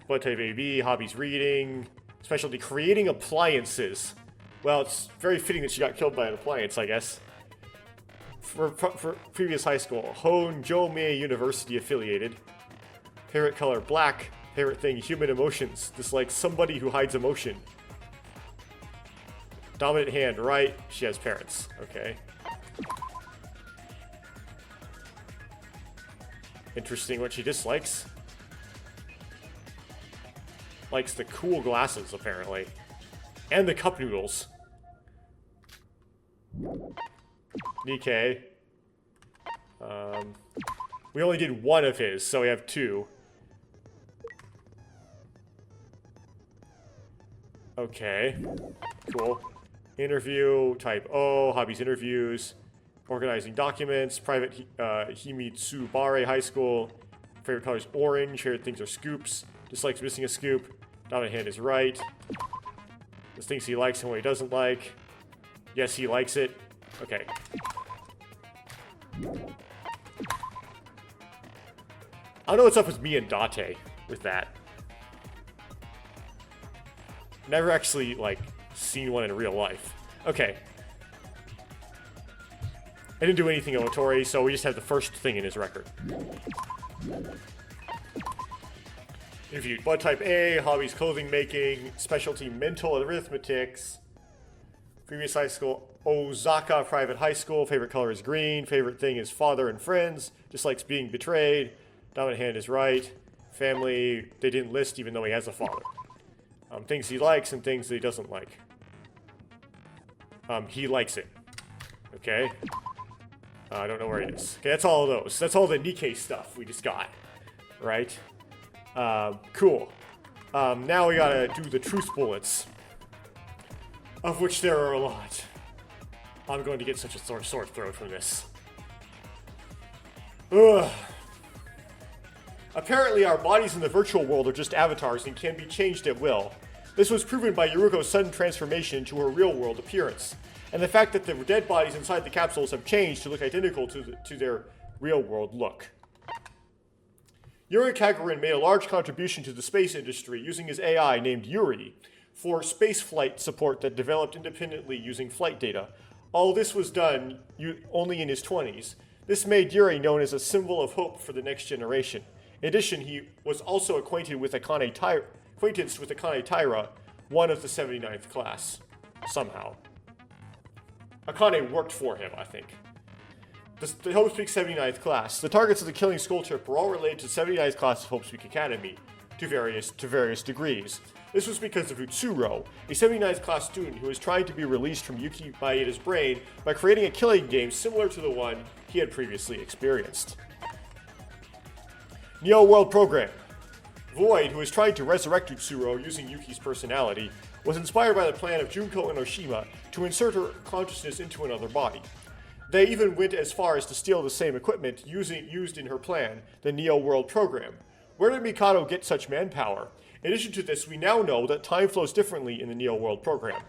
Blood type AB, hobbies reading, specialty creating appliances. Well, it's very fitting that she got killed by an appliance, I guess. For previous high school, Honjomei University affiliated. Favorite color, black. Favorite thing, human emotions. Dislikes somebody who hides emotion. Dominant hand, right. She has parents. Okay. Interesting what she dislikes. Likes the cool glasses, apparently. And the cup noodles. Nikkei. We only did one of his, so we have two. Okay. Cool. Interview, type O, hobbies interviews, organizing documents, private Himitsubare High School, favorite color is orange, favorite things are scoops, dislikes missing a scoop, dominant hand is right, there's things he likes and what he doesn't like, yes he likes it, okay. I don't know what's up with me and Date with that. Never actually, like, seen one in real life. Okay. I didn't do anything on Otori, so we just have the first thing in his record. Interviewed blood type A, hobbies clothing making, specialty mental arithmetics. Previous high school, Osaka Private High School, favorite color is green, favorite thing is father and friends, dislikes being betrayed, dominant hand is right, family, they didn't list even though he has a father. Things he likes and things that he doesn't like. He likes it. Okay. I don't know where it is. Okay, that's all of those. That's all the Nikkei stuff we just got. Right? Cool. Now we gotta do the truth bullets. Of which there are a lot. I'm going to get such a sore throat from this. Ugh. Apparently our bodies in the virtual world are just avatars and can be changed at will. This was proven by Yuruko's sudden transformation into her real-world appearance, and the fact that the dead bodies inside the capsules have changed to look identical to their real-world look. Yuri Kagarin made a large contribution to the space industry using his AI named Yuri for spaceflight support that developed independently using flight data. All this was done only in his 20s. This made Yuri known as a symbol of hope for the next generation. In addition, he was also acquainted with Akane Taira, one of the 79th class, somehow. Akane worked for him, I think. The Hope Speak 79th class. The targets of the killing school trip were all related to 79th class of Hope Speak Academy, to various degrees. This was because of Utsuro, a 79th class student who was trying to be released from Yuki Maeda's brain by creating a killing game similar to the one he had previously experienced. Neo World Program. Void, who was trying to resurrect Utsuro using Yuki's personality, was inspired by the plan of Junko Enoshima to insert her consciousness into another body. They even went as far as to steal the same equipment used in her plan, the Neo World Program. Where did Mikado get such manpower? In addition to this, we now know that time flows differently in the Neo World Program.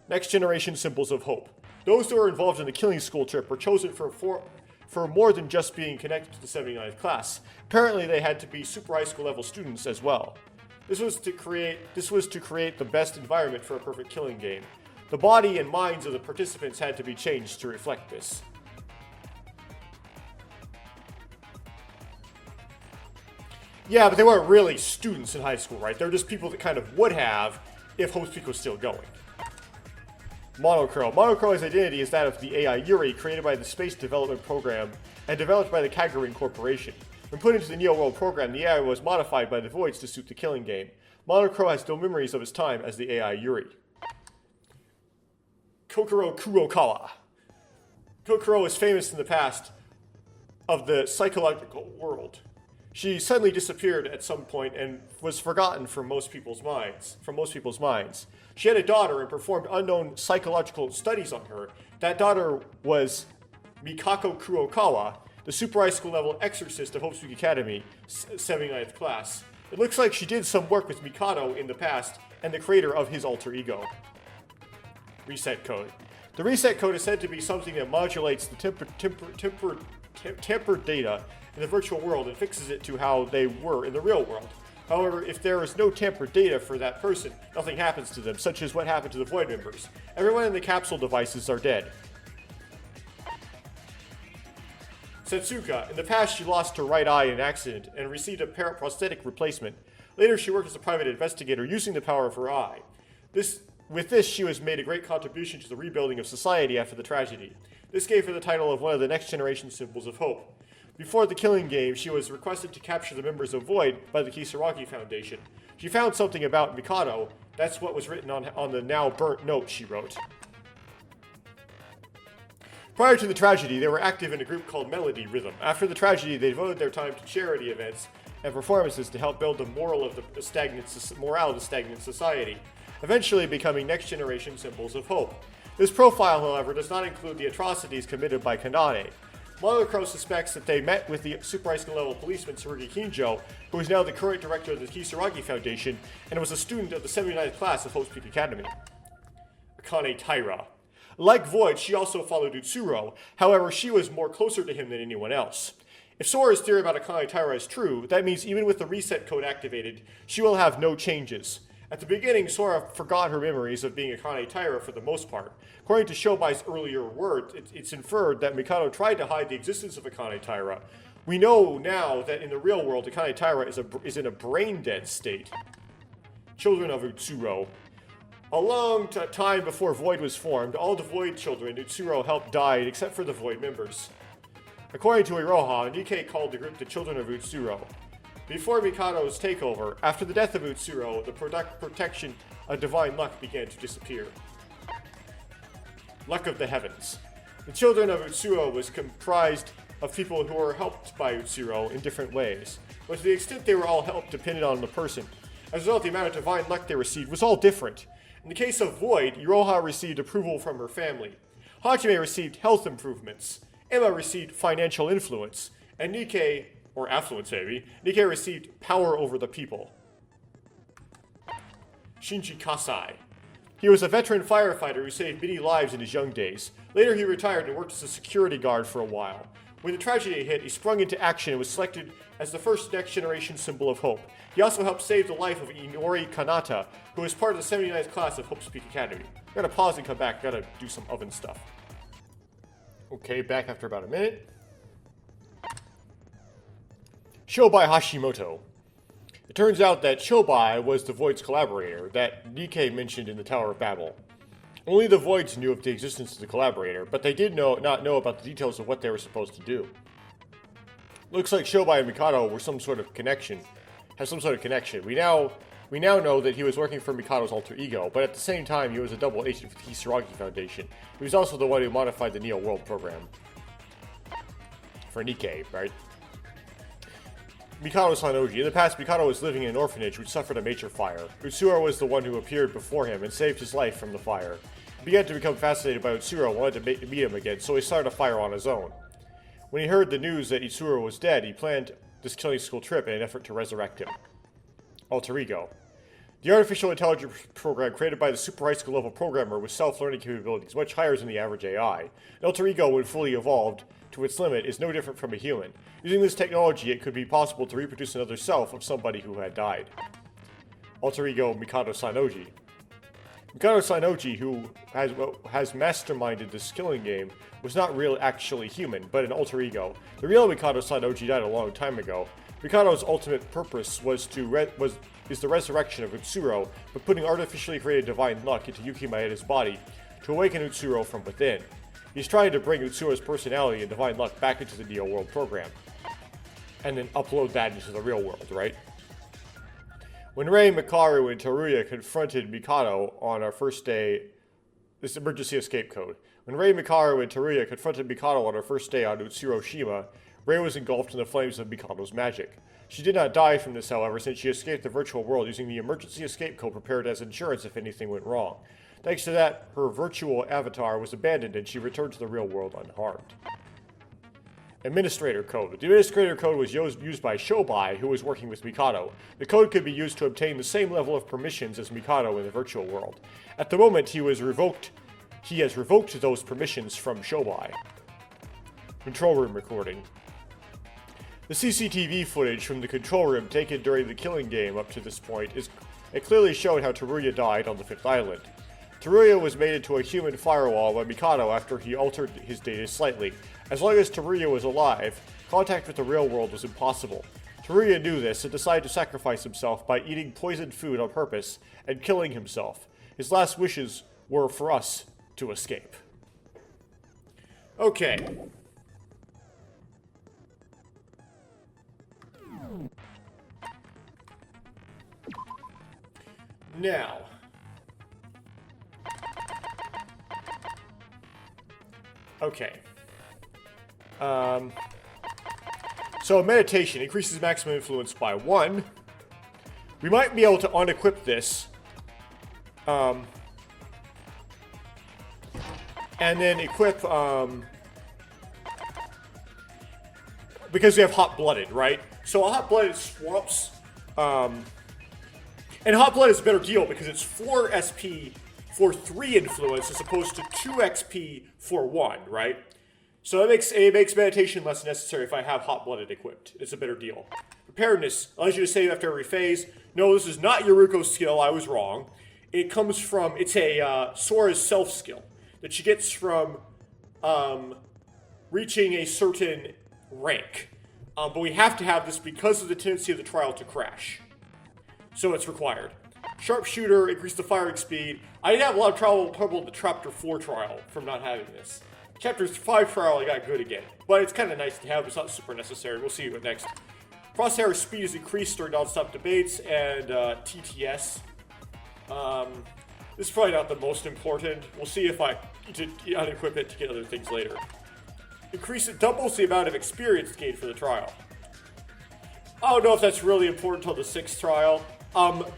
Next generation symbols of hope. Those that were involved in the killing school trip were chosen for more than just being connected to the 79th class. Apparently they had to be super high school level students as well. This was to create the best environment for a perfect killing game. The body and minds of the participants had to be changed to reflect this. Yeah, but they weren't really students in high school, right? They're just people that kind of would have if Hope Speak was still going. Monochrome. Monochrome's identity is that of the AI Yuri, created by the Space Development Program and developed by the Kagarin Corporation. When put into the Neo World Program, the AI was modified by the Voids to suit the killing game. Monochrome has no memories of his time as the AI Yuri. Kokoro Kurokawa. Kokoro is famous in the past of the psychological world. She suddenly disappeared at some point and was forgotten from most people's minds. She had a daughter and performed unknown psychological studies on her. That daughter was Mikako Kurokawa, the super high school level exorcist of Hope Speak Academy, 79th class. It looks like she did some work with Mikado in the past and the creator of his alter ego. Reset code. The reset code is said to be something that modulates the tempered data in the virtual world and fixes it to how they were in the real world. However, if there is no tampered data for that person, nothing happens to them, such as what happened to the Void members. Everyone in the capsule devices are dead. Setsuka. In the past, she lost her right eye in an accident and received a prosthetic replacement. Later, she worked as a private investigator using the power of her eye. With this, she was made a great contribution to the rebuilding of society after the tragedy. This gave her the title of one of the next generation symbols of hope. Before the killing game, she was requested to capture the members of Void by the Kisaragi Foundation. She found something about Mikado. That's what was written on the now burnt note she wrote. Prior to the tragedy, they were active in a group called Melody Rhythm. After the tragedy, they devoted their time to charity events and performances to help build the morale of the stagnant society, eventually becoming next-generation symbols of hope. This profile, however, does not include the atrocities committed by Kanade. Monocro suspects that they met with the super high school level policeman Tsurugi Kinjo, who is now the current director of the Kisaragi Foundation and was a student of the 79th class of Hope's Peak Academy. Akane Taira. Like Void, she also followed Utsuro, however, she was more closer to him than anyone else. If Sora's theory about Akane Taira is true, that means even with the reset code activated, she will have no changes. At the beginning, Sora forgot her memories of being Akane Taira for the most part. According to Shobai's earlier words, it's inferred that Mikado tried to hide the existence of Akane Taira. We know now that in the real world, Akane Taira is in a brain-dead state. Children of Utsuro. A long time before Void was formed, all the Void children Utsuro helped died except for the Void members. According to Iroha, Nikkei called the group the Children of Utsuro. Before Mikado's takeover, after the death of Utsuro, the protection of divine luck began to disappear. Luck of the Heavens. The Children of Utsuro was comprised of people who were helped by Utsuro in different ways, but to the extent they were all helped depended on the person. As a result, the amount of divine luck they received was all different. In the case of Void, Iroha received approval from her family. Hajime received health improvements. Emma received financial influence. And Nikkei, or affluence maybe, Nikkei received power over the people. Shinji Kasai. He was a veteran firefighter who saved many lives in his young days. Later he retired and worked as a security guard for a while. When the tragedy hit, he sprung into action and was selected as the first next-generation symbol of hope. He also helped save the life of Inori Kanata, who was part of the 79th class of Hope's Peak Academy. Gotta pause and come back, gotta do some oven stuff. Okay, back after about a minute. Shobai Hashimoto. It turns out that Shobai was the Void's collaborator that Nikkei mentioned in the Tower of Babel. Only the Voids knew of the existence of the collaborator, but they did not know about the details of what they were supposed to do. Looks like Shobai and Mikado were some sort of connection. We now know that he was working for Mikado's alter ego, but at the same time he was a double agent for the Kisaragi Foundation. He was also the one who modified the Neo World program. For Nikkei, right? Mikado Sanoji. In the past, Mikado was living in an orphanage which suffered a major fire. Utsuro was the one who appeared before him and saved his life from the fire. He began to become fascinated by Utsuro and wanted to meet him again, so he started a fire on his own. When he heard the news that Utsuro was dead, he planned this killing school trip in an effort to resurrect him. Alter Ego. The artificial intelligence program created by the super high school level programmer with self-learning capabilities much higher than the average AI. An alter ego, when fully evolved to its limit, is no different from a human. Using this technology, it could be possible to reproduce another self of somebody who had died. Alter ego Mikado Sanoji. Mikado Sanoji, who has masterminded this killing game, was not actually human, but an alter ego. The real Mikado Sanoji died a long time ago. Mikado's ultimate purpose is the resurrection of Utsuro, but putting artificially created divine luck into Yuki Maeda's body to awaken Utsuro from within. He's trying to bring Utsuro's personality and divine luck back into the Neo World program, and then upload that into the real world, right? When Rei, Mikaru, and Teruya confronted Mikado on our first day, this emergency escape code. When Rei, Mikaru, and Teruya confronted Mikado on our first day on Utsuroshima, Rei was engulfed in the flames of Mikado's magic. She did not die from this, however, since she escaped the virtual world using the emergency escape code prepared as insurance if anything went wrong. Thanks to that, her virtual avatar was abandoned and she returned to the real world unharmed. Administrator Code. The Administrator Code was used by Shobai, who was working with Mikado. The code could be used to obtain the same level of permissions as Mikado in the virtual world. At the moment, he has revoked those permissions from Shobai. Control room recording. The CCTV footage from the control room taken during the killing game up to this point it clearly showed how Teruya died on the 5th island. Teruya was made into a human firewall by Mikado after he altered his data slightly. As long as Teruya was alive, contact with the real world was impossible. Teruya knew this and decided to sacrifice himself by eating poisoned food on purpose and killing himself. His last wishes were for us to escape. Okay. Now, okay. So meditation increases maximum influence by 1. We might be able to unequip this. And then equip, because we have hot-blooded, right? So a hot-blooded swaps, and hot-blooded is a better deal because it's 4 SP for 3 influence as opposed to 2 XP for 1, right? So it makes meditation less necessary if I have hot-blooded equipped. It's a better deal. Preparedness allows you to save after every phase. No, this is not Yuruko's skill. I was wrong. It comes from, it's a Sora's self-skill that she gets from reaching a certain rank. But we have to have this because of the tendency of the trial to crash. So it's required. Sharpshooter, increase the firing speed. I did have a lot of trouble in the Chapter 4 trial from not having this. Chapter 5 trial, I got good again. But it's kind of nice to have, it's not super necessary. We'll see what next. Crosshair speed is increased during non-stop debates, and TTS. This is probably not the most important. We'll see if I need to unequip it to get other things later. It doubles the amount of experience gained for the trial. I don't know if that's really important until the 6th trial.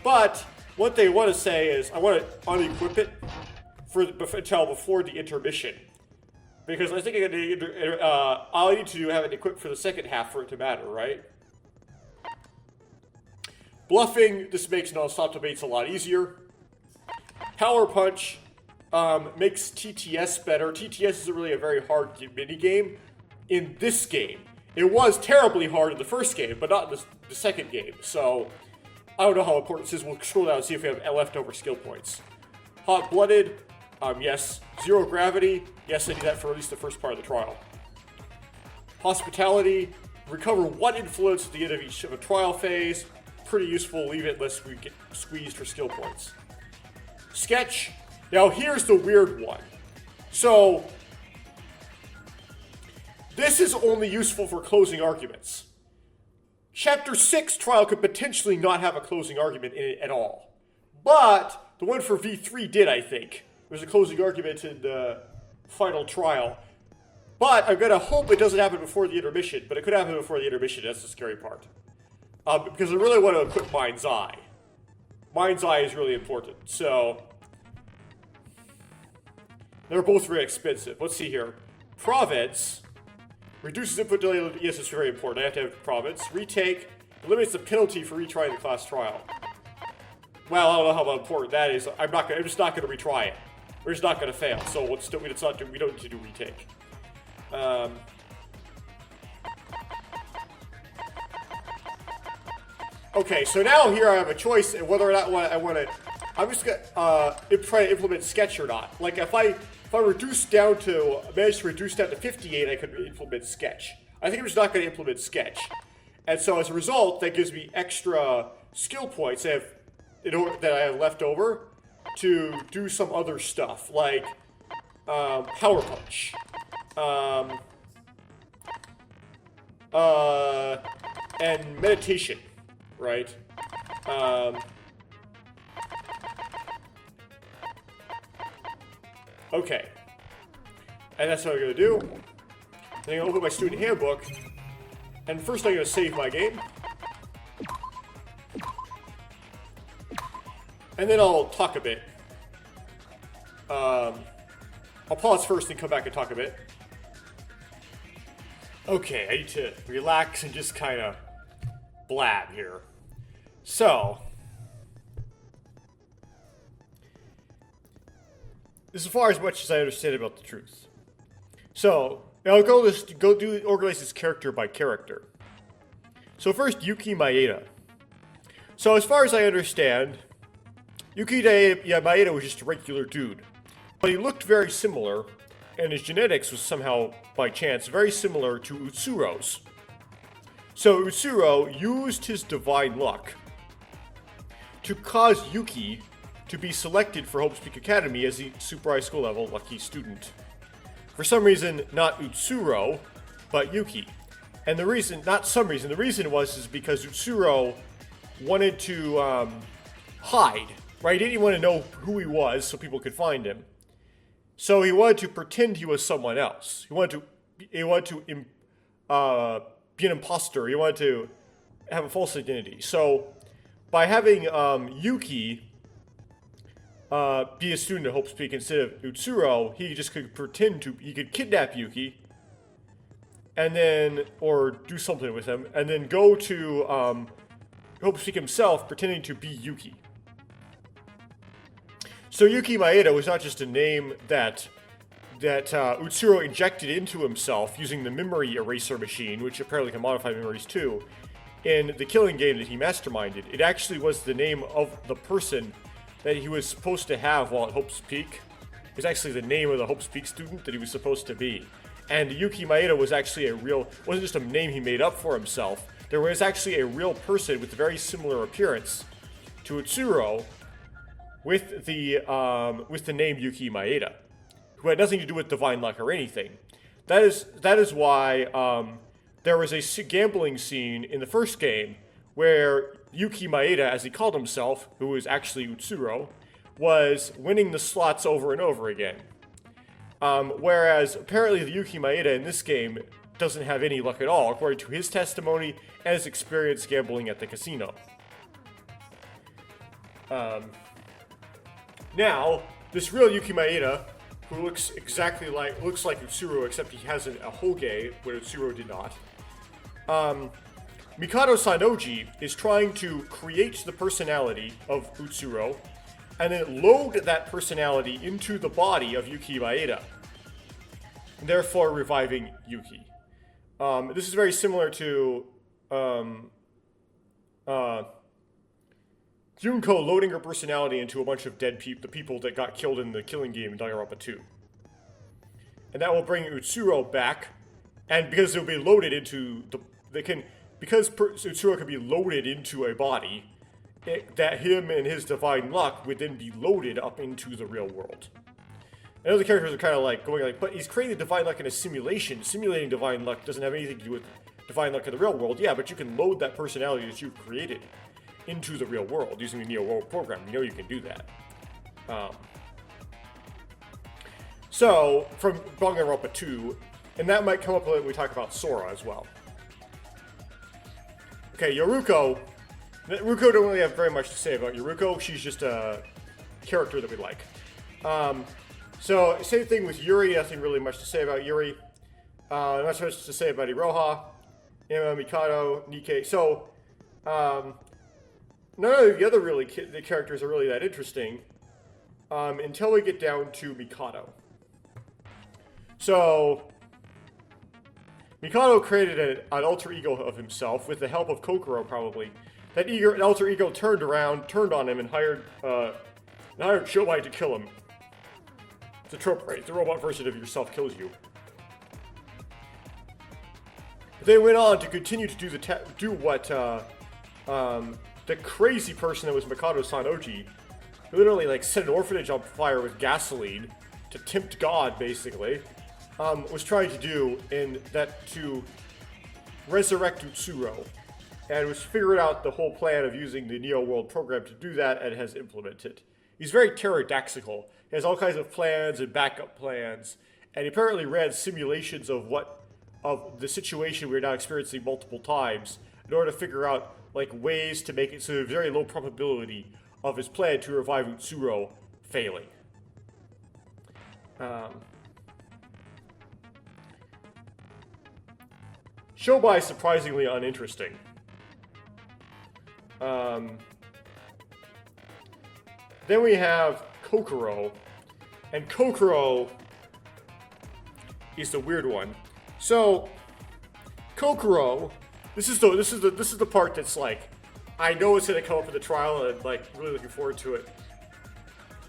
But what they want to say is, I want to unequip it until before the intermission. Because I think all I need to do have it equipped for the second half for it to matter, right? Bluffing, this makes non-stop debates a lot easier. Power Punch makes TTS better. TTS isn't really a very hard minigame in this game. It was terribly hard in the first game, but not in the second game. So, I don't know how important this is. We'll scroll down and see if we have leftover skill points. Hot-blooded, yes. Zero gravity, yes, I need that for at least the first part of the trial. Hospitality, recover 1 influence at the end of each of a trial phase. Pretty useful, leave it unless we get squeezed for skill points. Sketch, now here's the weird one. So, this is only useful for closing arguments. Chapter 6 trial could potentially not have a closing argument in it at all. But the one for V3 did, I think. There's a closing argument in the final trial. But I'm going to hope it doesn't happen before the intermission. But it could happen before the intermission. That's the scary part. Because I really want to equip Mind's Eye. Mind's Eye is really important. So, they're both very expensive. Let's see here. Province reduces input delay. Yes, it's very important. I have to have Province. Retake eliminates the penalty for retrying the class trial. Well, I don't know how important that is. I'm just not going to retry it. We're just not going to fail. So we don't need to do retake. Okay, so now here I have a choice whether or not I want to. I'm just gonna try to implement sketch or not. Like if I manage to reduce down to 58, I could implement sketch. I think I'm just not going to implement sketch, and so as a result, that gives me extra skill points that I have left over to do some other stuff like Power Punch, and meditation, right? Okay. And that's what I'm going to do. Then I'm going to open my student handbook. And first I'm going to save my game. And then I'll talk a bit. I'll pause first and come back and talk a bit. Okay, I need to relax and just kind of blab here. So, this is as far as much as I understand about the truth. So, I'll organize this character by character. So first, Yuki Maeda. So as far as I understand, Yuki Maeda was just a regular dude. But he looked very similar, and his genetics was somehow, by chance, very similar to Utsuro's. So Utsuro used his divine luck to cause Yuki to be selected for Hope's Peak Academy as a super high school level lucky student. For some reason, not Utsuro, but Yuki. And the reason was because Utsuro wanted to hide right? He didn't want to know who he was so people could find him. So he wanted to pretend he was someone else. He wanted to be an imposter. He wanted to have a false identity. So by having Yuki be a student at Hope's Peak instead of Utsuro, he just could he could kidnap Yuki, and then, or do something with him, and then go to Hope's Peak himself, pretending to be Yuki. So Yuki Maeda was not just a name that Utsuro injected into himself using the memory eraser machine, which apparently can modify memories too, in the killing game that he masterminded. It actually was the name of the person that he was supposed to have while at Hope's Peak. It was actually the name of the Hope's Peak student that he was supposed to be. And Yuki Maeda was actually wasn't just a name he made up for himself. There was actually a real person with a very similar appearance to Utsuro with the name Yuki Maeda, who had nothing to do with divine luck or anything. That is why there was a gambling scene in the first game where Yuki Maeda, as he called himself, who was actually Utsuro, was winning the slots over and over again. Whereas apparently the Yuki Maeda in this game doesn't have any luck at all, according to his testimony and his experience gambling at the casino. Now, this real Yuki Maeda, who looks like Utsuro, except he has a Hoge, where Utsuro did not. Mikado Sanoji is trying to create the personality of Utsuro, and then load that personality into the body of Yuki Maeda, therefore reviving Yuki. This is very similar to Junko loading her personality into a bunch of dead people, the people that got killed in the killing game in Danganranpa 2. And that will bring Utsuro back, and because it will be loaded into because Utsuro can be loaded into a body, that him and his divine luck would then be loaded up into the real world. I know the characters are kind of like going like, but he's creating divine luck in a simulation. Simulating divine luck doesn't have anything to do with divine luck in the real world. Yeah, but you can load that personality that you've created into the real world using the Neo World program. You know you can do that. So, from Danganranpa 2, and that might come up when we talk about Sora as well. Okay, Yoruko don't really have very much to say about Yoruko. She's just a character that we like. So, same thing with Yuri. Nothing really much to say about Yuri. Not much to say about Iroha, Emma, Mikado, Nikkei. So, none of the other the characters are really that interesting until we get down to Mikado. So, Mikado created an alter ego of himself with the help of Kokoro, probably. That alter ego turned on him, and hired Shobai to kill him. It's a trope, right? The robot version of yourself kills you. They went on to continue to do what the crazy person that was Mikado Sanoji, who literally set an orphanage on fire with gasoline to tempt God, basically. Was trying to do to resurrect Utsuro, and was figured out the whole plan of using the Neo World program to do that, and has implemented. He's very pterodactyl. He has all kinds of plans and backup plans, and he apparently ran simulations of the situation we're now experiencing multiple times in order to figure out ways to make it so there's very low probability of his plan to revive Utsuro failing. Shobai is surprisingly uninteresting. Then we have Kokoro, and Kokoro is the weird one. So, Kokoro, this is the part that's I know it's gonna come up in the trial, and I'm really looking forward to it.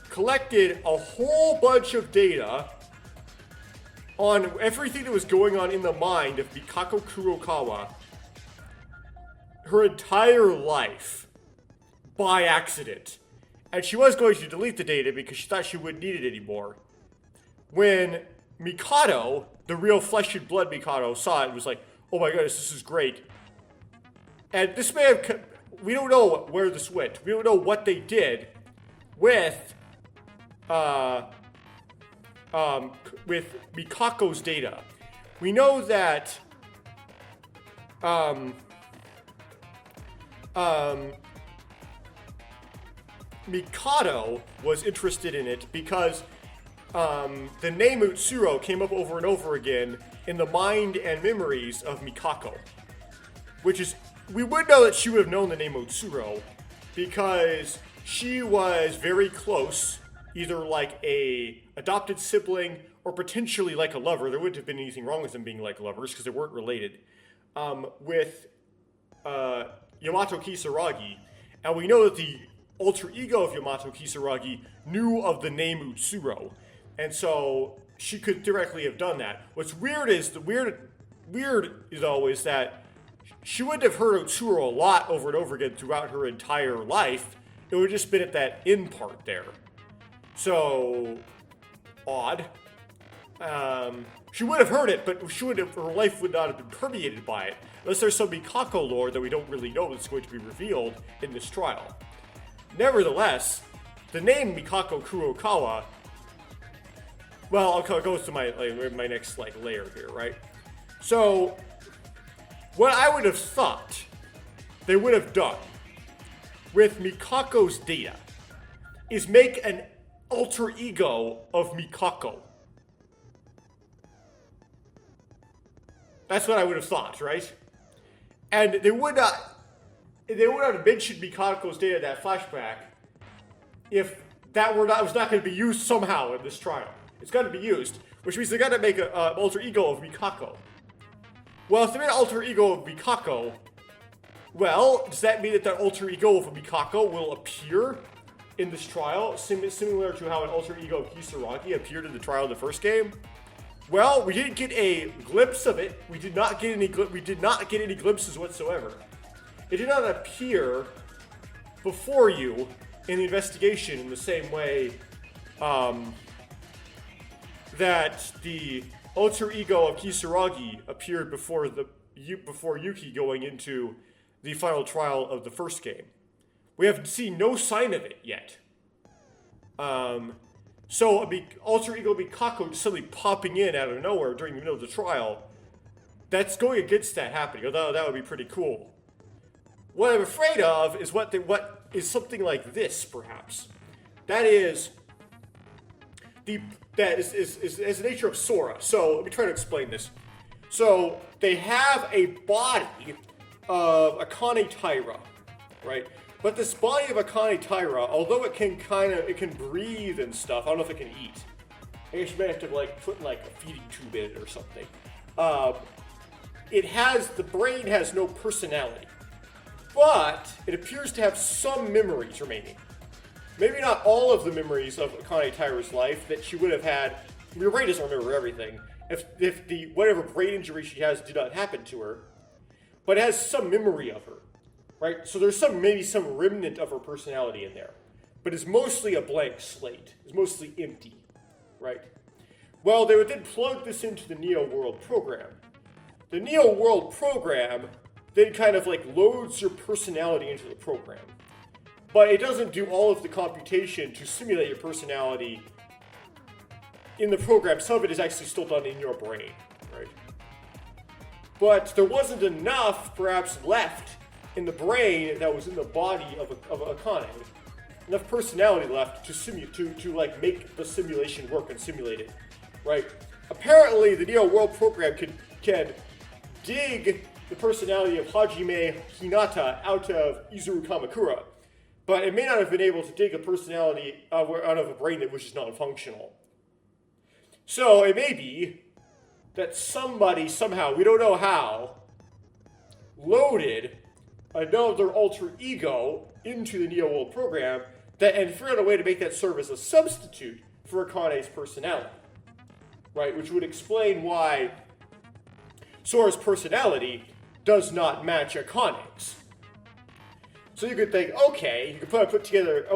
Collected a whole bunch of data on everything that was going on in the mind of Mikako Kurokawa her entire life by accident. And she was going to delete the data because she thought she wouldn't need it anymore. When Mikado, the real flesh and blood Mikado, saw it and was like, oh my goodness, this is great. And this may have, we don't know where this went. We don't know what they did. with Mikako's data. We know that Mikado was interested in it because the name Utsuro came up over and over again in the mind and memories of Mikako. Which is, we would know that she would have known the name Utsuro because she was very close, either like a adopted sibling or potentially like a lover. There wouldn't have been anything wrong with them being like lovers because they weren't related. With Yamato Kisaragi. And we know that the alter ego of Yamato Kisaragi knew of the name Utsuro. And so she could directly have done that. What's weird is, though, is that she wouldn't have heard Utsuro a lot over and over again throughout her entire life. It would have just been at that in part there. So, odd. She would have heard it, but her life would not have been permeated by it. Unless there's some Mikako lore that we don't really know that's going to be revealed in this trial. Nevertheless, the name Mikako Kurokawa, well, I'll go to my next layer here, right? So, what I would have thought they would have done with Mikako's data is make an alter ego of Mikako. That's what I would have thought, right? And they would not have mentioned Mikako's data in that flashback if that was not going to be used somehow in this trial. It's got to be used, which means they got to make an alter ego of Mikako. Well, if they made an alter ego of Mikako, well, does that mean that alter ego of Mikako will appear in this trial, similar to how an alter ego of Kisaragi appeared in the trial of the first game? Well, we didn't get a glimpse of it. We did not get any glimpses whatsoever. It did not appear before you in the investigation in the same way that the alter ego of Kisaragi appeared before Yuki going into the final trial of the first game. We have seen no sign of it yet. So alter ego Mikako just suddenly popping in out of nowhere during the middle of the trial, that's going against that happening. Although that would be pretty cool. What I'm afraid of is what is something like this, perhaps. That is the nature of Sora. So let me try to explain this. So they have a body of Akane Taira, right? But this body of Akane Taira, although it can breathe and stuff, I don't know if it can eat. I guess you might have to put a feeding tube in it or something. The brain has no personality, but it appears to have some memories remaining. Maybe not all of the memories of Akane Taira's life that she would have had. Your brain doesn't remember everything. If the whatever brain injury she has did not happen to her, but it has some memory of her. Right, so there's maybe some remnant of her personality in there, but it's mostly a blank slate. It's mostly empty, right? Well, they would then plug this into the Neo World program. The Neo World program then kind of loads your personality into the program, but it doesn't do all of the computation to simulate your personality in the program. Some of it is actually still done in your brain, right? But there wasn't enough, perhaps, left in the brain that was in the body of Akane, enough personality left to make the simulation work and simulate it, right? Apparently, the Neo World program can dig the personality of Hajime Hinata out of Izuru Kamakura, but it may not have been able to dig a personality out of a brain that was just non-functional. So it may be that somebody somehow, we don't know how, loaded another alter ego into the Neo World program and figured out a way to make that serve as a substitute for Akane's personality, right? Which would explain why Sora's personality does not match Akane's. So you could think, okay, you could put together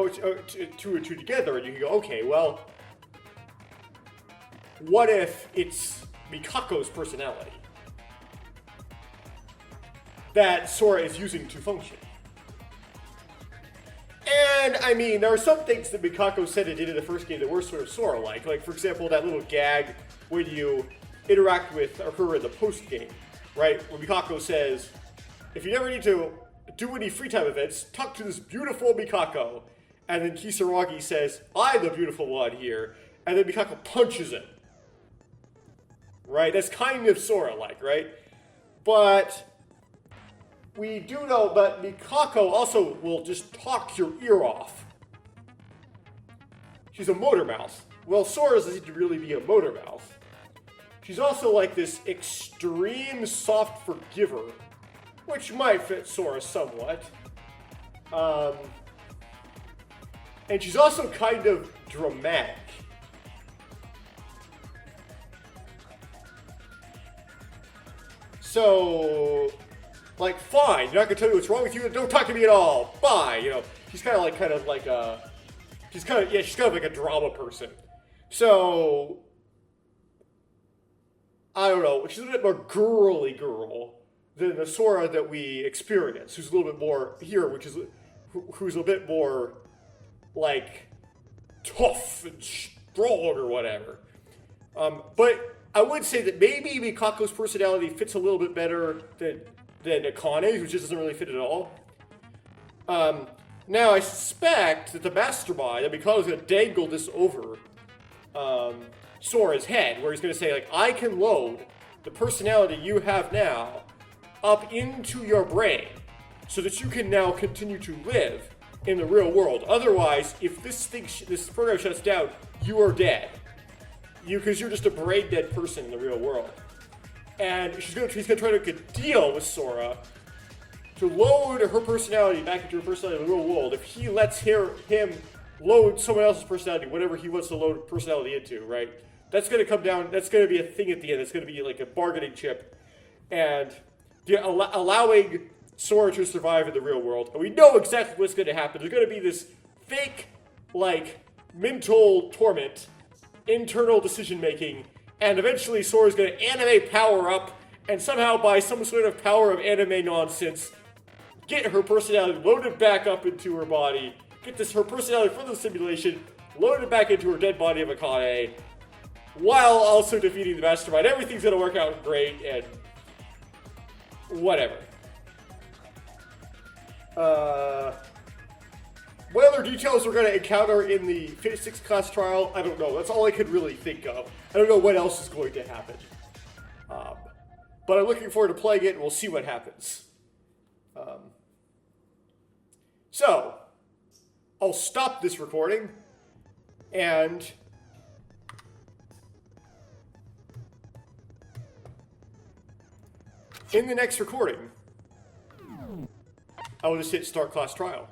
two and two together, and you could go, okay, well, what if it's Mikako's personality that Sora is using to function? And, I mean, there are some things that Mikako said it did in the first game that were sort of Sora-like. Like, for example, that little gag when you interact with her in the post-game, right? Where Mikako says, if you never need to do any free time events, talk to this beautiful Mikako. And then Kisaragi says, I'm the beautiful one here. And then Mikako punches him. Right? That's kind of Sora-like, right? But we do know, but Mikako also will just talk your ear off. She's a motor mouth. Well, Sora doesn't need to really be a motor mouth. She's also like this extreme soft forgiver, which might fit Sora somewhat. And she's also kind of dramatic. So, like, fine, you're not gonna tell me what's wrong with you, don't talk to me at all, bye, you know. She's kind of like she's kind of like a drama person. So, I don't know, she's a bit more girly girl than the Sora that we experience, who's a little bit more here, who's a bit more, like, tough and strong or whatever. But I would say that maybe Mikako's personality fits a little bit better than Akane's, which just doesn't really fit at all. Now, I suspect that the mastermind, that Mikako's going to dangle this over Sora's head, where he's going to say, like, I can load the personality you have now up into your brain so that you can now continue to live in the real world. Otherwise, if this program shuts down, you are dead. Because you're just a brain dead person in the real world. And he's gonna try to make a deal with Sora to load her personality back into her personality in the real world. If he lets him load someone else's personality, whatever he wants to load personality into, right? That's gonna come down. That's gonna be a thing at the end. It's gonna be like a bargaining chip, and allowing Sora to survive in the real world. And we know exactly what's gonna happen. There's gonna be this fake, like, mental torment, internal decision making, and eventually Sora's going to anime power up, and somehow by some sort of power of anime nonsense, get her personality loaded back up into her body, get her personality from the simulation, loaded back into her dead body of Akane, while also defeating the mastermind. Everything's going to work out great, and whatever. What other details we're going to encounter in the physics class trial, I don't know. That's all I could really think of. I don't know what else is going to happen. But I'm looking forward to playing it, and we'll see what happens. So, I'll stop this recording, and in the next recording, I will just hit start class trial.